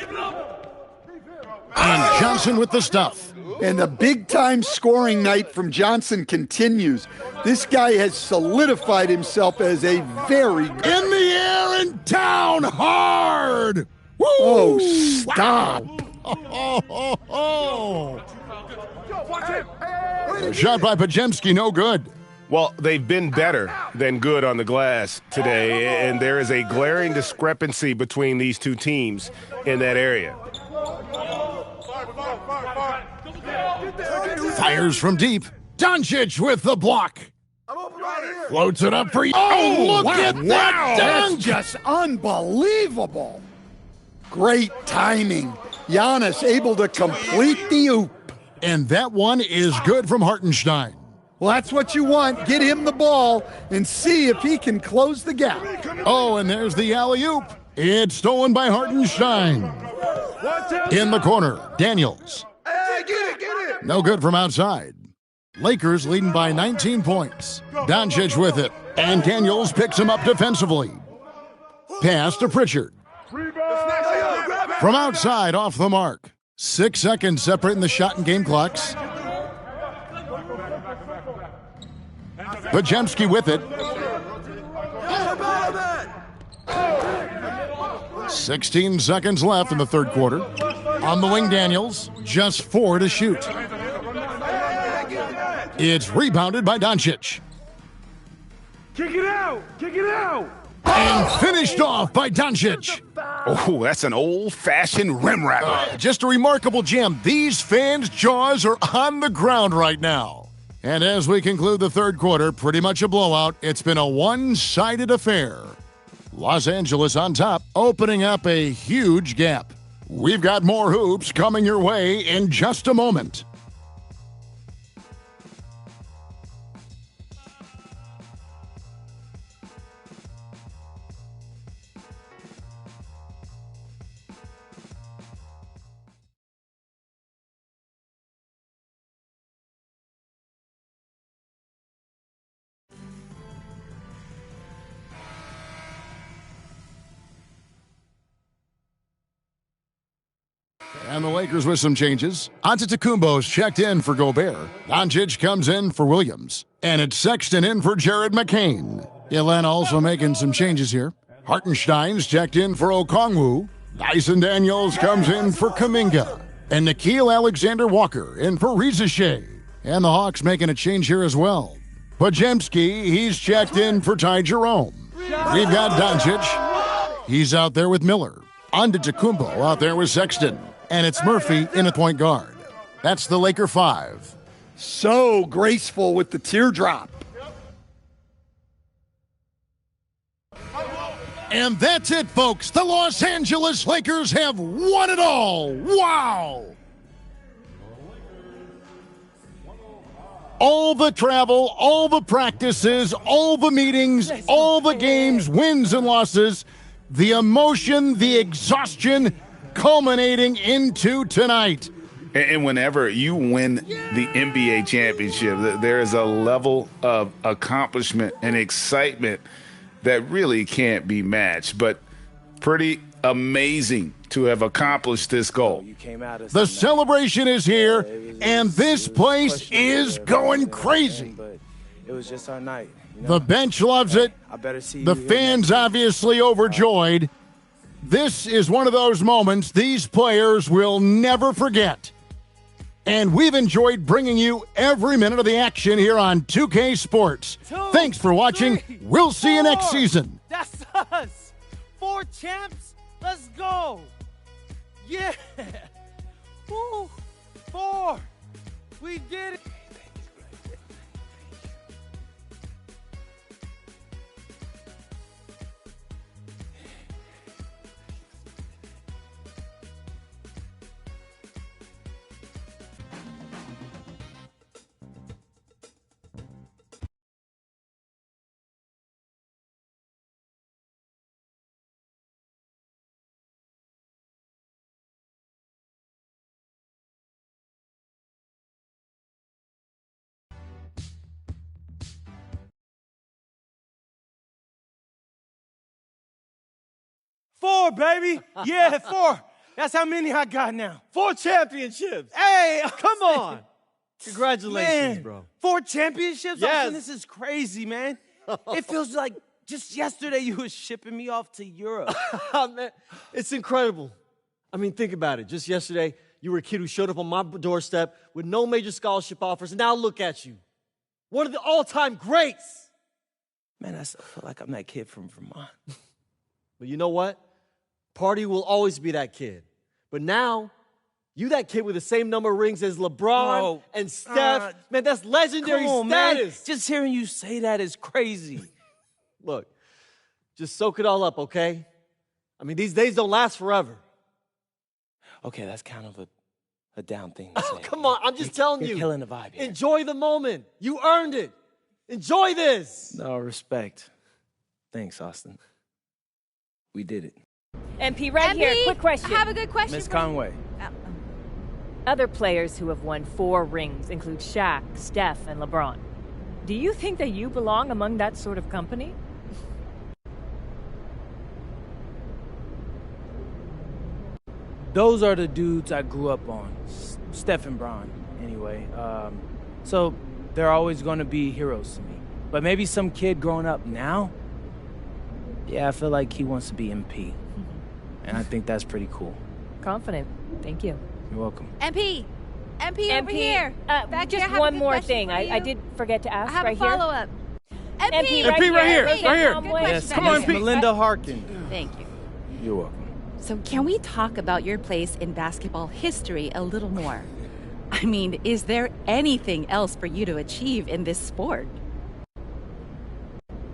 And Johnson with the stuff. And the big-time scoring night from Johnson continues. This guy has solidified himself as a very... In the air and down hard! Woo! Oh, stop. Wow. A shot by Podziemski, no good. Well, they've been better than good on the glass today, and there is a glaring discrepancy between these two teams in that area. Fires from deep. Doncic with the block. Floats it up for you. Oh, look at that That's dunk! just unbelievable. Great timing. Giannis able to complete the oop. And that one is good from Hartenstein. Well, that's what you want. Get him the ball and see if he can close the gap. Oh, and there's the alley-oop. It's stolen by Hartenstein. In the corner, Daniels. Hey, get it! No good from outside. Lakers leading by 19 points. Doncic with it, and Daniels picks him up defensively. Pass to Pritchard. From outside, off the mark. 6 seconds separating the shot and game clocks. Podziemski with it. 16 seconds left in the third quarter. On the wing, Daniels. Just 4 to shoot. It's rebounded by Doncic. Kick it out! Kick it out! And finished off by Doncic. Oh, that's an old-fashioned rim wrapper. Just a remarkable jam. These fans' jaws are on the ground right now. And as we conclude the third quarter, pretty much a blowout. It's been a one-sided affair. Los Angeles on top, opening up a huge gap. We've got more hoops coming your way in just a moment. And the Lakers with some changes. Antetokounmpo's checked in for Gobert. Doncic comes in for Williams. And it's Sexton in for Jared McCain. Atlanta also making some changes here. Hartenstein's checked in for Okongwu. Dyson Daniels comes in for Kuminga. And Nickeil Alexander-Walker in for Reza Shea. And the Hawks making a change here as well. Podziemski, he's checked in for Ty Jerome. We've got Doncic. He's out there with Miller. Antetokounmpo out there with Sexton. And it's Murphy in at point guard. That's the Laker 5. So graceful with the teardrop. And that's it, folks. The Los Angeles Lakers have won it all. Wow! All the travel, all the practices, all the meetings, all the games, wins and losses, the emotion, the exhaustion, culminating into tonight. And whenever you win the NBA championship, there is a level of accomplishment and excitement that really can't be matched. But pretty amazing to have accomplished this goal. The celebration is here, and this place is going crazy. It was just our night. The bench loves it. The fans obviously overjoyed. This is one of those moments these players will never forget. And we've enjoyed bringing you every minute of the action here on 2K Sports. Thanks for watching. We'll see you next season. That's us. 4 champs. Let's go. Yeah. Woo. 4. We did it. Four, baby. Yeah, 4. That's how many I got now. 4 championships. Hey, come on. Congratulations, man, bro. 4 championships? Yes. Austin, this is crazy, man. It feels like just yesterday you was shipping me off to Europe. Man, it's incredible. I mean, think about it. Just yesterday, you were a kid who showed up on my doorstep with no major scholarship offers, and now look at you. One of the all-time greats. Man, I still feel like I'm that kid from Vermont. But you know what? Party will always be that kid. But now, You that kid with the same number of rings as LeBron and Steph. Man, that's legendary status. Man. Just hearing you say that is crazy. Look, just soak it all up, okay? I mean, these days don't last forever. Okay, that's kind of a down thing to say. Come on, I'm just telling you. You're killing the vibe here. Enjoy the moment. You earned it. Enjoy this. No, respect. Thanks, Austin. We did it. MP, right here. Quick question. I have a good question. Miss Conway. Other players who have won 4 rings include Shaq, Steph, and LeBron. Do you think that you belong among that sort of company? Those are the dudes I grew up on. Steph and Bron, anyway. So they're always going to be heroes to me. But maybe some kid growing up now, yeah, I feel like he wants to be MP. And I think that's pretty cool. Confident. Thank you. You're welcome. MP over here. Back just here, one more thing. I did forget to ask I have right a follow-up. MP, MP right here. Right here. Yes, come on, Melinda Harkin. Thank you. You're welcome. So can we talk about your place in basketball history a little more? I mean, is there anything else for you to achieve in this sport?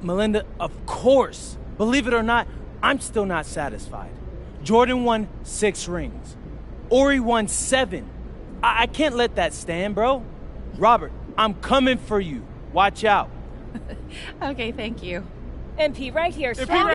Melinda, of course. Believe it or not, I'm still not satisfied. Jordan won 6 rings. Ori won 7. I can't let that stand, bro. Robert, I'm coming for you. Watch out. Okay, thank you. MP, right here. MP